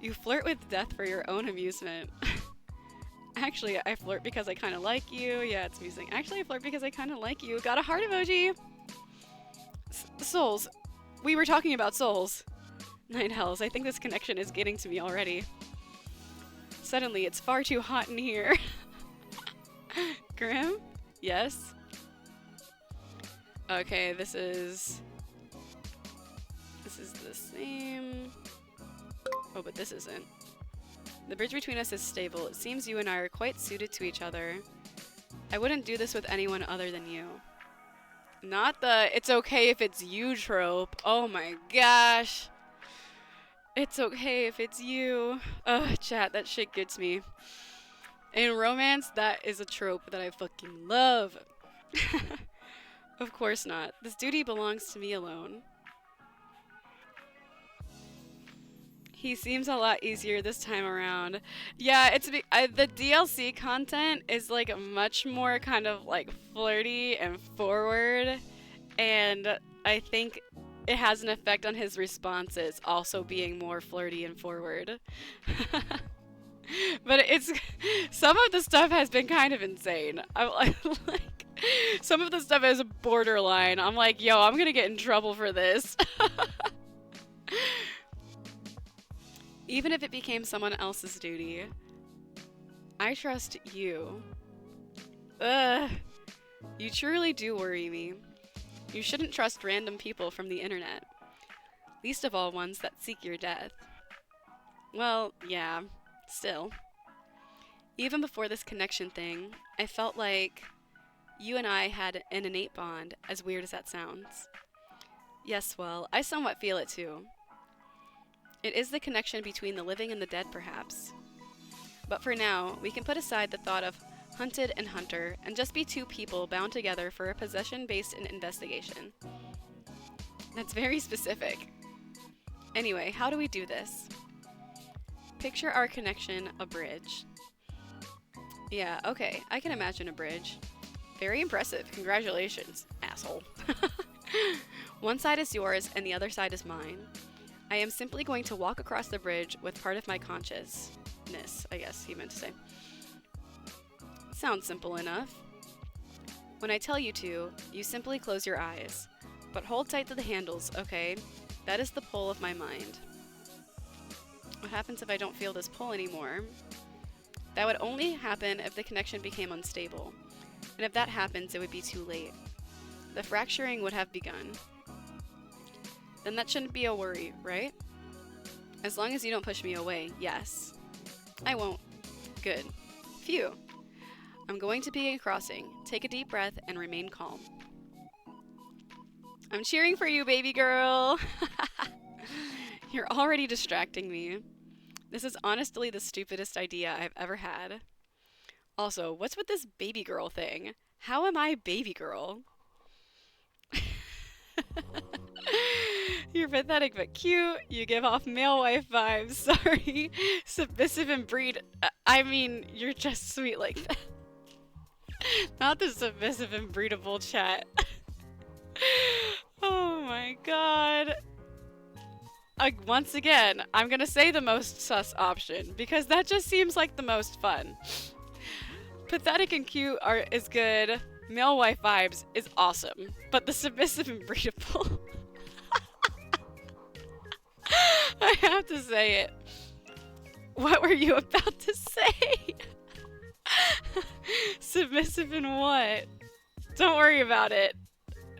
You flirt with death for your own amusement. Actually, I flirt because I kind of like you. Yeah, it's amusing. Actually, I flirt because I kind of like you. Got a heart emoji. Souls. We were talking about souls. Nine hells. I think this connection is getting to me already. Suddenly, it's far too hot in here. Grim? Yes? Okay, this is the same. Oh, but this isn't. The bridge between us is stable. It seems you and I are quite suited to each other. I wouldn't do this with anyone other than you. Not the it's okay if it's you trope. Oh my gosh. It's okay if it's you. Ugh, chat, that shit gets me. In romance, that is a trope that I fucking love. Of course not. This duty belongs to me alone. He seems a lot easier this time around. Yeah, the DLC content is like much more kind of like flirty and forward, and I think it has an effect on his responses also being more flirty and forward. But some of the stuff has been kind of insane. I'm like, some of the stuff is borderline. I'm like, yo, I'm gonna get in trouble for this. Even if it became someone else's duty, I trust you. Ugh. You truly do worry me. You shouldn't trust random people from the internet. Least of all ones that seek your death. Well, yeah, still. Even before this connection thing, I felt like you and I had an innate bond, as weird as that sounds. Yes, well, I somewhat feel it too. It is the connection between the living and the dead, perhaps. But for now, we can put aside the thought of hunted and hunter and just be two people bound together for a possession-based investigation. That's very specific. Anyway, how do we do this? Picture our connection a bridge. Yeah, okay, I can imagine a bridge. Very impressive. Congratulations, asshole. One side is yours and the other side is mine. I am simply going to walk across the bridge with part of my consciousness, I guess he meant to say. Sounds simple enough. When I tell you to, you simply close your eyes. But hold tight to the handles, okay? That is the pull of my mind. What happens if I don't feel this pull anymore? That would only happen if the connection became unstable. And if that happens, it would be too late. The fracturing would have begun. Then that shouldn't be a worry, right? As long as you don't push me away, yes. I won't. Good. Phew. I'm going to begin crossing. Take a deep breath and remain calm. I'm cheering for you, baby girl! You're already distracting me. This is honestly the stupidest idea I've ever had. Also, what's with this baby girl thing? How am I baby girl? You're pathetic but cute. You give off male wife vibes. Sorry. Submissive and breed. I mean, you're just sweet like that. Not the submissive and breedable chat. Oh my god. Once again, I'm gonna say the most sus option because that just seems like the most fun. Pathetic and cute is good. Male wife vibes is awesome. But the submissive and breedable... I have to say it. What were you about to say? Submissive and what? Don't worry about it.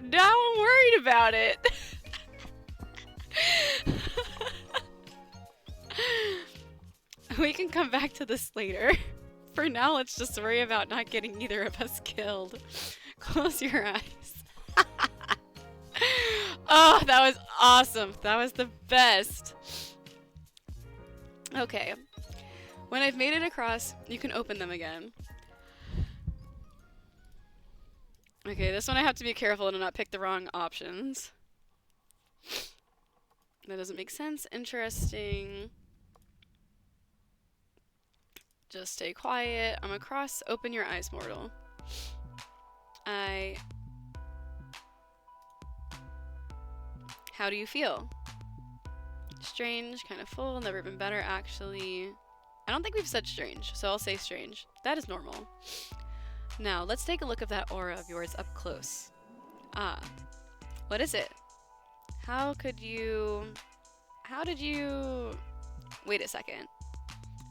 No, I'm worried about it. We can come back to this later. For now, let's just worry about not getting either of us killed. Close your eyes. Oh, that was awesome. That was the best. Okay. When I've made it across, you can open them again. Okay, this one I have to be careful to not pick the wrong options. That doesn't make sense. Interesting. Just stay quiet. I'm across. Open your eyes, mortal. How do you feel? Strange, kind of full, never been better, actually. I don't think we've said strange, so I'll say strange. That is normal. Now, let's take a look at that aura of yours up close. Ah. What is it? How did you... Wait a second.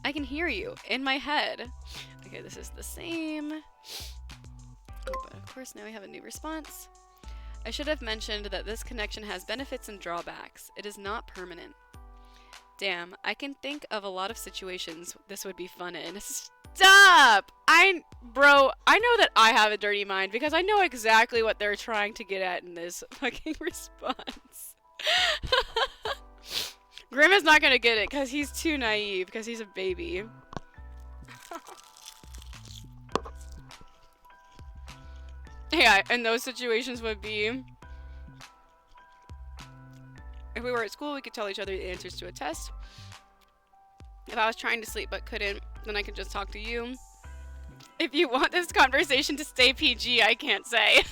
I can hear you in my head. Okay, this is the same. Oh, but of course, now we have a new response. I should have mentioned that this connection has benefits and drawbacks. It is not permanent. Damn, I can think of a lot of situations this would be fun in. Stop! Bro, I know that I have a dirty mind because I know exactly what they're trying to get at in this fucking response. Grim is not gonna get it because he's too naive, because he's a baby. Yeah, and those situations would be, if we were at school, we could tell each other the answers to a test. If I was trying to sleep but couldn't, then I could just talk to you. If you want this conversation to stay PG, I can't say.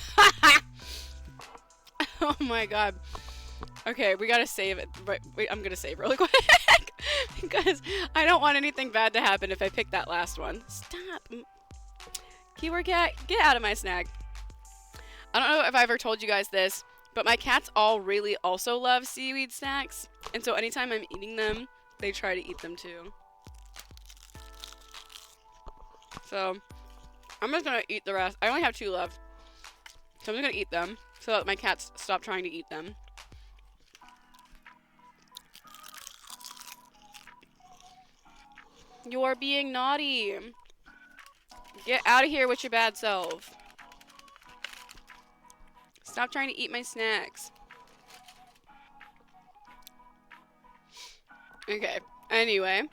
Oh my god. Okay, we gotta save it. Wait, I'm gonna save really quick. Because I don't want anything bad to happen if I pick that last one. Stop. Keyword cat, get out of my snack. I don't know if I ever told you guys this, but my cats all really also love seaweed snacks. And so anytime I'm eating them, they try to eat them too. So I'm just gonna eat the rest. I only have 2 left. So I'm just gonna eat them so that my cats stop trying to eat them. You're being naughty. Get out of here with your bad self. Stop trying to eat my snacks. Okay, anyway.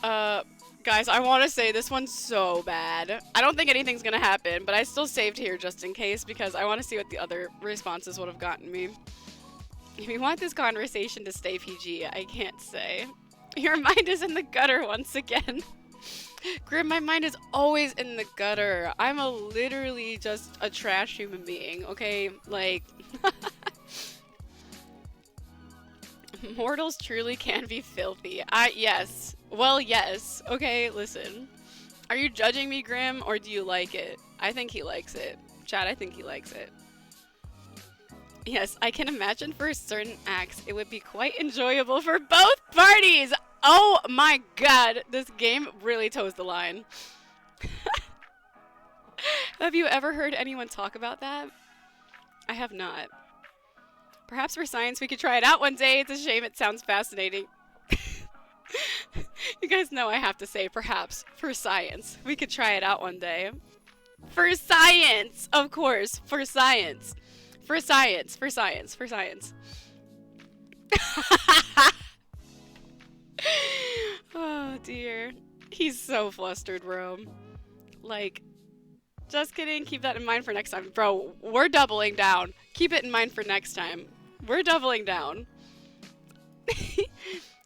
Guys, I want to say this one's so bad. I don't think anything's gonna happen, but I still saved here just in case because I want to see what the other responses would have gotten me. If you want this conversation to stay PG, I can't say. Your mind is in the gutter once again. Grim, my mind is always in the gutter. I'm literally just a trash human being, okay? Like, mortals truly can be filthy. Yes. Well, yes. Okay, listen. Are you judging me, Grim, or do you like it? I think he likes it. Chad, I think he likes it. Yes, I can imagine for certain acts it would be quite enjoyable for both parties. Oh my god, this game really toes the line. Have you ever heard anyone talk about that? I have not. Perhaps for science we could try it out one day. It's a shame it sounds fascinating. You guys know I have to say perhaps for science. We could try it out one day. For science! Of course, for science. For science, for science, for science. Oh dear. He's so flustered, Rome. Like, just kidding. Keep that in mind for next time. Bro, we're doubling down. Keep it in mind for next time. We're doubling down.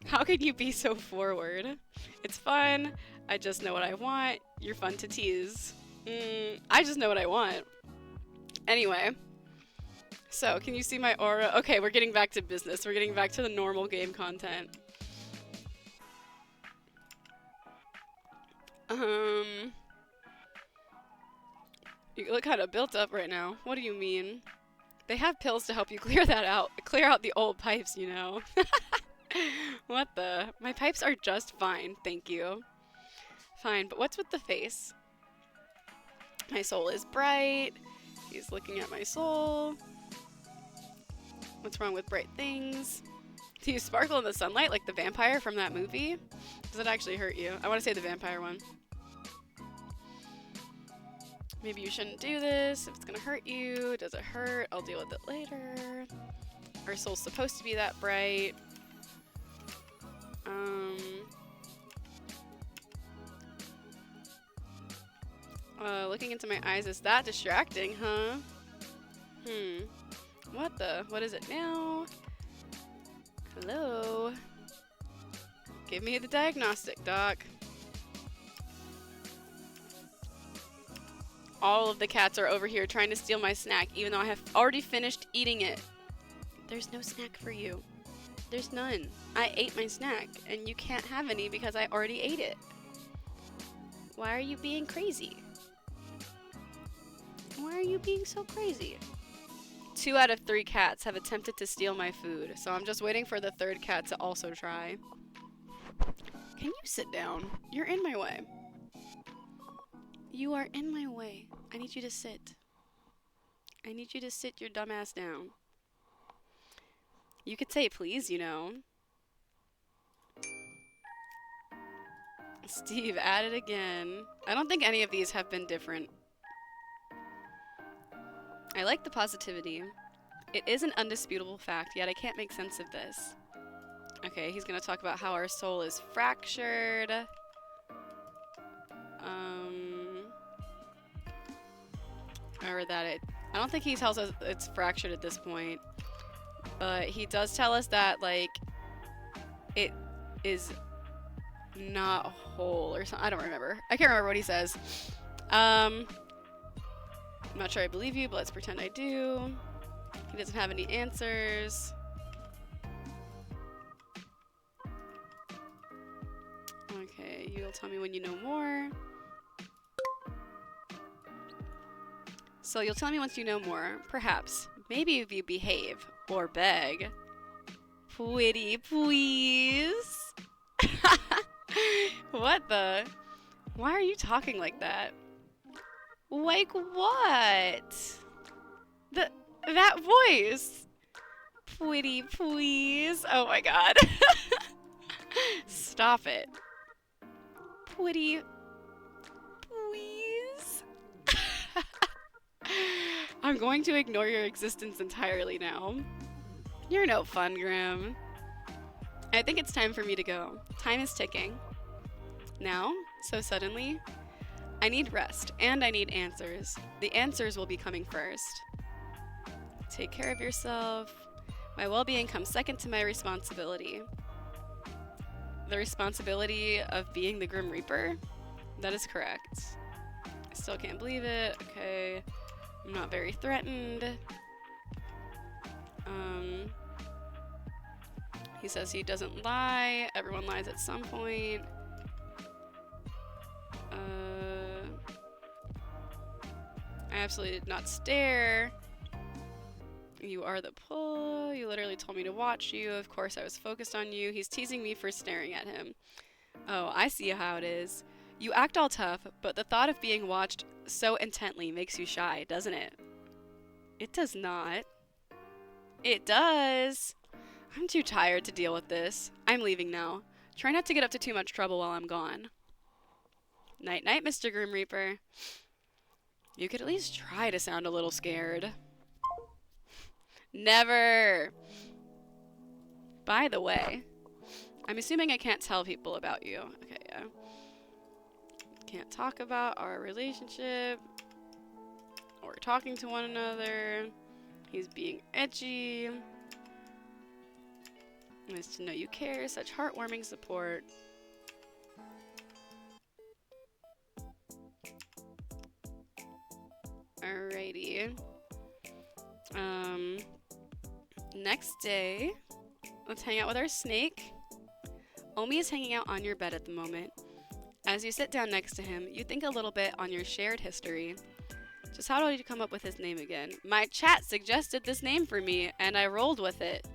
How can you be so forward? It's fun. I just know what I want. You're fun to tease. I just know what I want. Anyway. So, can you see my aura? Okay, we're getting back to business. We're getting back to the normal game content. You look kind of built up right now. What do you mean? They have pills to help you clear that out. Clear out the old pipes, you know. What the? My pipes are just fine, thank you. Fine, but what's with the face? My soul is bright. He's looking at my soul. What's wrong with bright things? Do you sparkle in the sunlight like the vampire from that movie? Does it actually hurt you? I want to say the vampire one. Maybe you shouldn't do this if it's gonna hurt you. Does it hurt? I'll deal with it later. Our soul's supposed to be that bright. Looking into my eyes is that distracting, huh? What the? What is it now? Hello? Give me the diagnostic, doc. All of the cats are over here trying to steal my snack, even though I have already finished eating it. There's no snack for you. There's none. I ate my snack, and you can't have any because I already ate it. Why are you being crazy? Why are you being so crazy? 2 out of 3 cats have attempted to steal my food, so I'm just waiting for the 3rd cat to also try. Can you sit down? You're in my way. You are in my way. I need you to sit. I need you to sit your dumb ass down. You could say please, you know. Steve, at it again. I don't think any of these have been different. I like the positivity. It is an undisputable fact, yet I can't make sense of this. Okay, he's gonna talk about how our soul is fractured. Or that I don't think he tells us it's fractured at this point. But he does tell us that, like, it is not whole or something. I don't remember. I can't remember what he says. I'm not sure I believe you, but let's pretend I do. He doesn't have any answers. Okay, you'll tell me when you know more. So you'll tell me once you know more. Perhaps. Maybe if you behave or beg. Pretty please. What the? Why are you talking like that? Like what? That voice. Pretty please. Oh my god. Stop it. Pretty please. I'm going to ignore your existence entirely now. You're no fun, Grim. I think it's time for me to go. Time is ticking. Now, so suddenly, I need rest, and I need answers. The answers will be coming first. Take care of yourself. My well-being comes second to my responsibility. The responsibility of being the Grim Reaper? That is correct. I still can't believe it. Okay. I'm not very threatened. He says he doesn't lie. Everyone lies at some point. I absolutely did not stare. You are the pull. You literally told me to watch you. Of course I was focused on you. He's teasing me for staring at him. Oh, I see how it is. You act all tough, but the thought of being watched so intently makes you shy, doesn't it? It does not. It does. I'm too tired to deal with this. I'm leaving now. Try not to get up to too much trouble while I'm gone. Night-night, Mr. Grim Reaper. You could at least try to sound a little scared. Never! By the way, I'm assuming I can't tell people about you. Okay, yeah. Can't talk about our relationship. Or talking to one another. He's being edgy. Nice to know you care. Such heartwarming support. Alrighty. Next day, let's hang out with our snake. Omi is hanging out on your bed at the moment. As you sit down next to him, you think a little bit on your shared history. Just how did you come up with his name again? My chat suggested this name for me, and I rolled with it.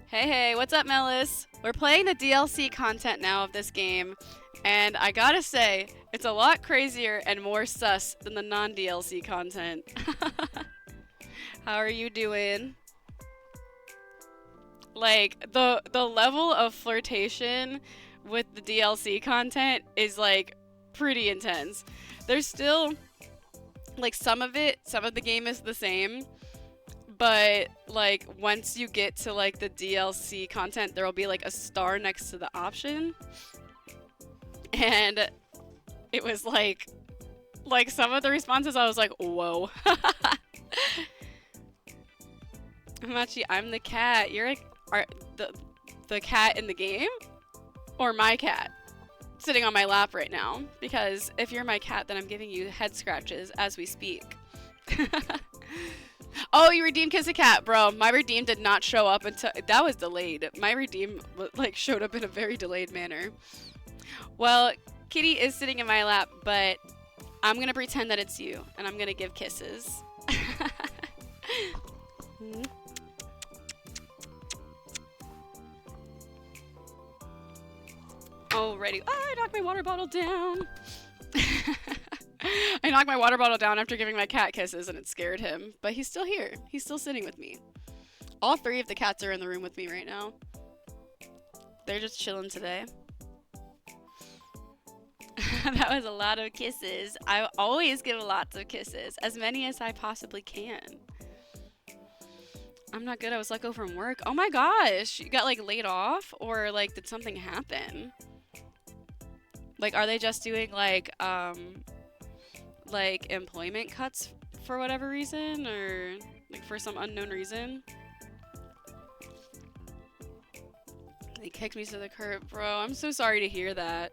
Hey, what's up, Melis? We're playing the DLC content now of this game, and I gotta say, it's a lot crazier and more sus than the non-DLC content. How are you doing? Like, the level of flirtation with the DLC content is, like, pretty intense. There's still, like, some of the game is the same, but, like, once you get to, like, the DLC content, there will be, like, a star next to the option. And it was, like, some of the responses, I was like, whoa. Hamachi, I'm the cat. You're, the cat in the game? Or my cat? Sitting on my lap right now. Because if you're my cat, then I'm giving you head scratches as we speak. Oh, you redeemed Kiss a Cat, bro. My redeem did not show up until... That was delayed. My redeem, like, showed up in a very delayed manner. Well, Kitty is sitting in my lap, but I'm gonna pretend that it's you. And I'm gonna give kisses. Alrighty. Oh, I knocked my water bottle down. I knocked my water bottle down after giving my cat kisses and it scared him. But he's still here. He's still sitting with me. All three of the cats are in the room with me right now. They're just chilling today. That was a lot of kisses. I always give lots of kisses, as many as I possibly can. I'm not good. I was let go from work. Oh my gosh. You got like laid off, or like did something happen? Like, are they just doing like employment cuts for whatever reason, or like for some unknown reason? They kicked me to the curb, bro. I'm so sorry to hear that.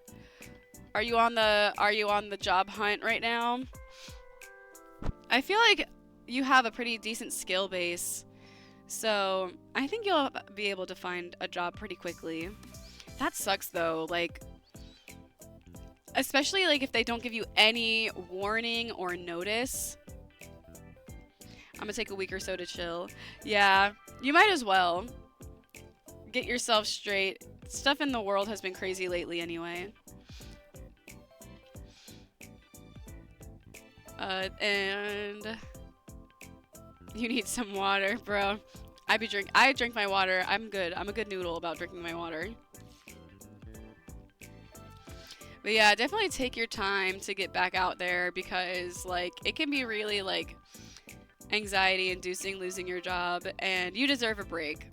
Are you on the job hunt right now? I feel like you have a pretty decent skill base, so I think you'll be able to find a job pretty quickly. That sucks though, like, especially like if they don't give you any warning or notice. I'm gonna take a week or so to chill. Yeah, you might as well. Get yourself straight. Stuff in the world has been crazy lately anyway. And you need some water, bro. I drink my water. I'm good. I'm a good noodle about drinking my water. But yeah, definitely take your time to get back out there, because like it can be really like anxiety inducing losing your job, and you deserve a break.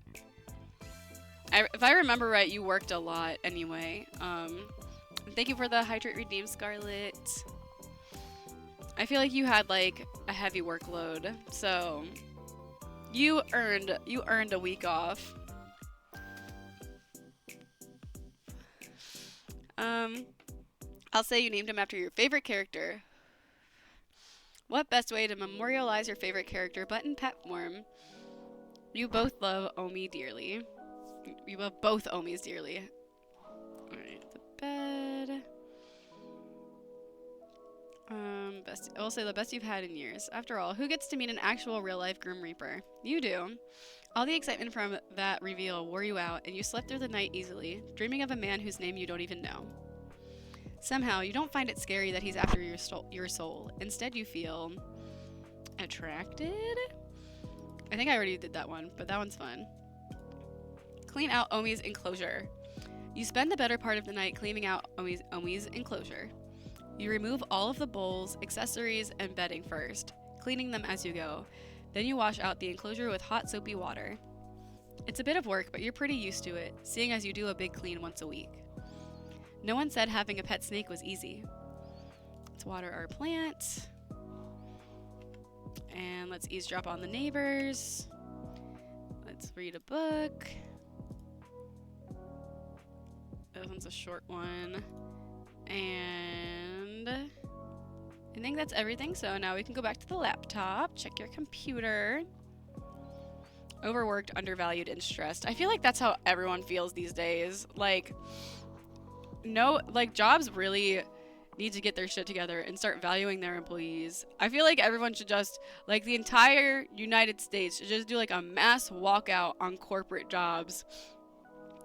If I remember right, you worked a lot anyway. Thank you for the Hydrate Redeem, Scarlet. I feel like you had like a heavy workload, so you earned a week off. I'll say you named him after your favorite character. What best way to memorialize your favorite character but in pet form? You both love Omi dearly. You love both Omis dearly. Alright, the bed. I'll say the best you've had in years. After all, who gets to meet an actual real-life Grim Reaper? You do. All the excitement from that reveal wore you out, and you slept through the night easily, dreaming of a man whose name you don't even know. Somehow, you don't find it scary that he's after your soul. Instead, you feel attracted? I think I already did that one, but that one's fun. Clean out Omi's enclosure. You spend the better part of the night cleaning out Omi's enclosure. You remove all of the bowls, accessories, and bedding first, cleaning them as you go. Then you wash out the enclosure with hot soapy water. It's a bit of work, but you're pretty used to it, seeing as you do a big clean once a week. No one said having a pet snake was easy. Let's water our plant. And let's eavesdrop on the neighbors. Let's read a book. This one's a short one. And I think that's everything. So now we can go back to the laptop, check your computer. Overworked, undervalued, and stressed. I feel like that's how everyone feels these days. Like, no, like jobs really need to get their shit together and start valuing their employees. I feel like everyone should just, like the entire United States should just do like a mass walkout on corporate jobs.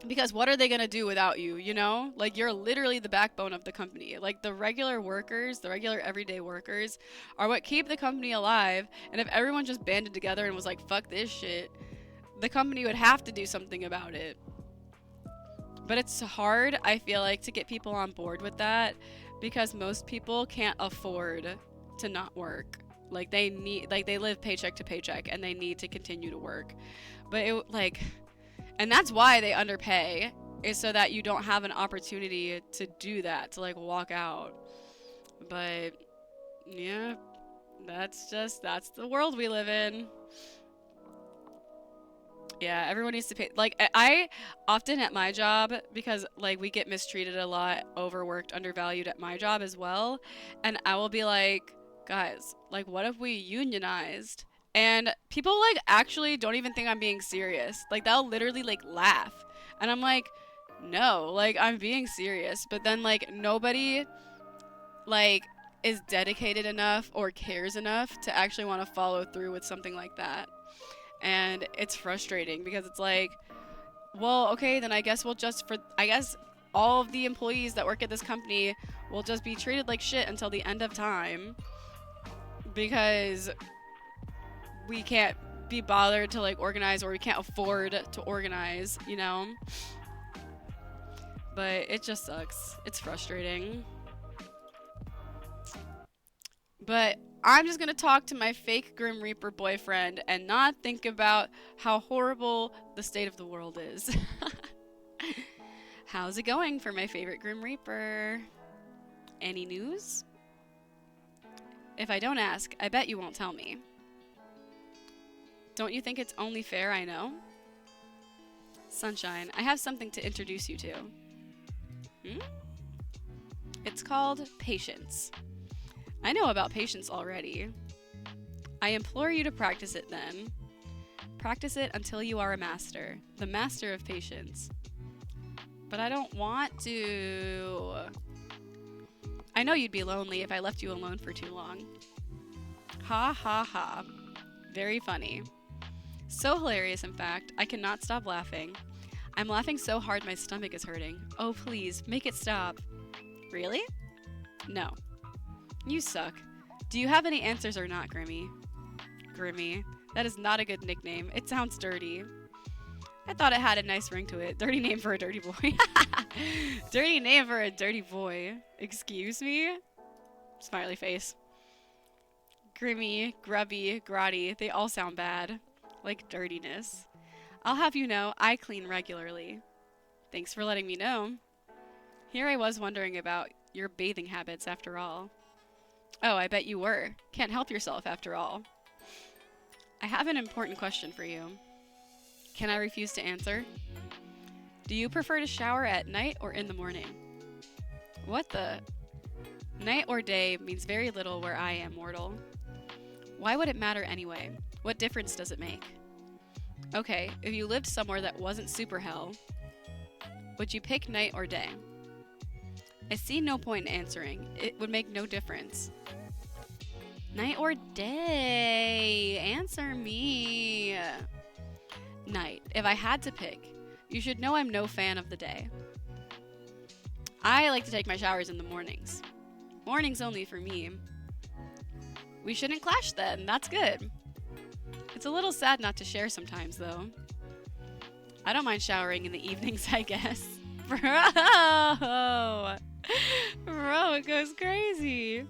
Because what are they going to do without you, you know? Like, you're literally the backbone of the company. Like, the regular workers, the regular everyday workers are what keep the company alive. And if everyone just banded together and was like, fuck this shit, the company would have to do something about it. But it's hard, I feel like, to get people on board with that because most people can't afford to not work. Like, they live paycheck to paycheck and they need to continue to work. But and that's why they underpay, is so that you don't have an opportunity to do that, to like walk out. But yeah, that's the world we live in. Yeah, everyone needs to pay. Like, I often at my job, because like we get mistreated a lot, overworked, undervalued at my job as well, and I will be like, guys, like what if we unionized? And people like actually don't even think I'm being serious. Like they'll literally like laugh. And I'm like, no, like I'm being serious. But then like nobody like is dedicated enough or cares enough to actually want to follow through with something like that. And it's frustrating because it's like, well, okay, then I guess all of the employees that work at this company will just be treated like shit until the end of time because we can't be bothered to like organize, or we can't afford to organize, you know? But it just sucks. It's frustrating. But I'm just gonna talk to my fake Grim Reaper boyfriend and not think about how horrible the state of the world is. How's it going for my favorite Grim Reaper? Any news? If I don't ask, I bet you won't tell me. Don't you think it's only fair I know? Sunshine, I have something to introduce you to. It's called patience. I know about patience already. I implore you to practice it then. Practice it until you are a master, the master of patience. But I don't want to. I know you'd be lonely if I left you alone for too long. Ha ha ha. Very funny. So hilarious, in fact, I cannot stop laughing. I'm laughing so hard my stomach is hurting. Oh, please, make it stop. Really? No. You suck. Do you have any answers or not, Grimmy? Grimmy. That is not a good nickname. It sounds dirty. I thought it had a nice ring to it. Dirty name for a dirty boy. Dirty name for a dirty boy. Excuse me? Smiley face. Grimmy, grubby, grotty. They all sound bad. Like dirtiness. I'll have you know, I clean regularly. Thanks for letting me know. Here I was wondering about your bathing habits after all. Oh, I bet you were. Can't help yourself after all. I have an important question for you. Can I refuse to answer? Do you prefer to shower at night or in the morning? What the? Night or day means very little where I am, mortal. Why would it matter anyway? What difference does it make? Okay, if you lived somewhere that wasn't super hell, would you pick night or day? I see no point in answering. It would make no difference. Night or day? Answer me. Night. If I had to pick, you should know I'm no fan of the day. I like to take my showers in the mornings. Mornings only for me. We shouldn't clash then. That's good. It's a little sad not to share sometimes, though. I don't mind showering in the evenings, I guess. Bro! Bro, it goes crazy.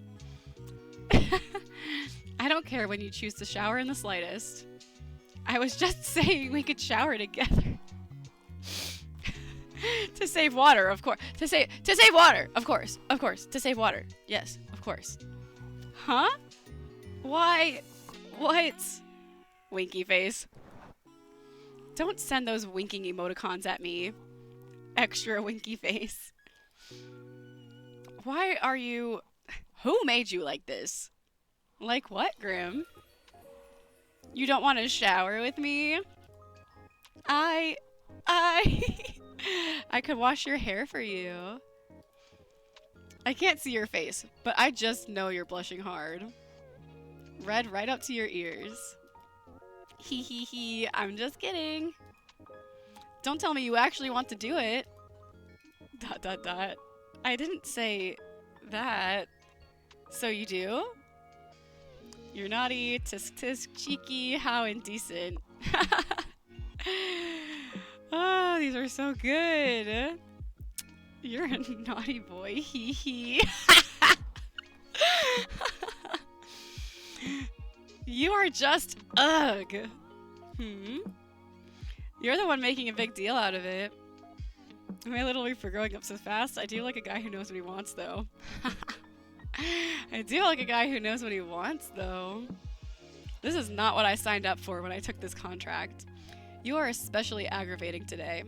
I don't care when you choose to shower in the slightest. I was just saying we could shower together. To save water, of course. To save water, of course. Of course. To save water. Yes, of course. Huh? Why? What? Winky face. Don't send those winking emoticons at me. Extra winky face. Why are you... Who made you like this? Like what, Grim? You don't want to shower with me? I could wash your hair for you. I can't see your face, but I just know you're blushing hard. Red right up to your ears. Hee hee hee, I'm just kidding. Don't tell me you actually want to do it. ... I didn't say that. So you do? You're naughty, tisk tisk, cheeky, how indecent. Oh, these are so good. You're a naughty boy, hee hee. You are just ugh. You're the one making a big deal out of it. Am I a little weak for growing up so fast? I do like a guy who knows what he wants, though. I do like a guy who knows what he wants, though. This is not what I signed up for when I took this contract. You are especially aggravating today.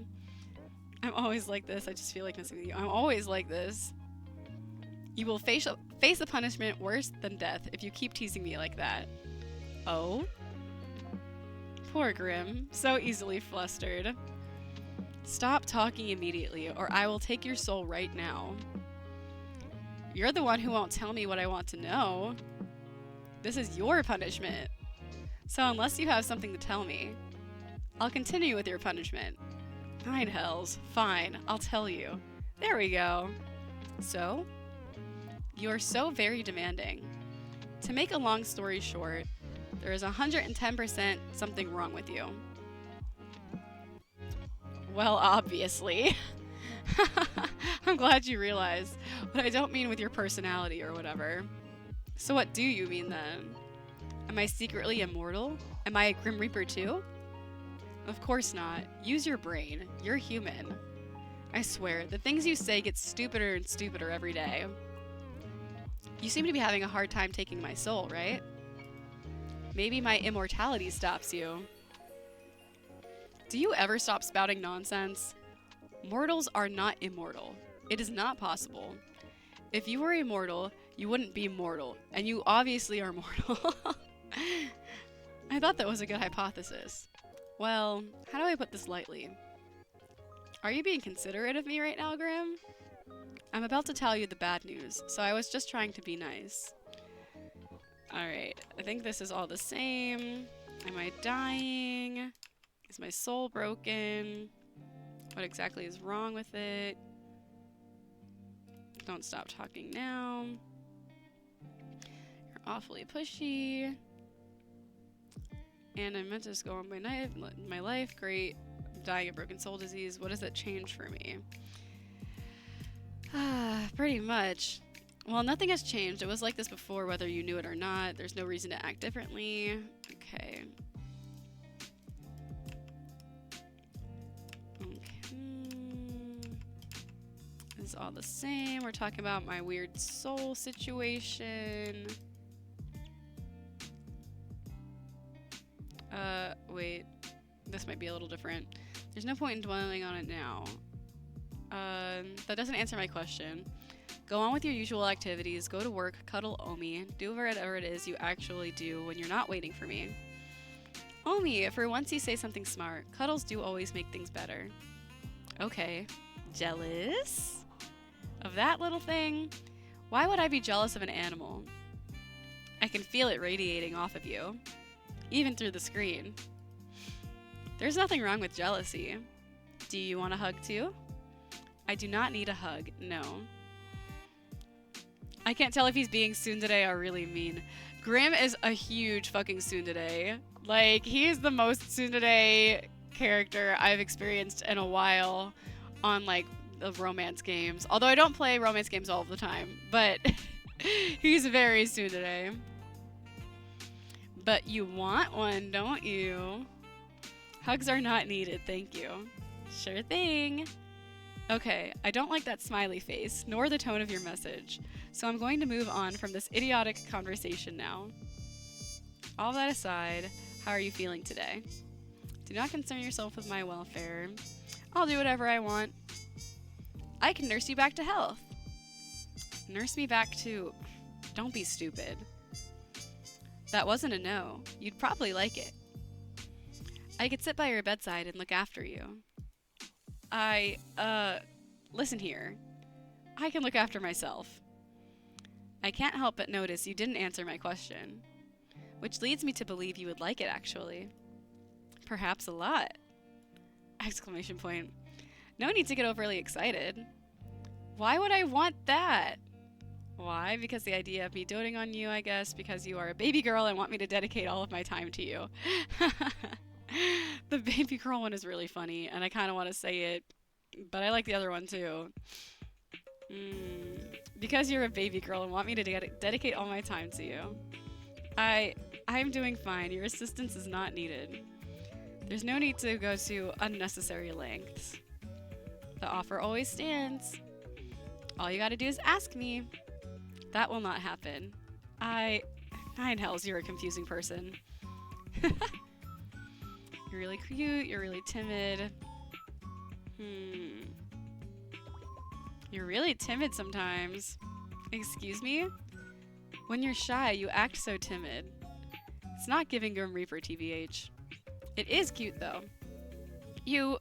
I'm always like this. I just feel like messing with you. I'm always like this. You will face a punishment worse than death if you keep teasing me like that. Oh? Poor Grim. So easily flustered. Stop talking immediately, or I will take your soul right now. You're the one who won't tell me what I want to know. This is your punishment. So unless you have something to tell me, I'll continue with your punishment. Fine, hells. Fine, I'll tell you. There we go. So? You're so very demanding. To make a long story short, There is 110% something wrong with you. Well, obviously. I'm glad you realized, but I don't mean with your personality or whatever. So what do you mean then? Am I secretly immortal? Am I a Grim Reaper too? Of course not. Use your brain. You're human. I swear, the things you say get stupider and stupider every day. You seem to be having a hard time taking my soul, right? Maybe my immortality stops you. Do you ever stop spouting nonsense? Mortals are not immortal. It is not possible. If you were immortal, you wouldn't be mortal, and you obviously are mortal. I thought that was a good hypothesis. Well, how do I put this lightly? Are you being considerate of me right now, Grim? I'm about to tell you the bad news, so I was just trying to be nice. Alright, I think this is all the same. Am I dying? Is my soul broken? What exactly is wrong with it? Don't stop talking now. You're awfully pushy. And I meant to just go on my life. Great. I'm dying of broken soul disease. What does that change for me? Pretty much. Well, nothing has changed. It was like this before, whether you knew it or not. There's no reason to act differently. Okay. It's all the same. We're talking about my weird soul situation. Wait. This might be a little different. There's no point in dwelling on it now. That doesn't answer my question. Go on with your usual activities. Go to work, cuddle Omi, do whatever it is you actually do when you're not waiting for me. Omi, for once you say something smart. Cuddles do always make things better. Okay. Jealous? Of that little thing? Why would I be jealous of an animal? I can feel it radiating off of you. Even through the screen. There's nothing wrong with jealousy. Do you want a hug too? I do not need a hug, no. I can't tell if he's being tsundere or really mean. Grim is a huge fucking tsundere. Like, he is the most tsundere character I've experienced in a while on, like, the romance games. Although I don't play romance games all the time, but he's very tsundere. But you want one, don't you? Hugs are not needed, thank you. Sure thing. Okay, I don't like that smiley face, nor the tone of your message, so I'm going to move on from this idiotic conversation now. All that aside, how are you feeling today? Do not concern yourself with my welfare. I'll do whatever I want. I can nurse you back to health. Nurse me back to... Don't be stupid. That wasn't a no. You'd probably like it. I could sit by your bedside and look after you. Listen here. I can look after myself. I can't help but notice you didn't answer my question. Which leads me to believe you would like it, actually. Perhaps a lot. Exclamation point. No need to get overly excited. Why would I want that? Why? Because the idea of me doting on you, I guess, because you are a baby girl and want me to dedicate all of my time to you. The baby girl one is really funny, and I kind of want to say it, but I like the other one too. Because you're a baby girl and want me to dedicate all my time to you. I'm doing fine. Your assistance is not needed. There's no need to go to unnecessary lengths. The offer always stands. All you gotta do is ask me. That will not happen. Nine hells, you're a confusing person. You're really cute, you're really timid. You're really timid sometimes. Excuse me? When you're shy, you act so timid. It's not giving Grim Reaper, TBH. It is cute, though. You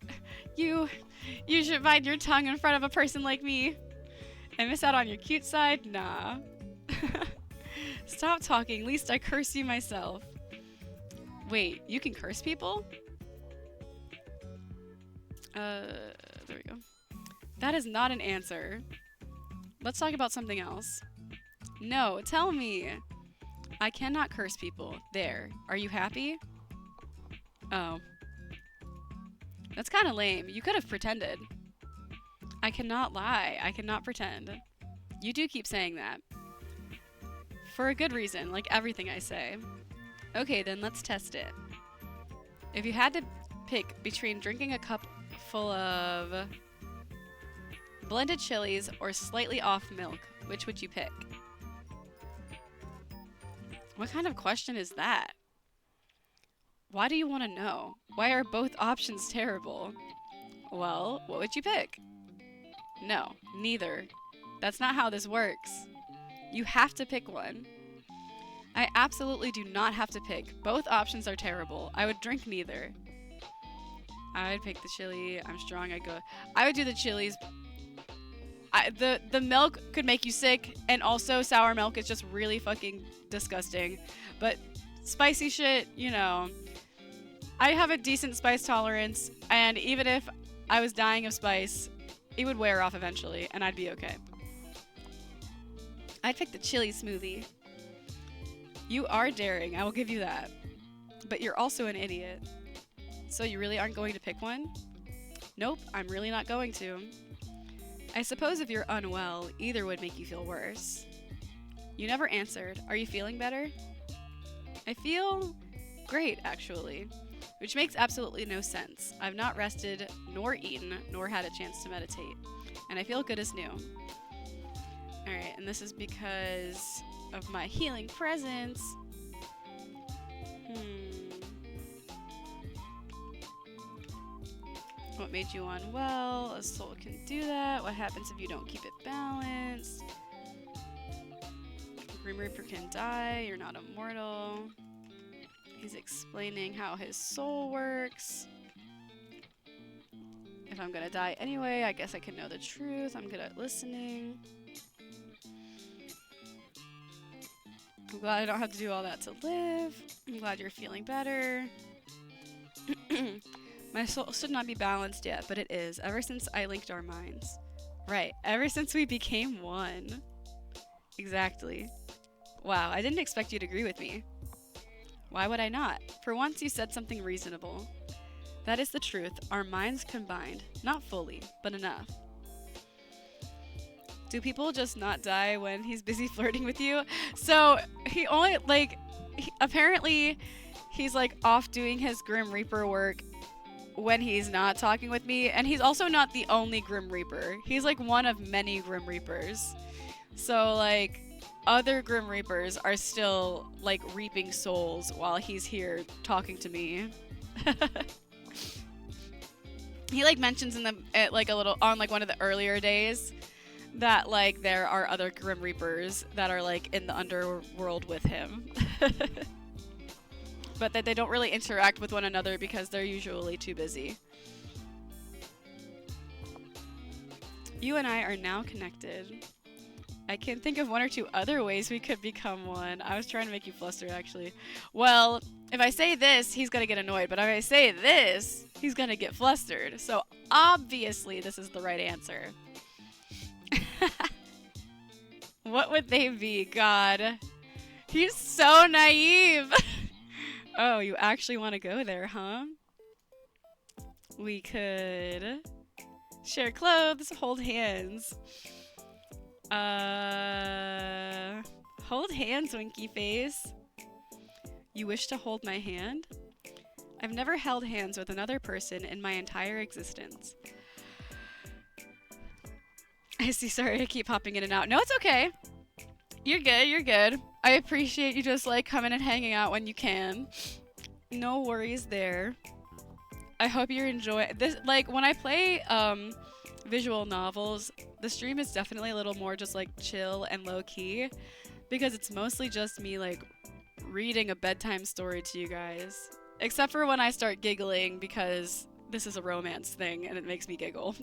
should bite your tongue in front of a person like me. And miss out on your cute side? Nah. Stop talking, least I curse you myself. Wait, you can curse people? There we go. That is not an answer. Let's talk about something else. No, tell me. I cannot curse people. There. Are you happy? Oh. That's kind of lame. You could have pretended. I cannot lie. I cannot pretend. You do keep saying that. For a good reason, like everything I say. Okay, then let's test it. If you had to pick between drinking a cup full of blended chilies or slightly off milk, which would you pick? What kind of question is that? Why do you want to know? Why are both options terrible? Well, what would you pick? No, neither. That's not how this works. You have to pick one. I absolutely do not have to pick. Both options are terrible. I would drink neither. I would pick the chili. I'm strong. I would do the chilies. The milk could make you sick, and also sour milk is just really fucking disgusting. But spicy shit, you know. I have a decent spice tolerance, and even if I was dying of spice, it would wear off eventually, and I'd be okay. I'd pick the chili smoothie. You are daring, I will give you that. But you're also an idiot. So you really aren't going to pick one? Nope, I'm really not going to. I suppose if you're unwell, either would make you feel worse. You never answered. Are you feeling better? I feel great, actually. Which makes absolutely no sense. I've not rested, nor eaten, nor had a chance to meditate. And I feel good as new. Alright, and this is because of my healing presence. What made you unwell? A soul can do that. What happens if you don't keep it balanced? Grim Reaper can die. You're not immortal. He's explaining how his soul works. If I'm gonna die anyway, I guess I can know the truth. I'm good at listening. I'm glad I don't have to do all that to live. I'm glad you're feeling better. My soul should not be balanced yet, but it is, ever since I linked our minds. Right, ever since we became one. Exactly. Wow, I didn't expect you to agree with me. Why would I not? For once you said something reasonable. That is the truth, our minds combined. Not fully, but enough. Do people just not die when he's busy flirting with you? So, he only, apparently, he's, off doing his Grim Reaper work when he's not talking with me, and he's also not the only Grim Reaper. He's, one of many Grim Reapers. So, other Grim Reapers are still, reaping souls while he's here talking to me. He, mentions in the, a little, on, one of the earlier days, that, there are other Grim Reapers that are, in the underworld with him. But that they don't really interact with one another because they're usually too busy. You and I are now connected. I can think of one or two other ways we could become one. I was trying to make you flustered, actually. Well, if I say this, he's gonna get annoyed. But if I say this, he's gonna get flustered. So obviously this is the right answer. What would they be? God. He's so naive. Oh, you actually want to go there, huh? We could share clothes, hold hands. Hold hands, Winky Face. You wish to hold my hand? I've never held hands with another person in my entire existence. I see, sorry, I keep popping in and out. No, it's okay. You're good, you're good. I appreciate you just, coming and hanging out when you can. No worries there. I hope you're enjoying this. When I play, visual novels, the stream is definitely a little more just, chill and low-key. Because it's mostly just me, reading a bedtime story to you guys. Except for when I start giggling because this is a romance thing and it makes me giggle.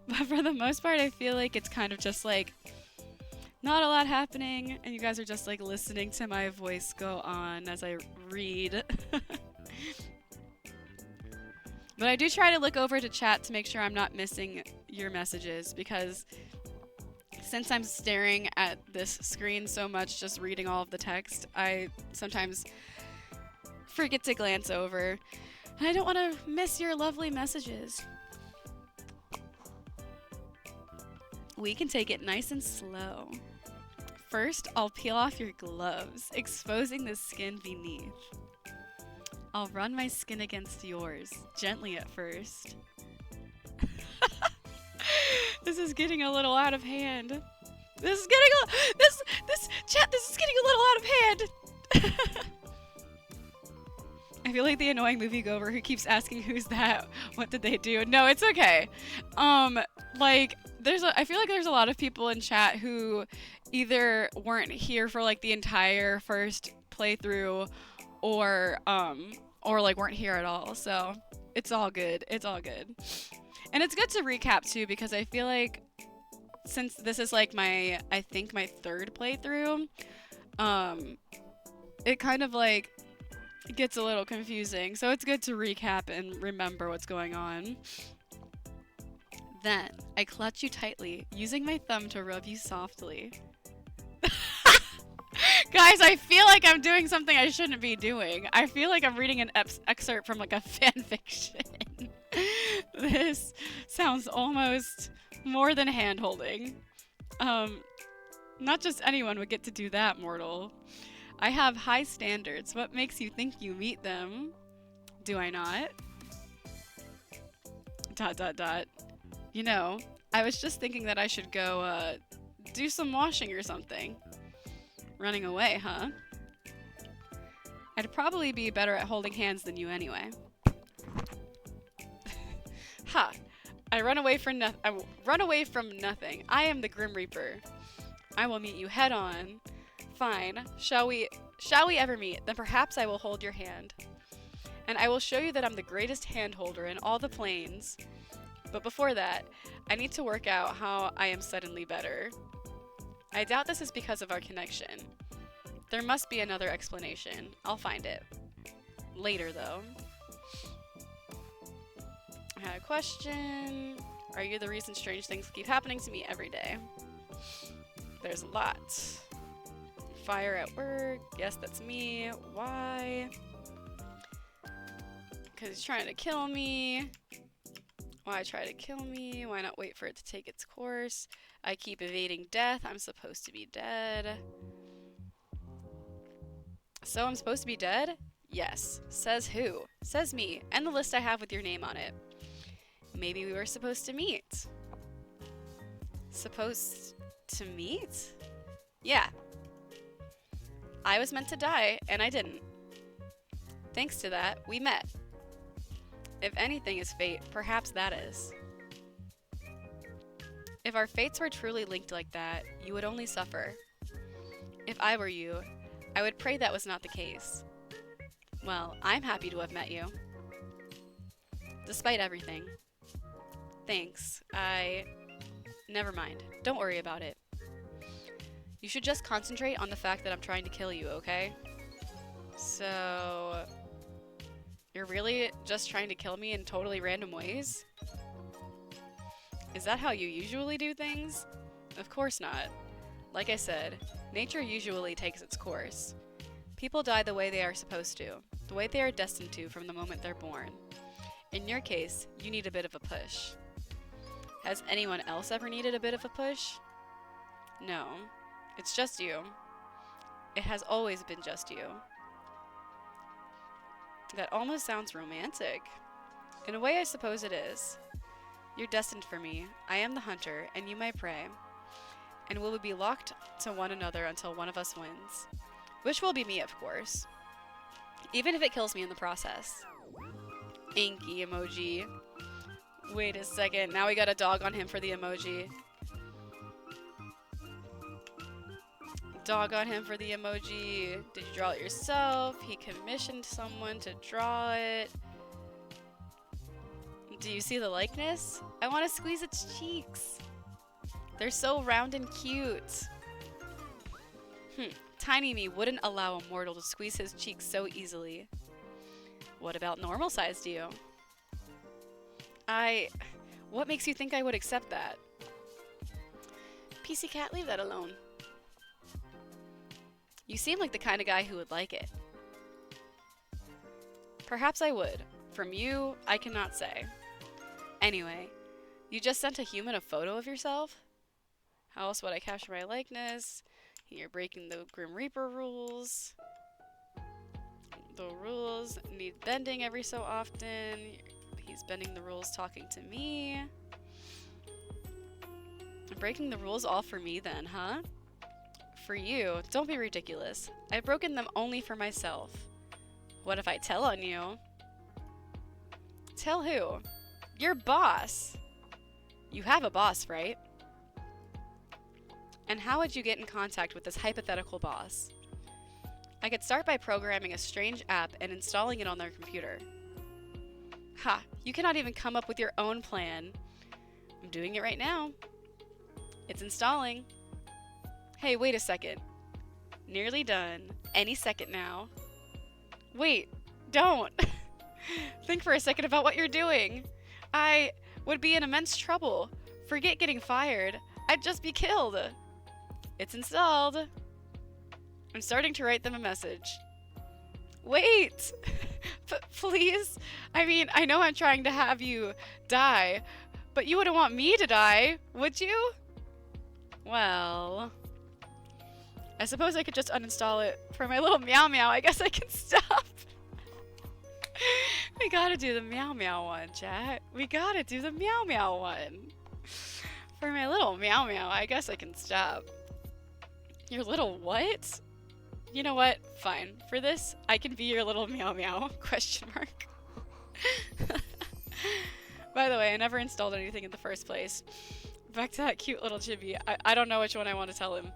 But for the most part, I feel like it's kind of just, not a lot happening, and you guys are just, listening to my voice go on as I read. But I do try to look over to chat to make sure I'm not missing your messages, because since I'm staring at this screen so much, just reading all of the text, I sometimes forget to glance over. And I don't want to miss your lovely messages. We can take it nice and slow. First, I'll peel off your gloves, exposing the skin beneath. I'll run my skin against yours, gently at first. This is getting a little out of hand. This is getting a little out of hand. I feel like the annoying moviegoer who keeps asking who's that, what did they do? No, it's okay. Like I feel like there's a lot of people in chat who either weren't here for like the entire first playthrough or like weren't here at all. So it's all good. It's all good. And it's good to recap too, because I feel like since this is like I think my third playthrough, it kind of like gets a little confusing. So it's good to recap and remember what's going on. Then I clutch you tightly, using my thumb to rub you softly. Guys, I feel like I'm doing something I shouldn't be doing. I feel like I'm reading an excerpt from like a fanfiction. This sounds almost more than hand-holding. Not just anyone would get to do that, mortal. I have high standards. What makes you think you meet them? Do I not? ... You know, I was just thinking that I should go, do some washing or something. Running away, huh? I'd probably be better at holding hands than you anyway. Ha! I run away from nothing. I am the Grim Reaper. I will meet you head on. Fine. Shall we ever meet? Then perhaps I will hold your hand. And I will show you that I'm the greatest hand holder in all the plains. But before that, I need to work out how I am suddenly better. I doubt this is because of our connection. There must be another explanation. I'll find it. Later, though. I had a question. Are you the reason strange things keep happening to me every day? There's a lot. Fire at work. Yes, that's me. Why? Because he's trying to kill me. Why try to kill me? Why not wait for it to take its course? I keep evading death. I'm supposed to be dead. So I'm supposed to be dead? Yes. Says who? Says me. And the list I have with your name on it. Maybe we were supposed to meet. Supposed to meet? Yeah. I was meant to die, and I didn't. Thanks to that, we met. If anything is fate, perhaps that is. If our fates were truly linked like that, you would only suffer. If I were you, I would pray that was not the case. Well, I'm happy to have met you. Despite everything. Thanks. Never mind. Don't worry about it. You should just concentrate on the fact that I'm trying to kill you, okay? So... You're really just trying to kill me in totally random ways? Is that how you usually do things? Of course not. Like I said, nature usually takes its course. People die the way they are supposed to, the way they are destined to from the moment they're born. In your case, you need a bit of a push. Has anyone else ever needed a bit of a push? No. It's just you. It has always been just you. That almost sounds romantic. In a way, I suppose it is. You're destined for me. I am the hunter, and you my prey. And we will be locked to one another until one of us wins. Which will be me, of course. Even if it kills me in the process. Inky emoji. Wait a second. Now we got a dog on him for the emoji. Dog on him for the emoji. Did you draw it yourself? He commissioned someone to draw it. Do you see the likeness? I want to squeeze its cheeks. They're so round and cute. Tiny me wouldn't allow a mortal to squeeze his cheeks so easily. What about normal-sized you? What makes you think I would accept that? PC Cat, leave that alone. You seem like the kind of guy who would like it. Perhaps I would. From you, I cannot say. Anyway, you just sent a human a photo of yourself? How else would I capture my likeness? You're breaking the Grim Reaper rules. The rules need bending every so often. He's bending the rules talking to me. Breaking the rules all for me then, huh? For you? Don't be ridiculous. I've broken them only for myself. What if I tell on you? Tell who? Your boss. You have a boss, right? And how would you get in contact with this hypothetical boss? I could start by programming a strange app and installing it on their computer. Ha! You cannot even come up with your own plan. I'm doing it right now. It's installing. Hey, wait a second. Nearly done. Any second now. Wait, don't. Think for a second about what you're doing. I would be in immense trouble. Forget getting fired. I'd just be killed. It's installed. I'm starting to write them a message. Wait! Please? I mean, I know I'm trying to have you die, but you wouldn't want me to die, would you? Well, I suppose I could just uninstall it for my little meow meow. I guess I can stop. We gotta do the meow meow one, chat. We gotta do the meow meow one. For my little meow meow, I guess I can stop. Your little what? You know what? Fine. For this, I can be your little meow meow? Question mark. By the way, I never installed anything in the first place. Back to that cute little chibi. I don't know which one I want to tell him.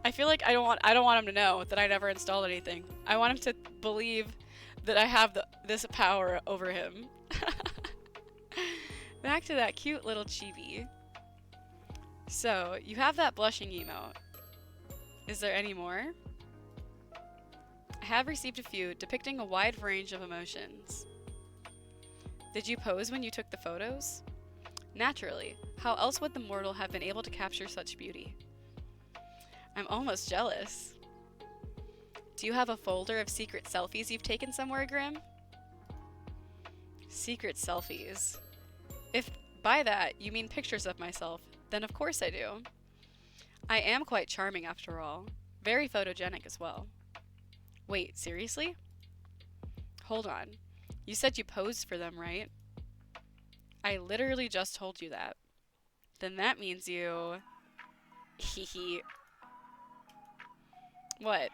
I feel like I don't want him to know that I never installed anything. I want him to believe that I have this power over him. Back to that cute little chibi. So, you have that blushing emote. Is there any more? I have received a few depicting a wide range of emotions. Did you pose when you took the photos? Naturally. How else would the mortal have been able to capture such beauty? I'm almost jealous. Do you have a folder of secret selfies you've taken somewhere, Grim? Secret selfies. If by that you mean pictures of myself, then of course I do. I am quite charming after all. Very photogenic as well. Wait, seriously? Hold on. You said you posed for them, right? I literally just told you that. Then that means you... Hehe. What?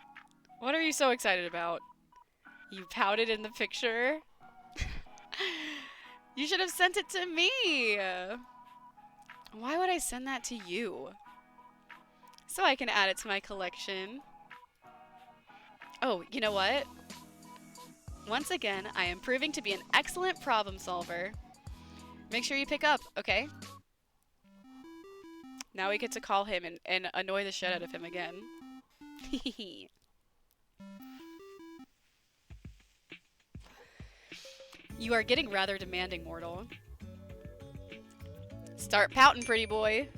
What are you so excited about? You pouted in the picture? You should have sent it to me! Why would I send that to you? So I can add it to my collection. Oh, you know what? Once again, I am proving to be an excellent problem solver. Make sure you pick up, okay? Now we get to call him and annoy the shit out of him again. You are getting rather demanding, mortal. Start pouting, pretty boy.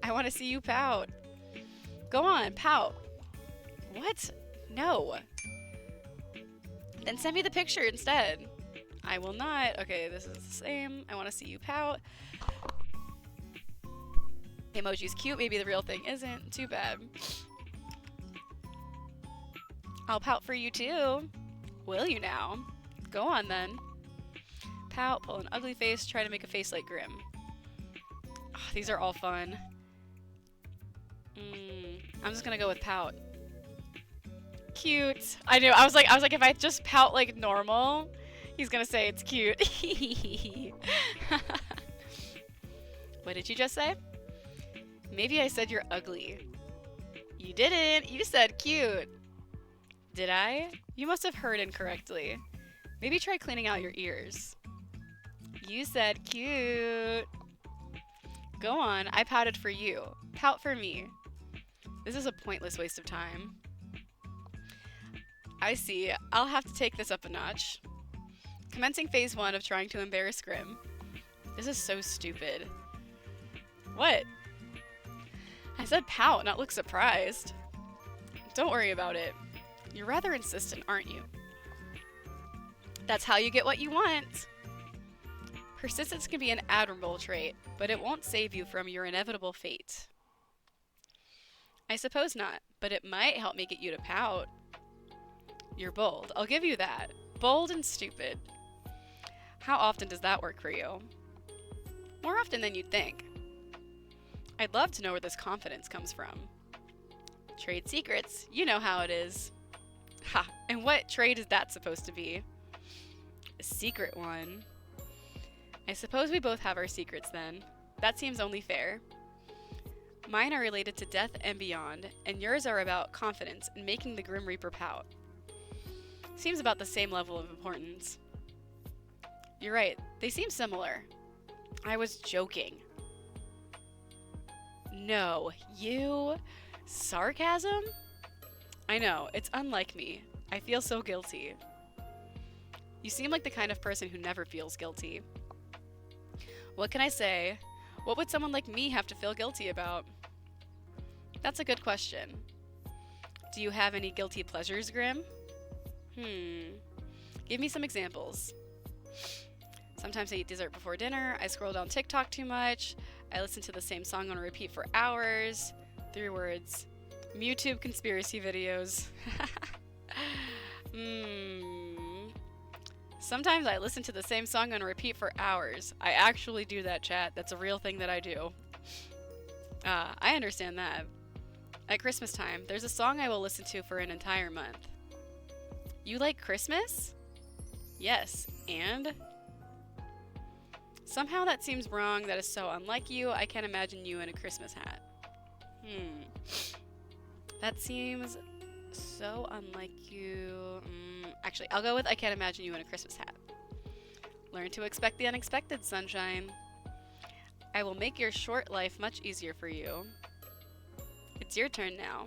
I want to see you pout. Go on, pout. What? No. Then send me the picture instead. I will not. Okay, this is the same. I want to see you pout. Emoji's cute. Maybe the real thing isn't. Too bad. I'll pout for you too. Will you now? Go on then. Pout, pull an ugly face, try to make a face like Grim. Oh, these are all fun. I'm just gonna go with pout. Cute. I knew. I was like, if I just pout like normal, he's gonna say it's cute. What did you just say? Maybe I said you're ugly. You didn't. You said cute. Did I? You must have heard incorrectly. Maybe try cleaning out your ears. You said cute. Go on. I pouted for you. Pout for me. This is a pointless waste of time. I see. I'll have to take this up a notch. Commencing phase 1 of trying to embarrass Grim. This is so stupid. What? I said pout, not look surprised. Don't worry about it. You're rather insistent, aren't you? That's how you get what you want. Persistence can be an admirable trait, but it won't save you from your inevitable fate. I suppose not, but it might help me get you to pout. You're bold, I'll give you that. Bold and stupid. How often does that work for you? More often than you'd think. I'd love to know where this confidence comes from. Trade secrets, you know how it is. Ha, and what trade is that supposed to be? A secret one. I suppose we both have our secrets then. That seems only fair. Mine are related to death and beyond, and yours are about confidence and making the Grim Reaper pout. Seems about the same level of importance. You're right, they seem similar. I was joking. No, you? Sarcasm? I know, it's unlike me. I feel so guilty. You seem like the kind of person who never feels guilty. What can I say? What would someone like me have to feel guilty about? That's a good question. Do you have any guilty pleasures, Grim? Give me some examples. Sometimes I eat dessert before dinner, I scroll down TikTok too much, I listen to the same song on repeat for hours. 3 words. YouTube conspiracy videos. Sometimes I listen to the same song on repeat for hours. I actually do that, chat. That's a real thing that I do. I understand that. At Christmas time, there's a song I will listen to for an entire month. You like Christmas? Yes, and? Somehow that seems wrong. That is so unlike you. I can't imagine you in a Christmas hat. That seems so unlike you. Actually, I'll go with I can't imagine you in a Christmas hat. Learn to expect the unexpected, sunshine. I will make your short life much easier for you. It's your turn now.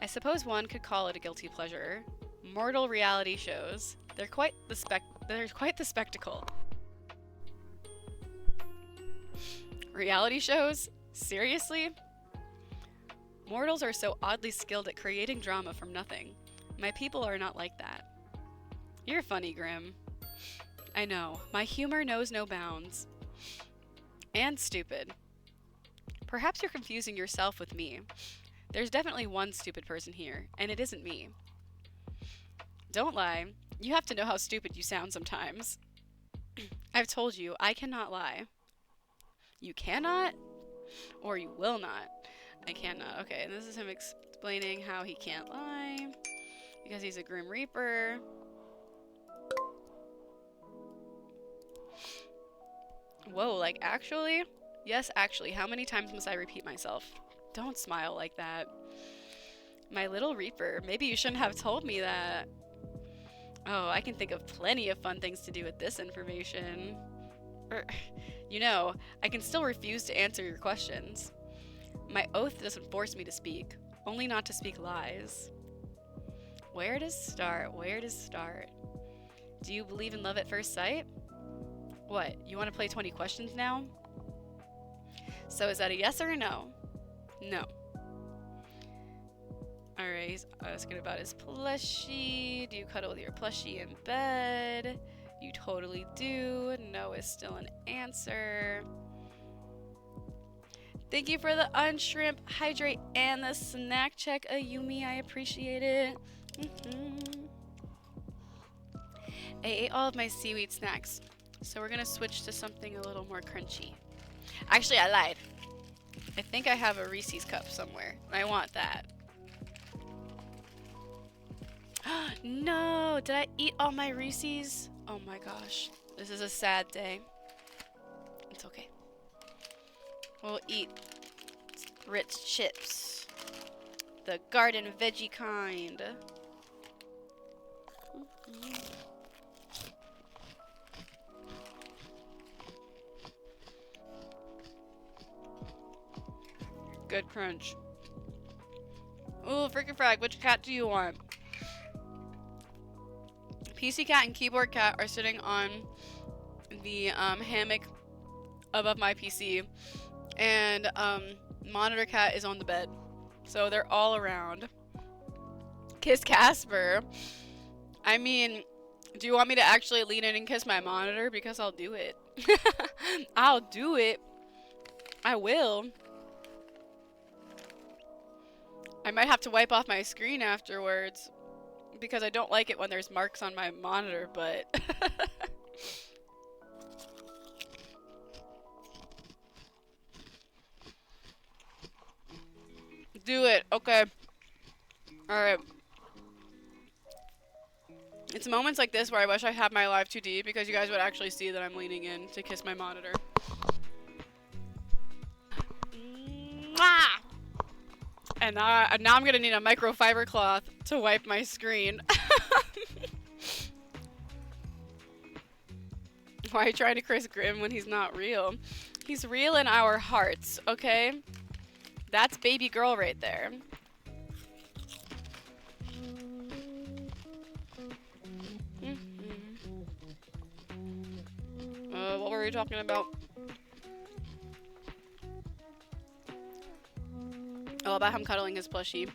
I suppose one could call it a guilty pleasure. Mortal reality shows. They're quite the spectacle. Reality shows? Seriously? Mortals are so oddly skilled at creating drama from nothing. My people are not like that. You're funny, Grim. I know. My humor knows no bounds. And stupid. Perhaps you're confusing yourself with me. There's definitely one stupid person here, and it isn't me. Don't lie. You have to know how stupid you sound sometimes. I've told you, I cannot lie. You cannot? Or you will not? I cannot. Okay, and this is him explaining how he can't lie. Because he's a Grim Reaper. Whoa, like actually? Yes, actually. How many times must I repeat myself? Don't smile like that. My little Reaper. Maybe you shouldn't have told me that. Oh, I can think of plenty of fun things to do with this information. You know, I can still refuse to answer your questions. My oath doesn't force me to speak, only not to speak lies. Where to start? Where to start? Do you believe in love at first sight? What, you want to play 20 questions now? So is that a yes or a no? No. Alright, he's asking about his plushie. Do you cuddle with your plushie in bed? You totally do. No is still an answer. Thank you for the unshrimp, hydrate, and the snack check, Ayumi. I appreciate it. I ate all of my seaweed snacks, so we're gonna switch to something a little more crunchy. Actually, I lied. I think I have a Reese's cup somewhere. I want that. No! Did I eat all my Reese's? Oh my gosh. This is a sad day. It's okay. We'll eat Ritz chips. The garden veggie kind. Good crunch. Ooh, freaking frag. Which cat do you want? PC cat and keyboard cat are sitting on the hammock above my PC. And Monitor cat is on the bed. So they're all around. Kiss Casper. I mean, do you want me to actually lean in and kiss my monitor? Because I'll do it. I'll do it. I will. I might have to wipe off my screen afterwards because I don't like it when there's marks on my monitor, but do it. Okay. Alright. It's moments like this where I wish I had my live 2D because you guys would actually see that I'm leaning in to kiss my monitor. Mwah! And now I'm gonna need a microfiber cloth to wipe my screen. Why are you trying to Chris Grimm when he's not real? He's real in our hearts, okay? That's baby girl right there. What were we talking about? Oh, about him cuddling his plushie.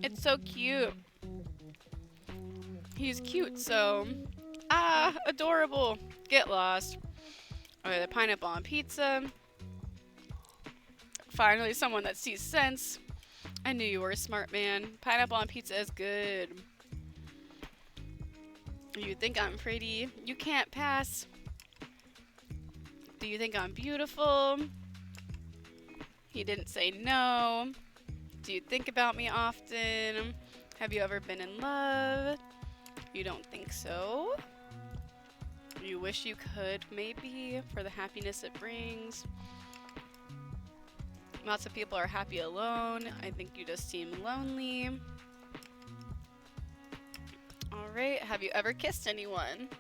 It's so cute. He's cute, so... Ah, adorable. Get lost. Okay, the pineapple on pizza. Finally, someone that sees sense. I knew you were a smart man. Pineapple on pizza is good. You think I'm pretty? You can't pass. Do you think I'm beautiful? He didn't say no. Do you think about me often? Have you ever been in love? You don't think so? You wish you could, maybe, for the happiness it brings. Lots of people are happy alone. I think you just seem lonely. Alright, have you ever kissed anyone?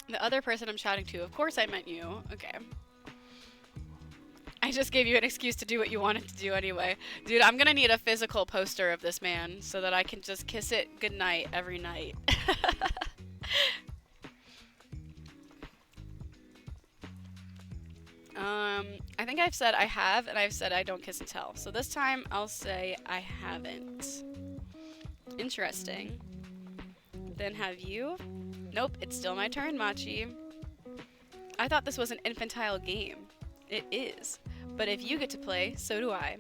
The other person I'm chatting to, of course I meant you. Okay. I just gave you an excuse to do what you wanted to do anyway. Dude, I'm gonna need a physical poster of this man so that I can just kiss it goodnight every night. I think I've said I have, and I've said I don't kiss and tell. So this time I'll say I haven't. Interesting. Then have you? Nope, it's still my turn, Machi. I thought this was an infantile game. It is. But if you get to play, so do I.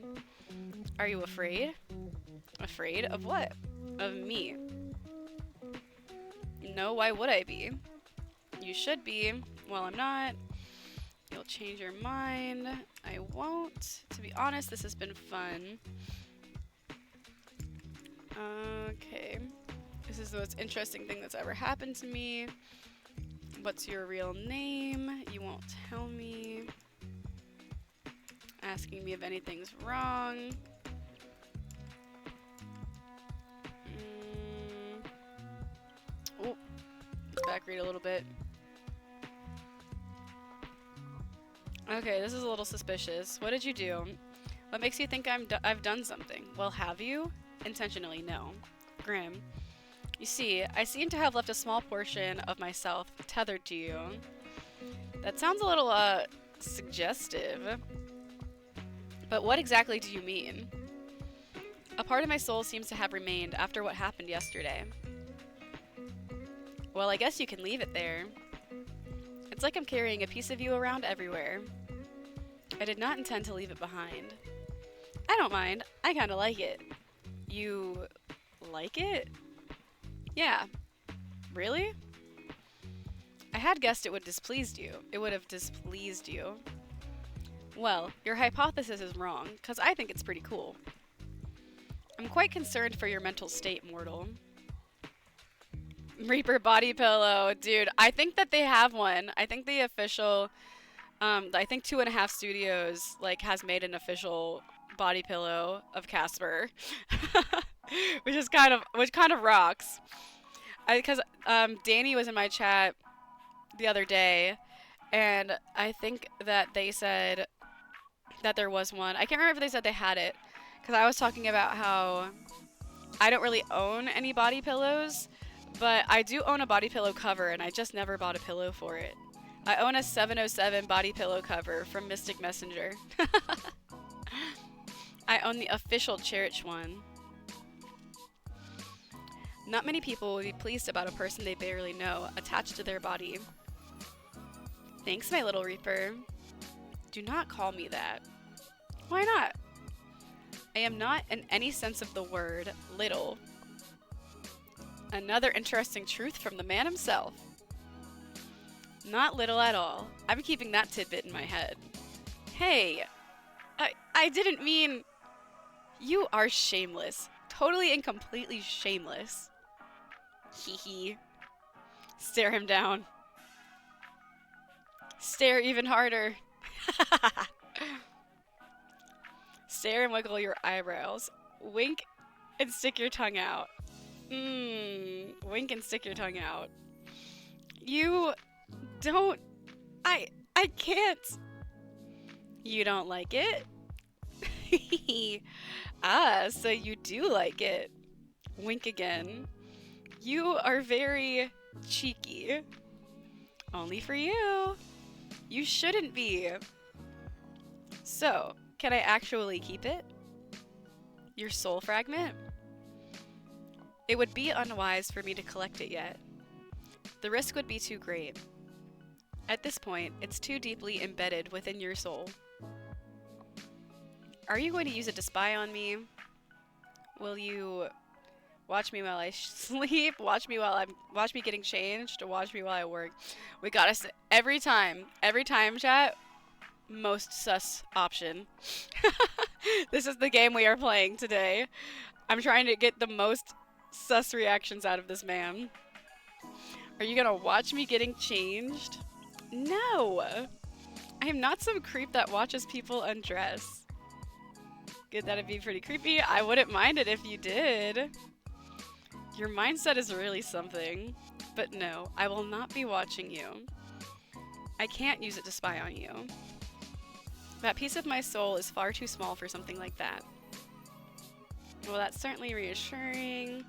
Are you afraid? Afraid of what? Of me. No, why would I be? You should be. Well, I'm not. You'll change your mind. I won't. To be honest, this has been fun. Okay. This is the most interesting thing that's ever happened to me. What's your real name? You won't tell me. Asking me if anything's wrong. Oh, let's back read a little bit. Okay, this is a little suspicious. What did you do? What makes you think I've done something? Well, have you? Intentionally, no. Grim. You see, I seem to have left a small portion of myself tethered to you. That sounds a little, suggestive. But what exactly do you mean? A part of my soul seems to have remained after what happened yesterday. Well, I guess you can leave it there. It's like I'm carrying a piece of you around everywhere. I did not intend to leave it behind. I don't mind. I kinda like it. You like it? Yeah. Really? I had guessed it would displease you. It would have displeased you. Well, your hypothesis is wrong, because I think it's pretty cool. I'm quite concerned for your mental state, mortal. Reaper body pillow. Dude, I think that they have one. I think the official, I think 2.5 Studios, like, has made an official body pillow of Casper. which kind of rocks. Because Danny was in my chat the other day, and I think that they said that there was one. I can't remember if they said they had it, because I was talking about how I don't really own any body pillows, but I do own a body pillow cover, and I just never bought a pillow for it. I own a 707 body pillow cover from Mystic Messenger. I own the official Cherish one. Not many people will be pleased about a person they barely know attached to their body. Thanks, my little Reaper. Do not call me that. Why not? I am not, in any sense of the word, little. Another interesting truth from the man himself. Not little at all. I'm keeping that tidbit in my head. Hey, I didn't mean... You are shameless. Totally and completely shameless. Hee hee. Stare him down. Stare even harder. Stare and wiggle your eyebrows. Wink and stick your tongue out. Wink and stick your tongue out. You don't... I can't. You don't like it? Ah, so you do like it. Wink again. You are very cheeky. Only for you. You shouldn't be. So, can I actually keep it? Your soul fragment? It would be unwise for me to collect it yet. The risk would be too great. At this point, it's too deeply embedded within your soul. Are you going to use it to spy on me? Will you watch me while I sleep? Watch me getting changed? Or watch me while I work? We gotta every time, chat. Most sus option. This is the game we are playing today. I'm trying to get the most sus reactions out of this man. Are you gonna watch me getting changed? No! I am not some creep that watches people undress. Good, that'd be pretty creepy. I wouldn't mind it if you did. Your mindset is really something. But no, I will not be watching you. I can't use it to spy on you. That piece of my soul is far too small for something like that. Well, that's certainly reassuring.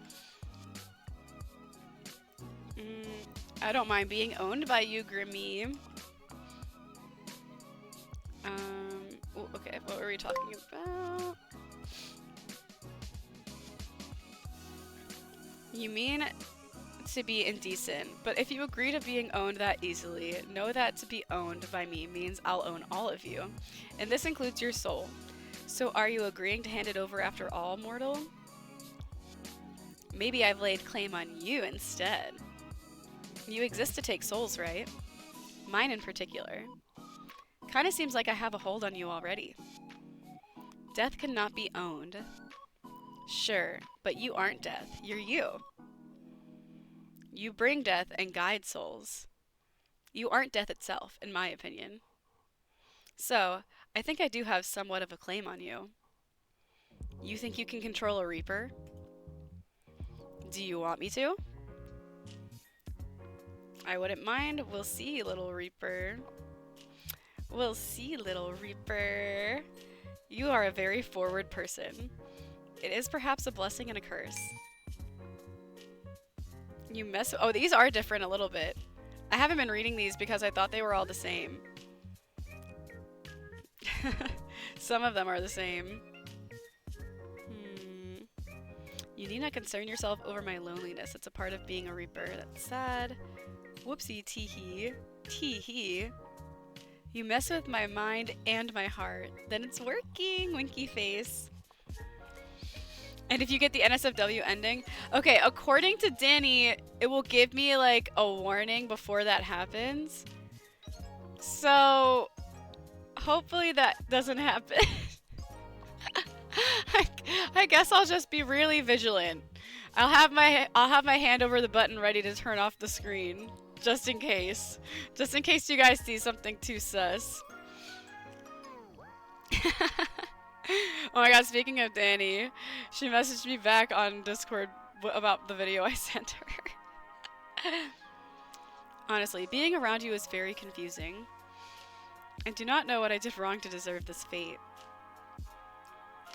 I don't mind being owned by you, Grimmy. Ooh, okay, what were we talking about? You mean to be indecent, but if you agree to being owned that easily, know that to be owned by me means I'll own all of you. And this includes your soul. So are you agreeing to hand it over after all, mortal? Maybe I've laid claim on you instead. You exist to take souls, right? Mine in particular. Kinda seems like I have a hold on you already. Death cannot be owned. Sure, but you aren't death. You're you. You bring death and guide souls. You aren't death itself, in my opinion. So, I think I do have somewhat of a claim on you. You think you can control a Reaper? Do you want me to? I wouldn't mind. We'll see, little Reaper. We'll see, little Reaper. You are a very forward person. It is perhaps a blessing and a curse. You mess- Oh, these are different a little bit. I haven't been reading these because I thought they were all the same. Some of them are the same. You need not concern yourself over my loneliness. It's a part of being a Reaper. That's sad. Whoopsie, tee-hee. Tee-hee. You mess with my mind and my heart. Then it's working, winky face. And if you get the NSFW ending... Okay, according to Danny, it will give me, like, a warning before that happens. So... hopefully that doesn't happen. I guess I'll just be really vigilant. I'll have my hand over the button ready to turn off the screen. Just in case. Just in case you guys see something too sus. Oh my god, speaking of Danny, she messaged me back on Discord about the video I sent her. Honestly, being around you is very confusing. I do not know what I did wrong to deserve this fate.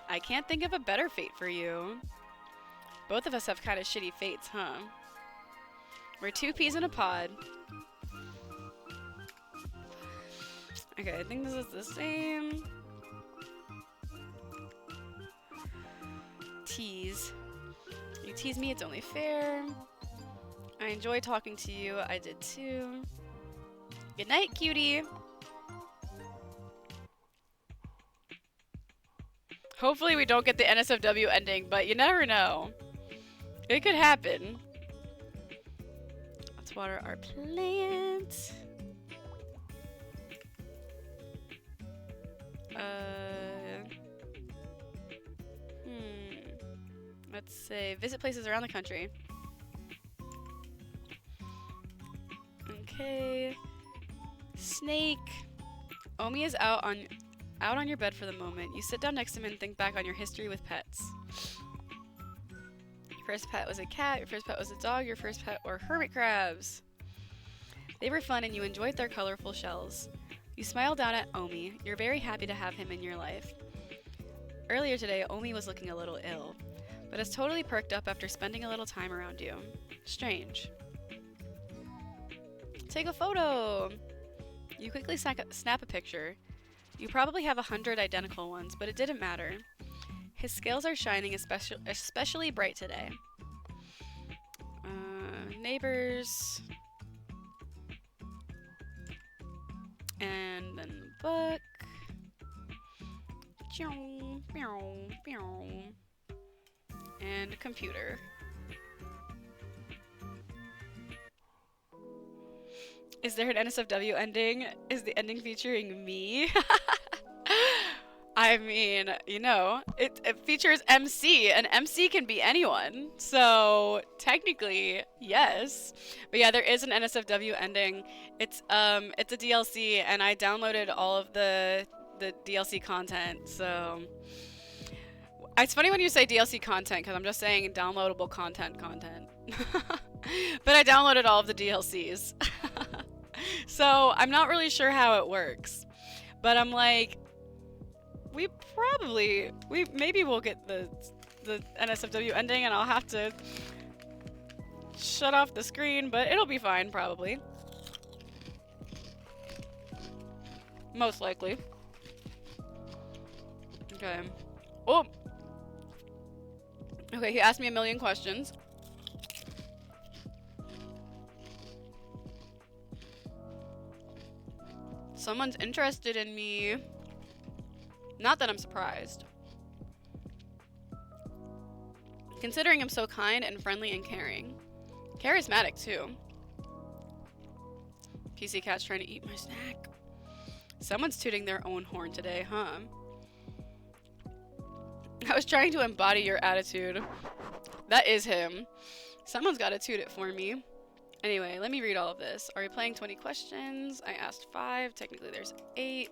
I can't think of a better fate for you. Both of us have kind of shitty fates, huh? We're two peas in a pod. Okay, I think this is the same. Tease. You tease me, it's only fair. I enjoy talking to you. I did too. Good night, cutie. Hopefully we don't get the NSFW ending, but you never know. It could happen. Let's water our plant. Let's say visit places around the country. Okay. Snake. Omi is out on your bed for the moment. You sit down next to him and think back on your history with pets. Your first pet was a cat, your first pet was a dog, your first pet were hermit crabs. They were fun and you enjoyed their colorful shells. You smile down at Omi. You're very happy to have him in your life. Earlier today, Omi was looking a little ill, but has totally perked up after spending a little time around you. Strange. Take a photo! You quickly snap a picture. You probably have 100 identical ones, but it didn't matter. His scales are shining especially bright today. Neighbors. And then the book. And computer. Is there an NSFW ending? Is the ending featuring me? I mean, you know, it features MC, and MC can be anyone. So technically, yes. But yeah, there is an NSFW ending. It's a DLC, and I downloaded all of the DLC content. So it's funny when you say DLC content, because I'm just saying downloadable content. But I downloaded all of the DLCs. So I'm not really sure how it works. But I'm like, maybe we'll get the NSFW ending and I'll have to shut off the screen, but it'll be fine probably. Most likely. Okay. Oh! Okay, he asked me a million questions. Someone's interested in me. Not that I'm surprised. Considering I'm so kind and friendly and caring. Charismatic, too. PC Cat's trying to eat my snack. Someone's tooting their own horn today, huh? I was trying to embody your attitude. That is him. Someone's got to toot it for me. Anyway, let me read all of this. Are we playing 20 questions? I asked 5. Technically, there's 8.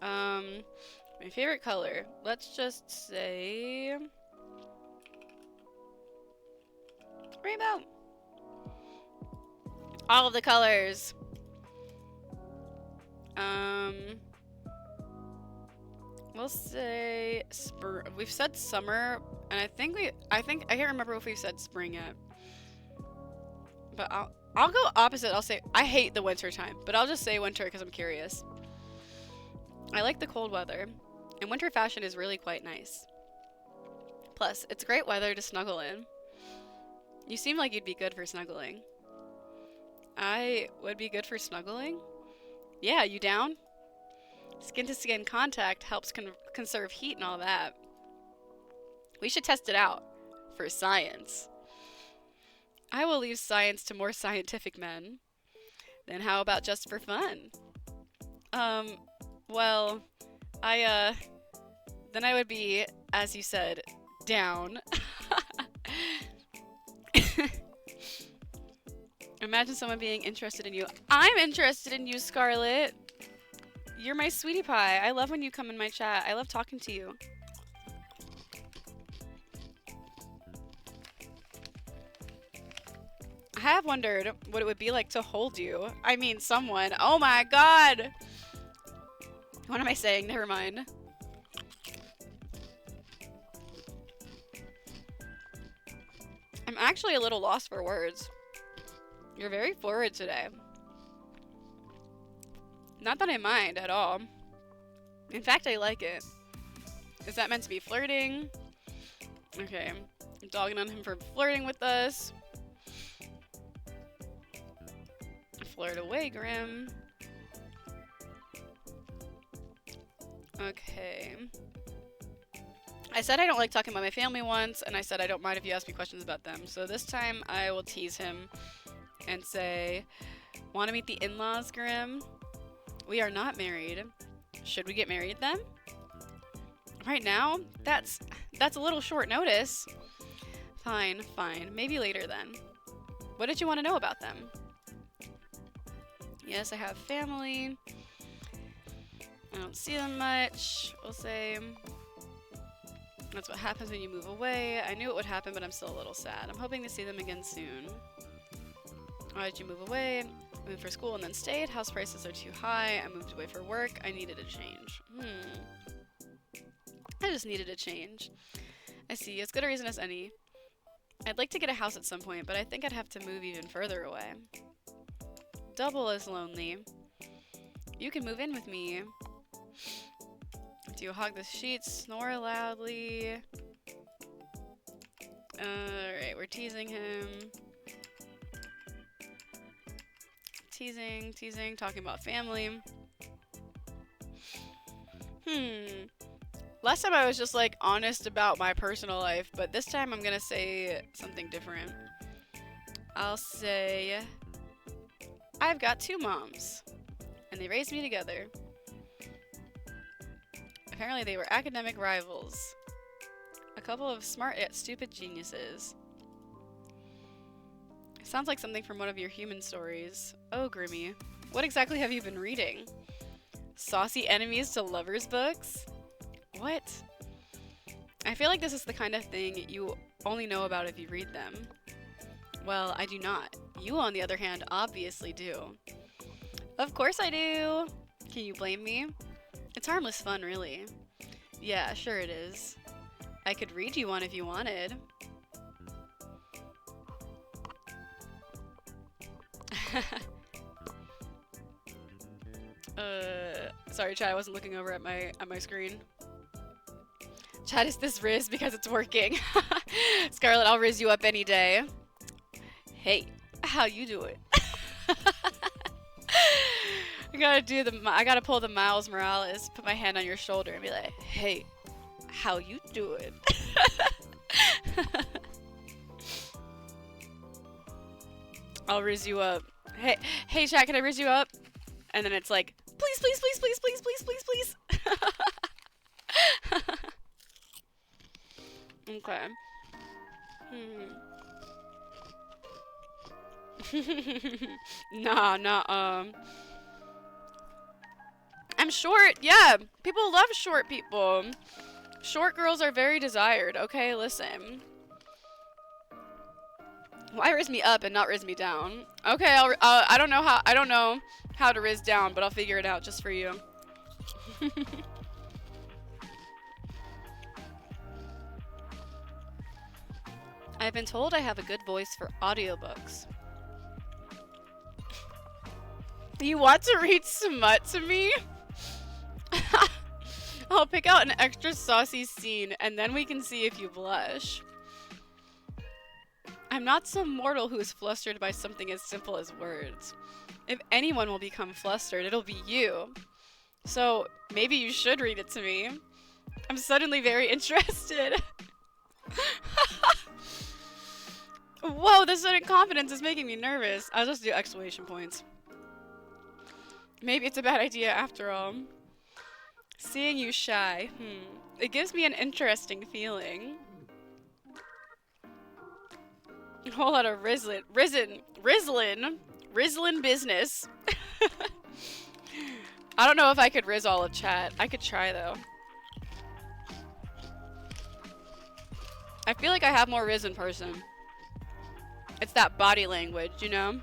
My favorite color. Let's just say rainbow. All of the colors. We'll say we've said summer, and I can't remember if we've said spring yet. But I'll go opposite. I'll say I hate the winter time, but I'll just say winter because I'm curious. I like the cold weather, and winter fashion is really quite nice. Plus, it's great weather to snuggle in. You seem like you'd be good for snuggling. I would be good for snuggling? Yeah, you down? Skin-to-skin contact helps conserve heat and all that. We should test it out. For science. I will leave science to more scientific men. Then how about just for fun? Well, then I would be, as you said, down. Imagine someone being interested in you. I'm interested in you, Scarlett. You're my sweetie pie. I love when you come in my chat. I love talking to you. I have wondered what it would be like to hold you. I mean, someone. Oh my god! What am I saying? Never mind. I'm actually a little lost for words. You're very forward today. Not that I mind at all. In fact, I like it. Is that meant to be flirting? Okay. I'm dogging on him for flirting with us. Flirt away, Grim. Okay. I said I don't like talking about my family once, and I said I don't mind if you ask me questions about them. So this time I will tease him and say, want to meet the in-laws, Grim? We are not married. Should we get married then? Right now? That's a little short notice. Fine, fine. Maybe later then. What did you want to know about them? Yes, I have family. I don't see them much. We'll say that's what happens when you move away. I knew it would happen, but I'm still a little sad. I'm hoping to see them again soon. Why did you move away? I moved for school and then stayed. House prices are too high. I moved away for work. I needed a change. I just needed a change. I see. As good a reason as any. I'd like to get a house at some point, but I think I'd have to move even further away. Double as lonely. You can move in with me. Do you hog the sheets? Snore loudly? Alright, we're teasing him. Teasing, talking about family. Last time I was just like honest about my personal life, but this time I'm gonna say something different. I'll say, I've got 2 moms, and they raised me together. Apparently they were academic rivals. A couple of smart yet stupid geniuses. Sounds like something from one of your human stories. Oh, Grimmy. What exactly have you been reading? Saucy enemies to lovers books? What? I feel like this is the kind of thing you only know about if you read them. Well, I do not. You, on the other hand, obviously do. Of course I do! Can you blame me? It's harmless fun, really. Yeah, sure it is. I could read you one if you wanted. Sorry, chat, I wasn't looking over at my screen. Chat, is this Riz? Because it's working. Scarlet, I'll Riz you up any day. Hey, how you doing? I gotta pull the Miles Morales, put my hand on your shoulder and be like, hey, how you doing? I'll Riz you up. Hey, chat, can I Riz you up? And then it's like, please, please, please, please, please, please, please, please. Okay. Nah. I'm short. Yeah, people love short people. Short girls are very desired. Okay, listen. Why Riz me up and not Riz me down? Okay, I don't know how to Riz down, but I'll figure it out just for you. I've been told I have a good voice for audiobooks. You want to read smut to me? I'll pick out an extra saucy scene and then we can see if you blush. I'm not some mortal who is flustered by something as simple as words. If anyone will become flustered, it'll be you. So maybe you should read it to me. I'm suddenly very interested. Whoa, this sudden confidence is making me nervous. I'll just do exclamation points. Maybe it's a bad idea after all. Seeing you shy, it gives me an interesting feeling. A whole lot of Rislin business. I don't know if I could Riz all of chat. I could try though. I feel like I have more Riz in person. It's that body language, you know?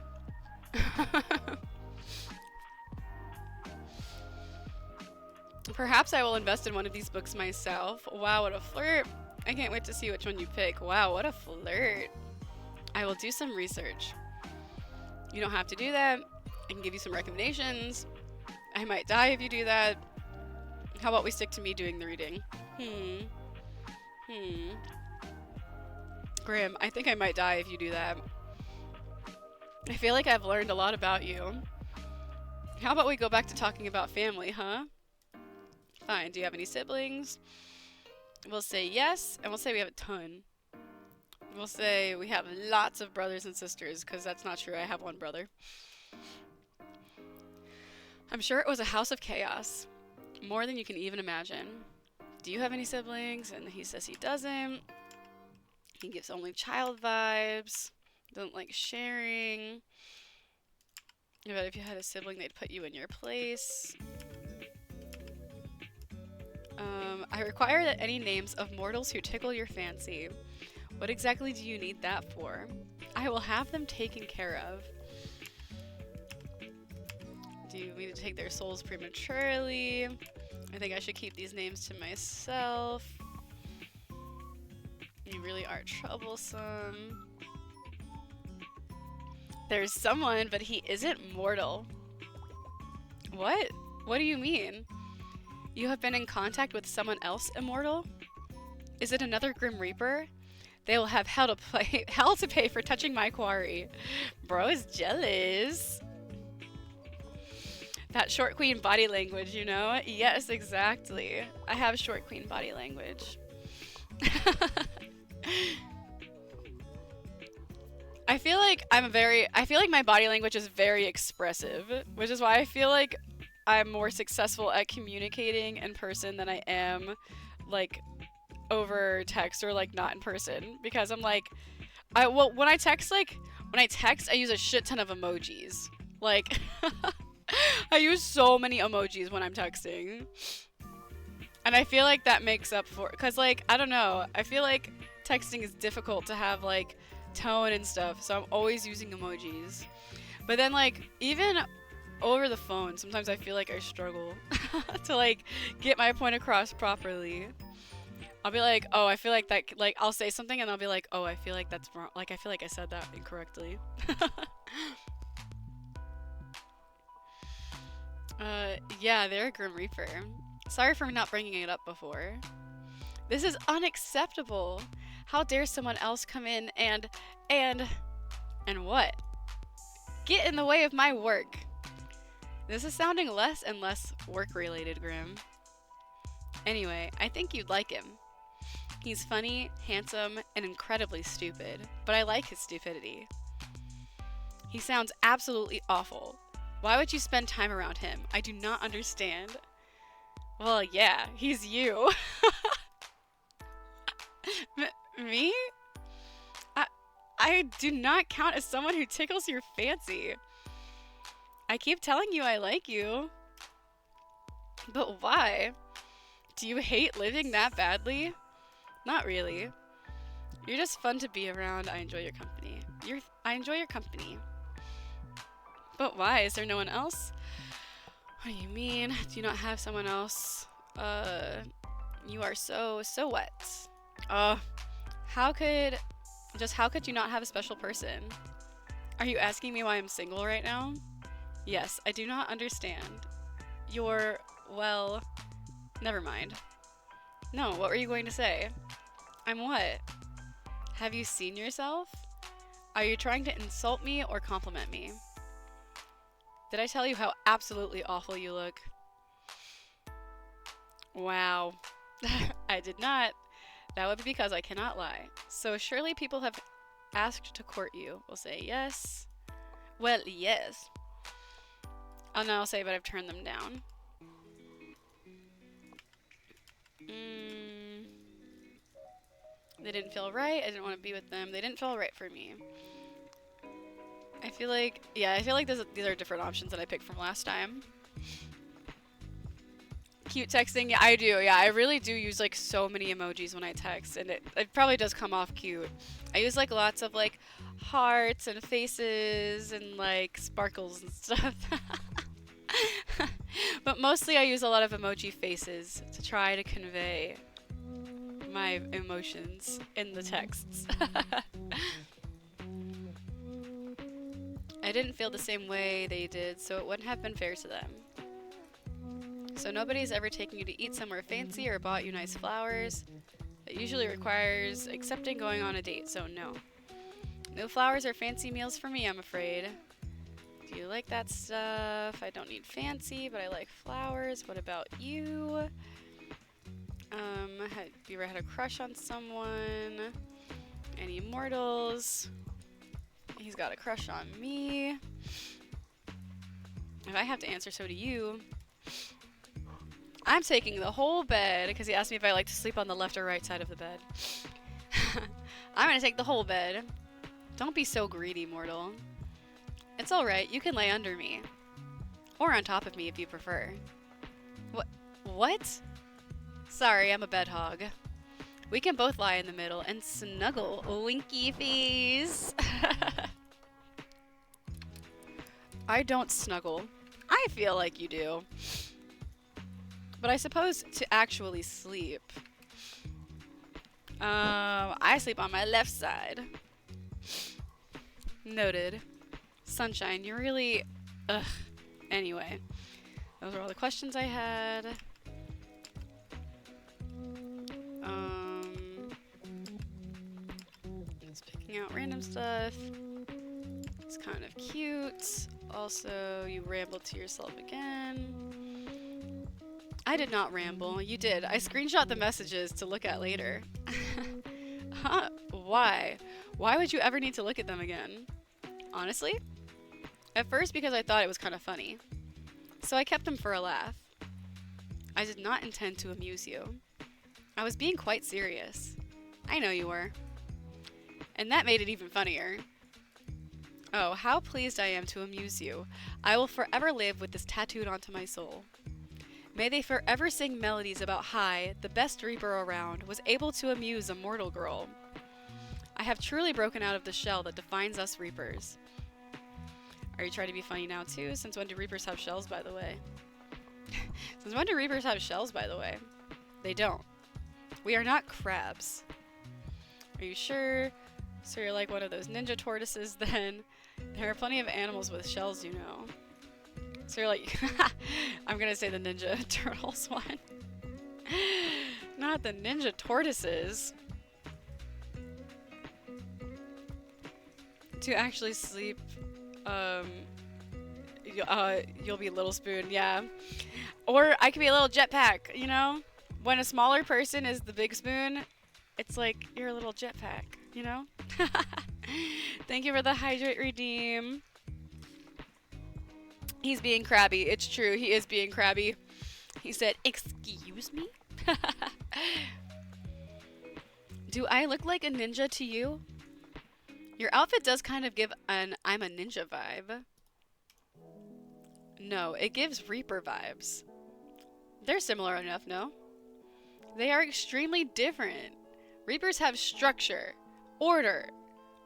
Perhaps I will invest in one of these books myself. Wow, what a flirt. I can't wait to see which one you pick. Wow, what a flirt. I will do some research. You don't have to do that. I can give you some recommendations. I might die if you do that. How about we stick to me doing the reading? Grim, I think I might die if you do that. I feel like I've learned a lot about you. How about we go back to talking about family, huh? Fine, do you have any siblings? We'll say yes, and we'll say we have a ton. We'll say we have lots of brothers and sisters, because that's not true, I have one brother. I'm sure it was a house of chaos. More than you can even imagine. Do you have any siblings? And he says he doesn't. He gives only child vibes. Doesn't like sharing. But if you had a sibling, they'd put you in your place. I require that any names of mortals who tickle your fancy. What exactly do you need that for? I will have them taken care of. Do you need to take their souls prematurely? I think I should keep these names to myself. You really are troublesome. There's someone, but he isn't mortal. What? What do you mean? You have been in contact with someone else immortal? Is it another Grim Reaper? They will have hell to pay for touching my quarry. Bro is jealous. That short queen body language, you know? Yes, exactly. I have short queen body language. I feel like my body language is very expressive, which is why I feel like I'm more successful at communicating in person than I am like over text or like not in person, because I'm like when I text I use a shit ton of emojis. Like I use so many emojis when I'm texting. And I feel like that makes up for, cuz like I don't know, I feel like texting is difficult to have like tone and stuff, so I'm always using emojis. But then like even over the phone, sometimes I feel like I struggle to like get my point across properly. I'll be like, oh, I feel like that, like I'll say something and I'll be like, oh, I feel like that's wrong. Like I feel like I said that incorrectly. Yeah, they're a Grim Reaper. Sorry for not bringing it up before. This is unacceptable. How dare someone else come in and what? Get in the way of my work. This is sounding less and less work-related, Grim. Anyway, I think you'd like him. He's funny, handsome, and incredibly stupid, but I like his stupidity. He sounds absolutely awful. Why would you spend time around him? I do not understand. Well, yeah, he's you. Me? I do not count as someone who tickles your fancy. I keep telling you I like you. But why? Do you hate living that badly? Not really. You're just fun to be around. I enjoy your company. I enjoy your company. But why? Is there no one else? What do you mean? Do you not have someone else? You are so what? How could you not have a special person? Are you asking me why I'm single right now? Yes, I do not understand. Well, never mind. No, what were you going to say? I'm what? Have you seen yourself? Are you trying to insult me or compliment me? Did I tell you how absolutely awful you look? Wow. I did not. That would be because I cannot lie. So surely people have asked to court you. We'll say yes. Well, yes. And then I'll say, but I've turned them down. They didn't feel right. I didn't want to be with them. They didn't feel right for me. I feel like these are different options that I picked from last time. Cute texting, yeah, I do. Yeah, I really do use like so many emojis when I text, and it probably does come off cute. I use like lots of like hearts and faces and like sparkles and stuff. But mostly I use a lot of emoji faces to try to convey my emotions in the texts. I didn't feel the same way they did, so it wouldn't have been fair to them. So nobody's ever taken you to eat somewhere fancy or bought you nice flowers. It usually requires accepting going on a date, so no. No flowers or fancy meals for me, I'm afraid. Do you like that stuff? I don't need fancy, but I like flowers. What about you? Have you ever had a crush on someone? Any mortals? He's got a crush on me. If I have to answer, so do you. I'm taking the whole bed because he asked me if I like to sleep on the left or right side of the bed. I'm gonna take the whole bed. Don't be so greedy, mortal. It's alright, you can lay under me. Or on top of me if you prefer. What? Sorry, I'm a bed hog. We can both lie in the middle and snuggle. Winky face. I don't snuggle. I feel like you do. But I suppose to actually sleep. I sleep on my left side. Noted. Sunshine, you really... Ugh. Anyway. Those are all the questions I had. Just picking out random stuff. It's kind of cute. Also, you rambled to yourself again. I did not ramble. You did. I screenshot the messages to look at later. Huh? Why? Why would you ever need to look at them again? Honestly? At first because I thought it was kind of funny. So I kept them for a laugh. I did not intend to amuse you. I was being quite serious. I know you were. And that made it even funnier. Oh, how pleased I am to amuse you. I will forever live with this tattooed onto my soul. May they forever sing melodies about Hai, the best reaper around, was able to amuse a mortal girl. I have truly broken out of the shell that defines us reapers. Are you trying to be funny now too? Since when do reapers have shells, by the way? Since when do reapers have shells, by the way? They don't. We are not crabs. Are you sure? So you're like one of those ninja tortoises then? There are plenty of animals with shells, you know. So you're like, I'm gonna say the ninja turtles one. Not the ninja tortoises. To actually sleep, you'll be Little Spoon, yeah. Or I could be a little jetpack, you know? When a smaller person is the big spoon, it's like you're a little jetpack, you know? Thank you for the hydrate redeem. He's being crabby. It's true. He is being crabby. He said, "Excuse me?" Do I look like a ninja to you? Your outfit does kind of give an I'm a ninja vibe. No, it gives Reaper vibes. They're similar enough, no? They are extremely different. Reapers have structure, order.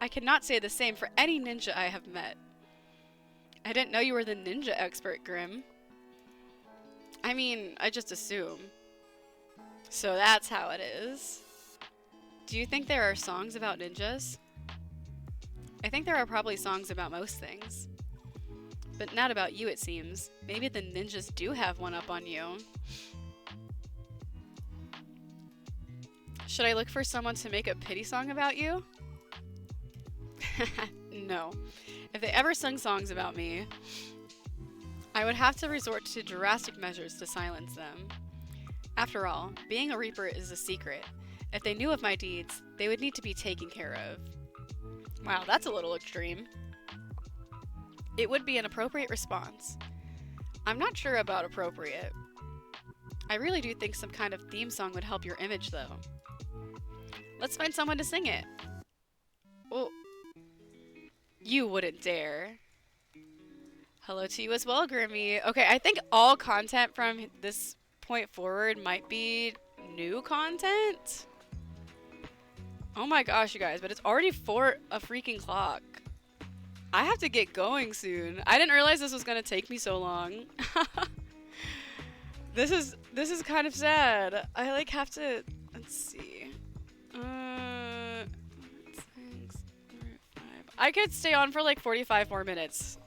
I cannot say the same for any ninja I have met. I didn't know you were the ninja expert, Grim. I mean, I just assume. So that's how it is. Do you think there are songs about ninjas? I think there are probably songs about most things. But not about you, it seems. Maybe the ninjas do have one up on you. Should I look for someone to make a pity song about you? No. If they ever sung songs about me, I would have to resort to drastic measures to silence them. After all, being a Reaper is a secret. If they knew of my deeds, they would need to be taken care of. Wow, that's a little extreme. It would be an appropriate response. I'm not sure about appropriate. I really do think some kind of theme song would help your image, though. Let's find someone to sing it. Oh, you wouldn't dare. Hello to you as well, Grimmy. Okay, I think all content from this point forward might be new content. Oh my gosh, you guys, but it's already 4 a freaking clock. I have to get going soon. I didn't realize this was gonna take me so long. This is kind of sad. I like have to, let's see. 6, 4, 5. I could stay on for like 45 more minutes.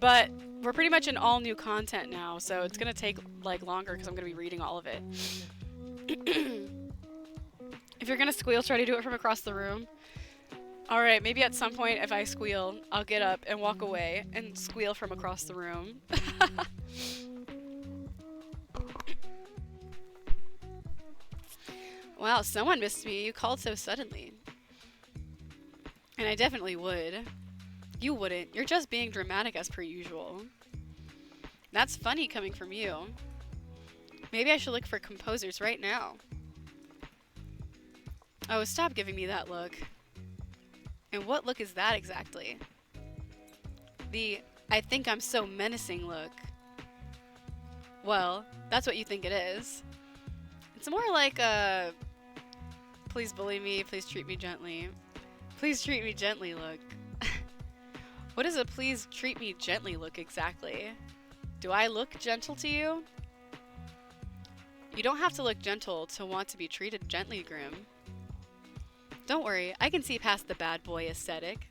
But we're pretty much in all new content now, so it's gonna take like longer because I'm gonna be reading all of it. If you're gonna squeal, try to do it from across the room. Alright, maybe at some point if I squeal, I'll get up and walk away and squeal from across the room. Wow, someone missed me. You called so suddenly. And I definitely would. You wouldn't. You're just being dramatic as per usual. That's funny coming from you. Maybe I should look for composers right now. Oh, stop giving me that look. And what look is that exactly? The I think I'm so menacing look. Well, that's what you think it is. It's more like a please bully me, please treat me gently. Please treat me gently look. What is a please treat me gently look exactly? Do I look gentle to you? You don't have to look gentle to want to be treated gently, Grim. Don't worry, I can see past the bad boy aesthetic.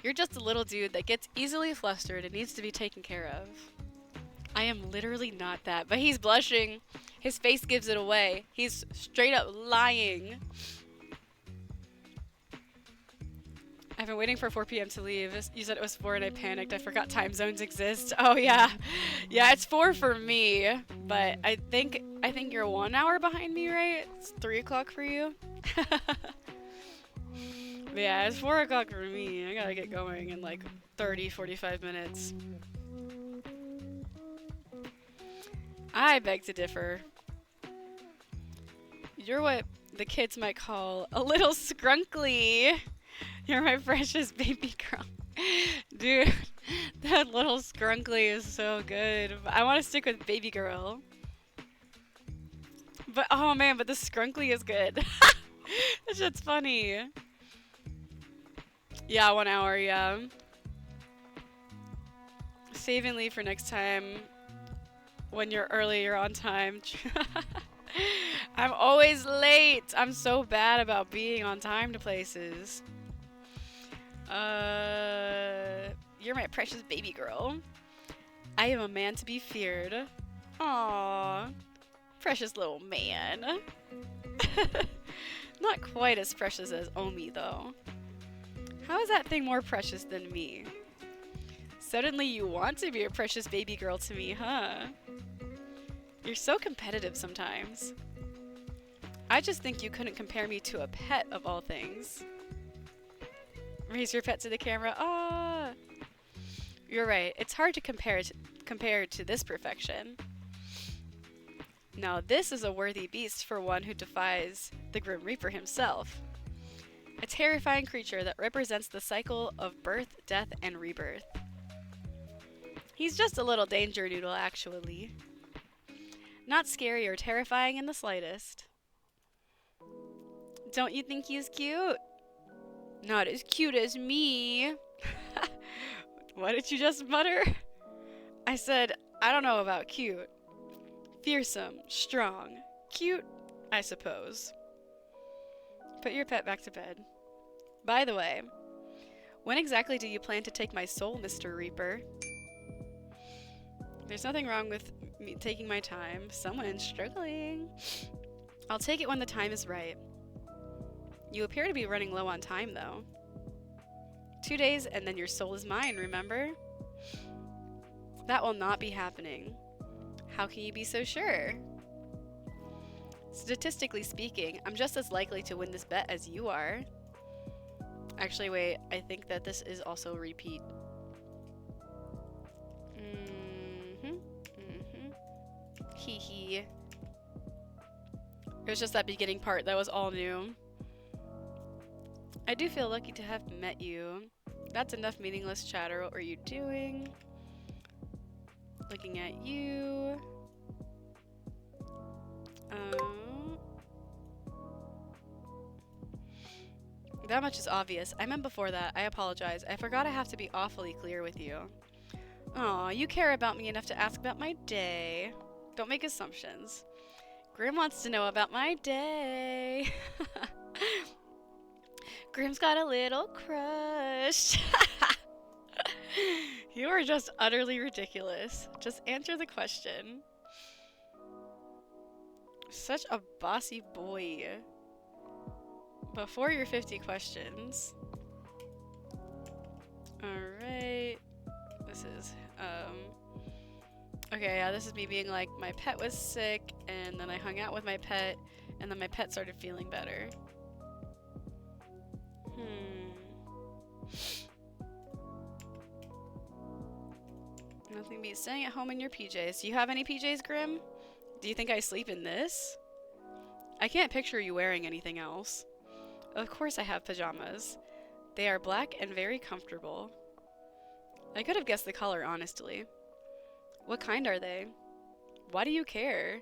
You're just a little dude that gets easily flustered and needs to be taken care of. I am literally not that, but he's blushing. His face gives it away. He's straight up lying. I've been waiting for 4 p.m. to leave. You said it was 4 and I panicked. I forgot time zones exist. Oh yeah. Yeah, it's 4 for me, but I think you're 1 hour behind me, right? It's 3 o'clock for you. But yeah, it's 4 o'clock for me. I gotta get going in like 30-45 minutes. I beg to differ. You're what the kids might call a little scrunkly. You're my precious baby girl. Dude, that little scrunkly is so good. I want to stick with baby girl. But, oh man, but the scrunkly is good. That shit's funny. Yeah, 1 hour, yeah. Save and leave for next time. When you're early, you're on time. I'm always late. I'm so bad about being on time to places. You're my precious baby girl. I am a man to be feared. Aww. Precious little man. Not quite as precious as Omi, though. How is that thing more precious than me? Suddenly you want to be a precious baby girl to me, huh? You're so competitive sometimes. I just think you couldn't compare me to a pet of all things. Raise your pet to the camera. Ah! You're right. It's hard to compare to this perfection. Now this is a worthy beast for one who defies the Grim Reaper himself. A terrifying creature that represents the cycle of birth, death, and rebirth. He's just a little danger noodle, actually. Not scary or terrifying in the slightest. Don't you think he's cute? Not as cute as me. What did you just mutter? I said, I don't know about cute. Fearsome, strong, cute, I suppose. Put your pet back to bed. By the way, when exactly do you plan to take my soul, Mr. Reaper? There's nothing wrong with me taking my time. Someone's struggling. I'll take it when the time is right. You appear to be running low on time, though. 2 days and then your soul is mine, remember? That will not be happening. How can you be so sure? Statistically speaking, I'm just as likely to win this bet as you are. Actually, wait, I think that this is also a repeat. Hee hee. It was just that beginning part that was all new. I do feel lucky to have met you. That's enough meaningless chatter. What were you doing? Looking at you. That much is obvious. I meant before that. I apologize. I forgot I have to be awfully clear with you. Aw, you care about me enough to ask about my day. Don't make assumptions. Grim wants to know about my day. Grim's got a little crush. You are just utterly ridiculous. Just answer the question. Such a bossy boy. Before your 50 questions. Alright. This is, okay, yeah, this is me being like, my pet was sick, and then I hung out with my pet, and then my pet started feeling better. Nothing beats staying at home in your PJs. Do you have any PJs, Grim? Do you think I sleep in this? I can't picture you wearing anything else. Of course I have pajamas. They are black and very comfortable. I could have guessed the color, honestly. What kind are they? Why do you care?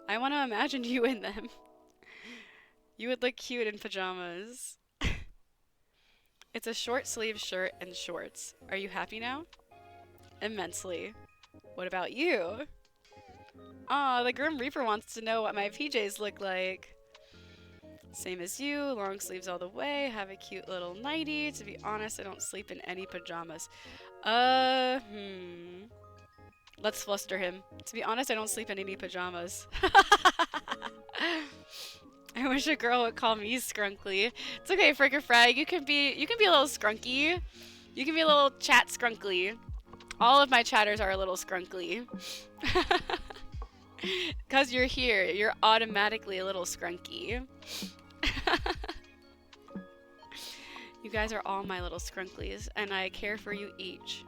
I want to imagine you in them. You would look cute in pajamas. It's a short sleeve shirt and shorts. Are you happy now? Immensely. What about you? Aw, the Grim Reaper wants to know what my PJs look like. Same as you, long sleeves all the way, have a cute little nightie. To be honest, I don't sleep in any pajamas. Let's fluster him. To be honest, I don't sleep in any pajamas. I wish a girl would call me Skrunkly. It's okay, Frigger Frag. You can be a little skrunky. You can be a little chat skrunkly. All of my chatters are a little skrunkly. Cause you're here, you're automatically a little skrunky. You guys are all my little skrunklies, and I care for you each.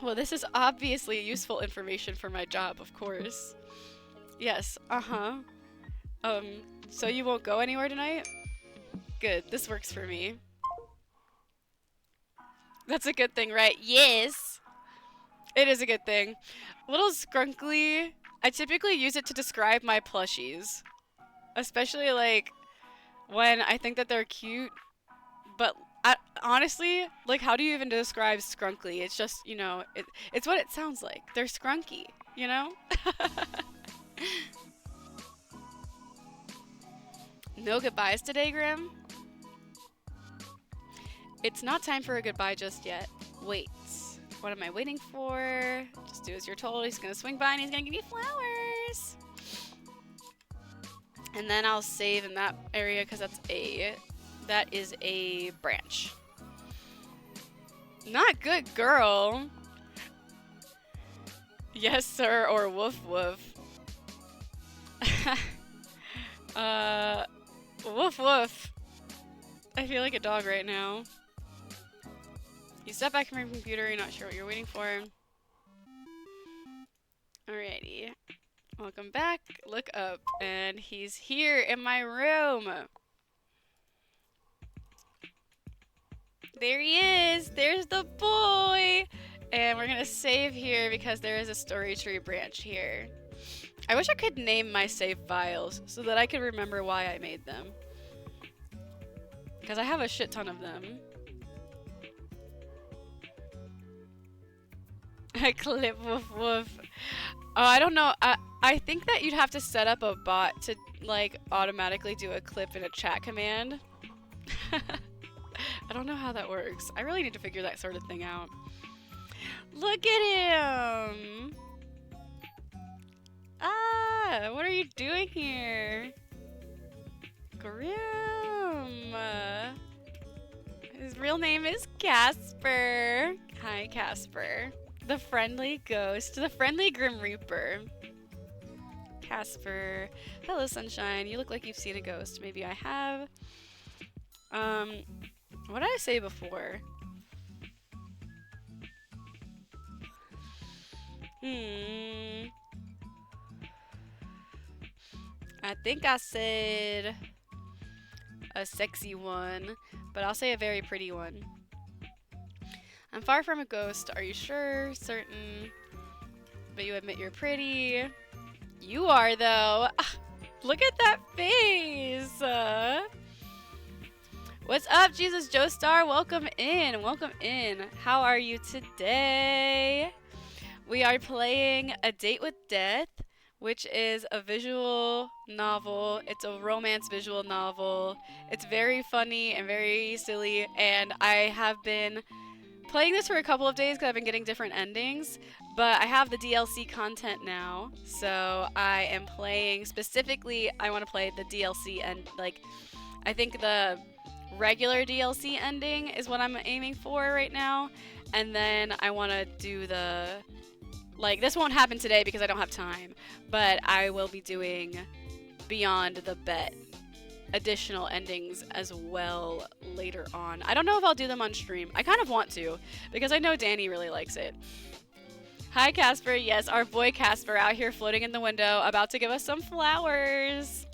Well, this is obviously useful information for my job, of course. Yes, so you won't go anywhere tonight? Good, this works for me. That's a good thing, right? Yes! It is a good thing. Little skrunkly, I typically use it to describe my plushies. Especially, like, when I think that they're cute. But, honestly, like, how do you even describe skrunkly? It's just, you know, it's what it sounds like. They're scrunky, you know? No goodbyes today, Grim? It's not time for a goodbye just yet. Wait. What am I waiting for? Just do as you're told. He's gonna swing by and he's gonna give you flowers. And then I'll save in that area because that is a branch. Not good, girl. Yes, sir, or woof woof. Woof woof. I feel like a dog right now. You step back from your computer, you're not sure what you're waiting for. Alrighty. Welcome back. Look up. And he's here in my room. There he is. There's the boy. And we're gonna save here because there is a story tree branch here. I wish I could name my save files so that I could remember why I made them. Because I have a shit ton of them. A clip, woof woof. Oh, I don't know. I think that you'd have to set up a bot to, like, automatically do a clip in a chat command. I don't know how that works. I really need to figure that sort of thing out. Look at him! Ah, what are you doing here? Grim! His real name is Casper. Hi, Casper. The friendly ghost. The friendly Grim Reaper. Casper. Hello, Sunshine. You look like you've seen a ghost. Maybe I have. What did I say before? I think I said a sexy one, but I'll say a very pretty one. I'm far from a ghost. Are you sure? Certain? But you admit you're pretty. You are, though. Ah, look at that face. What's up, Jesus Joestar? Welcome in. Welcome in. How are you today? We are playing A Date with Death which is a visual novel. It's a romance visual novel. It's very funny and very silly, and I have been playing this for a couple of days because I've been getting different endings, but I have the DLC content now, so I am playing specifically. I want to play the DLC, and like, I think the regular DLC ending is what I'm aiming for right now, and then I want to do the, like, this won't happen today because I don't have time, but I will be doing Beyond the Bet additional endings as well later on. I don't know if I'll do them on stream. I kind of want to because I know Danny really likes it. Hi Casper, yes, our boy Casper out here floating in the window about to give us some flowers.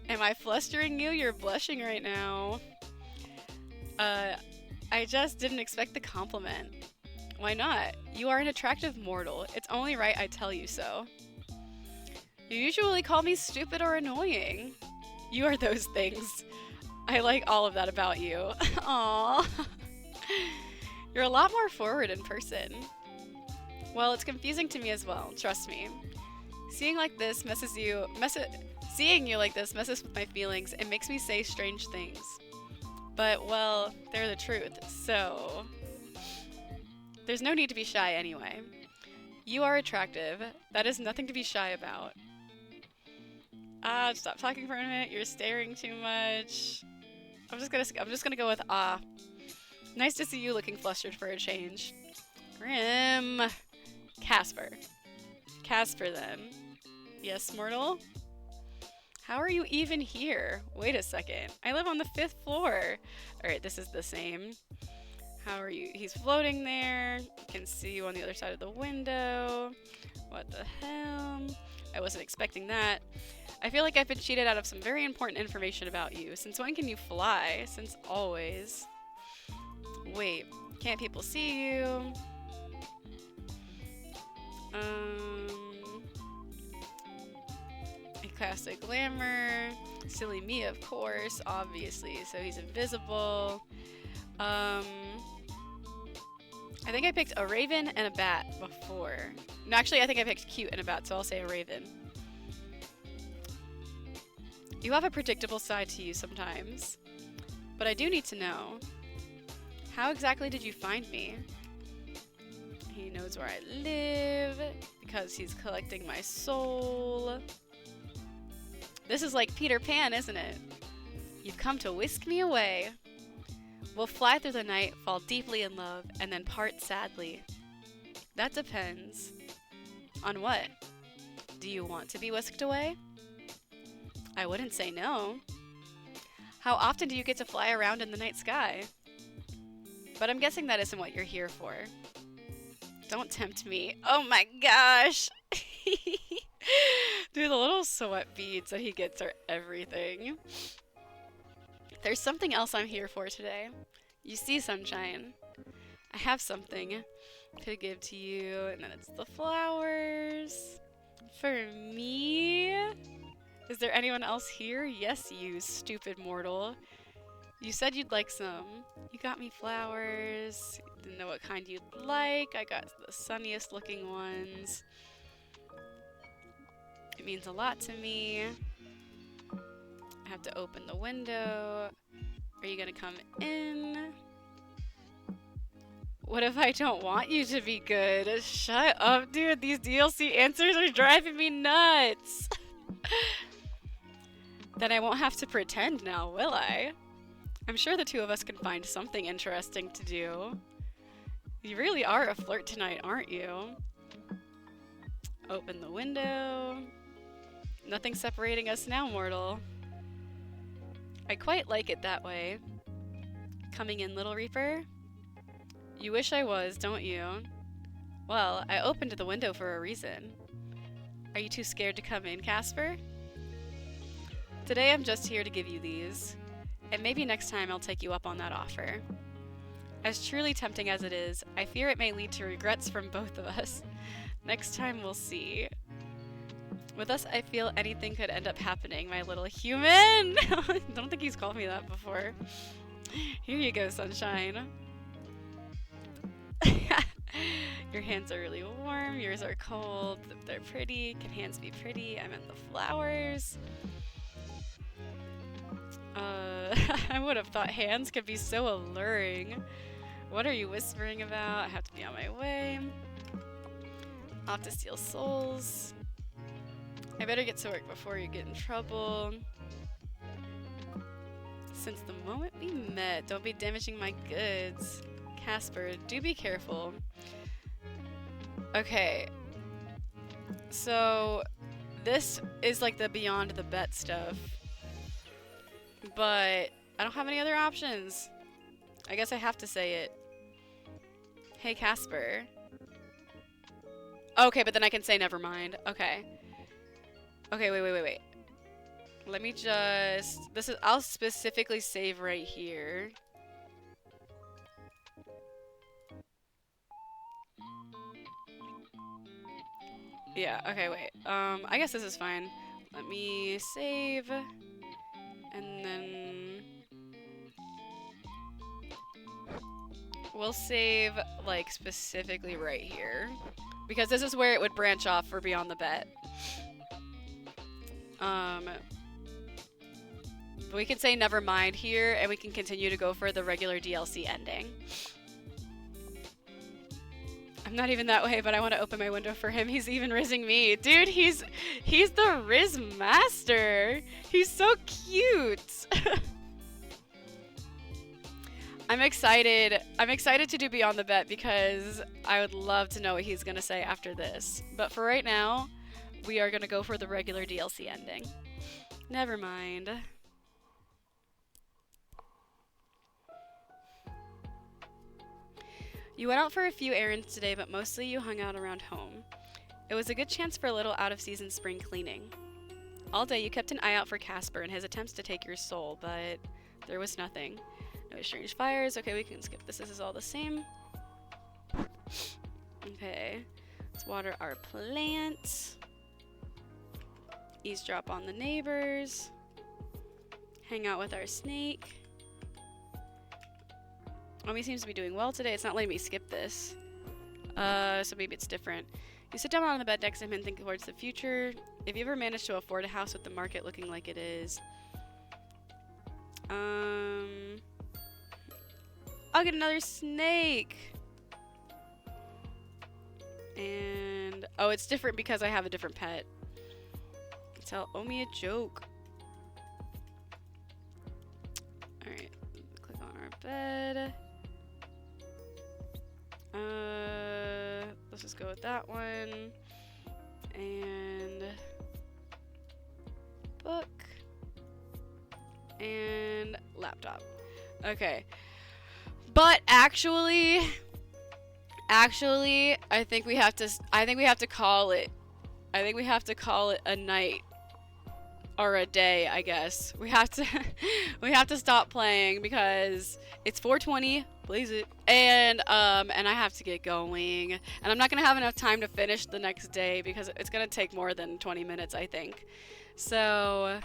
Am I flustering you? You're blushing right now. I just didn't expect the compliment. Why not? You are an attractive mortal. It's only right I tell you so. You usually call me stupid or annoying. You are those things. I like all of that about you. Aww. You're a lot more forward in person. Well, it's confusing to me as well, trust me. Seeing like this seeing you like this messes with my feelings and makes me say strange things. But, well, they're the truth, so there's no need to be shy anyway. You are attractive. That is nothing to be shy about. Stop talking for a minute. You're staring too much. I'm just gonna go with ah. Nice to see you looking flustered for a change. Grim. Casper. Casper then. Yes, mortal? How are you even here? Wait a second. I live on the 5th floor. Alright, this is the same. How are you? He's floating there. You can see you on the other side of the window. What the hell? I wasn't expecting that. I feel like I've been cheated out of some very important information about you. Since when can you fly? Since always. Wait, can't people see you? Classic glamour. Silly me, of course, obviously. So he's invisible. I think I picked a raven and a bat before. No, actually, I think I picked cute and a bat, so I'll say a raven. You have a predictable side to you sometimes. But I do need to know. How exactly did you find me? He knows where I live because he's collecting my soul. This is like Peter Pan, isn't it? You've come to whisk me away. We'll fly through the night, fall deeply in love, and then part sadly. That depends. On what? Do you want to be whisked away? I wouldn't say no. How often do you get to fly around in the night sky? But I'm guessing that isn't what you're here for. Don't tempt me. Oh my gosh! Dude, the little sweat beads that he gets are everything. There's something else I'm here for today. You see, Sunshine, I have something to give to you, and then it's the flowers. For me? Is there anyone else here? Yes, you stupid mortal. You said you'd like some. You got me flowers. Didn't know what kind you'd like. I got the sunniest looking ones. It means a lot to me. I have to open the window. Are you gonna come in? What if I don't want you to be good? Shut up, dude. These DLC answers are driving me nuts. Then I won't have to pretend now, will I? I'm sure the two of us can find something interesting to do. You really are a flirt tonight, aren't you? Open the window. Nothing separating us now, mortal. I quite like it that way. Coming in, Little Reaper? You wish I was, don't you? Well, I opened the window for a reason. Are you too scared to come in, Casper? Today I'm just here to give you these, and maybe next time I'll take you up on that offer. As truly tempting as it is, I fear it may lead to regrets from both of us. Next time we'll see. With us, I feel anything could end up happening, my little human! I don't think he's called me that before. Here you go, Sunshine. Your hands are really warm. Yours are cold. They're pretty. Can hands be pretty? I meant the flowers. I would have thought hands could be so alluring. What are you whispering about? I have to be on my way. I'll have to steal souls. I better get to work before you get in trouble. Since the moment we met, don't be damaging my goods. Casper, do be careful. Okay. So, this is like the beyond the bet stuff. But I don't have any other options. I guess I have to say it. Hey, Casper. Okay, but then I can say never mind. Okay. Okay, wait. Let me just... I'll specifically save right here. Yeah, okay, wait. I guess this is fine. Let me save. And then... we'll save, like, specifically right here. Because this is where it would branch off for Beyond the Bet. We can say never mind here, and we can continue to go for the regular DLC ending. I'm not even that way, but I want to open my window for him. He's even rizzing me. Dude, he's the Riz master. He's so cute. I'm excited. I'm excited to do Beyond the Bet because I would love to know what he's going to say after this. But for right now, we are going to go for the regular DLC ending. Never mind. You went out for a few errands today, but mostly you hung out around home. It was a good chance for a little out-of-season spring cleaning. All day you kept an eye out for Casper and his attempts to take your soul, but there was nothing. No strange fires. Okay, we can skip this. This is all the same. Okay. Let's water our plants. Eavesdrop on the neighbors. Hang out with our snake. Omi seems to be doing well today. It's not letting me skip this. So maybe it's different. You sit down on the bed next to him and think towards the future. If you ever manage to afford a house with the market looking like it is. I'll get another snake. And oh, it's different because I have a different pet. Tell Omi a joke. Alright, click on our bed. Let's just go with that one. And book. And laptop. Okay. But actually, I think we have to call it. I think we have to call it a night. Or a day, I guess. We have to stop playing because it's 4:20, blaze it, and I have to get going, and I'm not gonna have enough time to finish the next day because it's gonna take more than 20 minutes, I think. So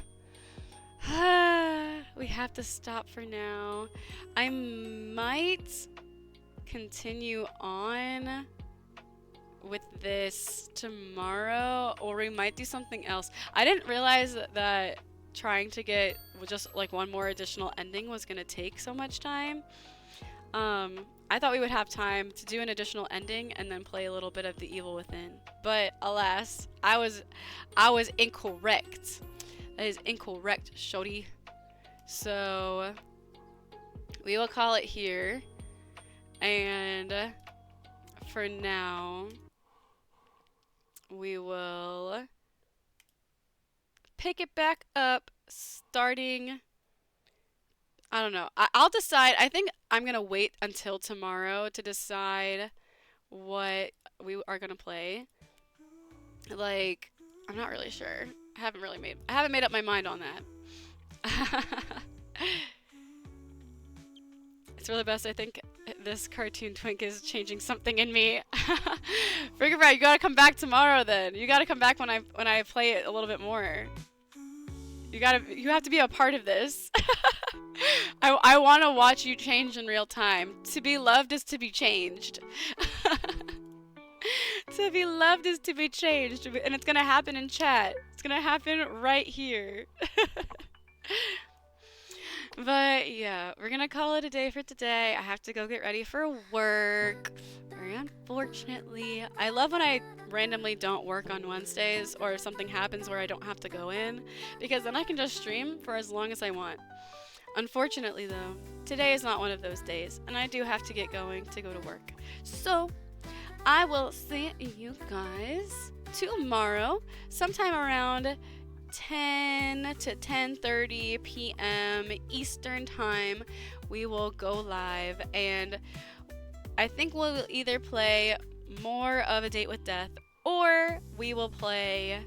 we have to stop for now. I might continue on with this tomorrow, or we might do something else. I didn't realize that trying to get just like one more additional ending was gonna take so much time. I thought we would have time to do an additional ending and then play a little bit of The Evil Within, but alas, I was incorrect. That is incorrect, shorty. So we will call it here, and for now we will pick it back up starting, I don't know. I'll decide. I think I'm going to wait until tomorrow to decide what we are going to play. Like, I'm not really sure. I haven't made up my mind on that. It's really best. I think this cartoon twink is changing something in me. Figure out, you gotta come back tomorrow then. You gotta come back when I play it a little bit more. You have to be a part of this. I want to watch you change in real time. To be loved is to be changed. So if you love this to be changed, and it's gonna happen in chat, it's gonna happen right here. But yeah, we're gonna call it a day for today. I have to go get ready for work. Very unfortunately. I love when I randomly don't work on Wednesdays or something happens where I don't have to go in, because then I can just stream for as long as I want. Unfortunately though, today is not one of those days, and I do have to get going to go to work. So I will see you guys tomorrow, sometime around 10 to 10:30 p.m. Eastern Time. We will go live, and I think we'll either play more of A Date with Death, or we will play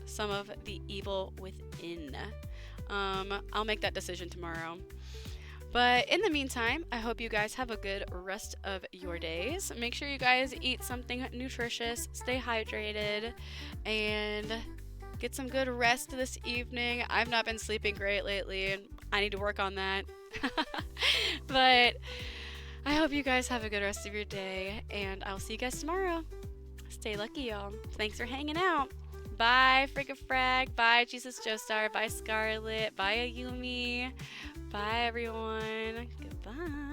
some of The Evil Within. I'll make that decision tomorrow. But in the meantime, I hope you guys have a good rest of your days. Make sure you guys eat something nutritious, stay hydrated, and get some good rest this evening. I've not been sleeping great lately, and I need to work on that. But I hope you guys have a good rest of your day, and I'll see you guys tomorrow. Stay lucky, y'all. Thanks for hanging out. Bye, Frigafrag. Bye, Jesus Joestar. Bye, Scarlet. Bye, Ayumi. Bye, everyone. Goodbye.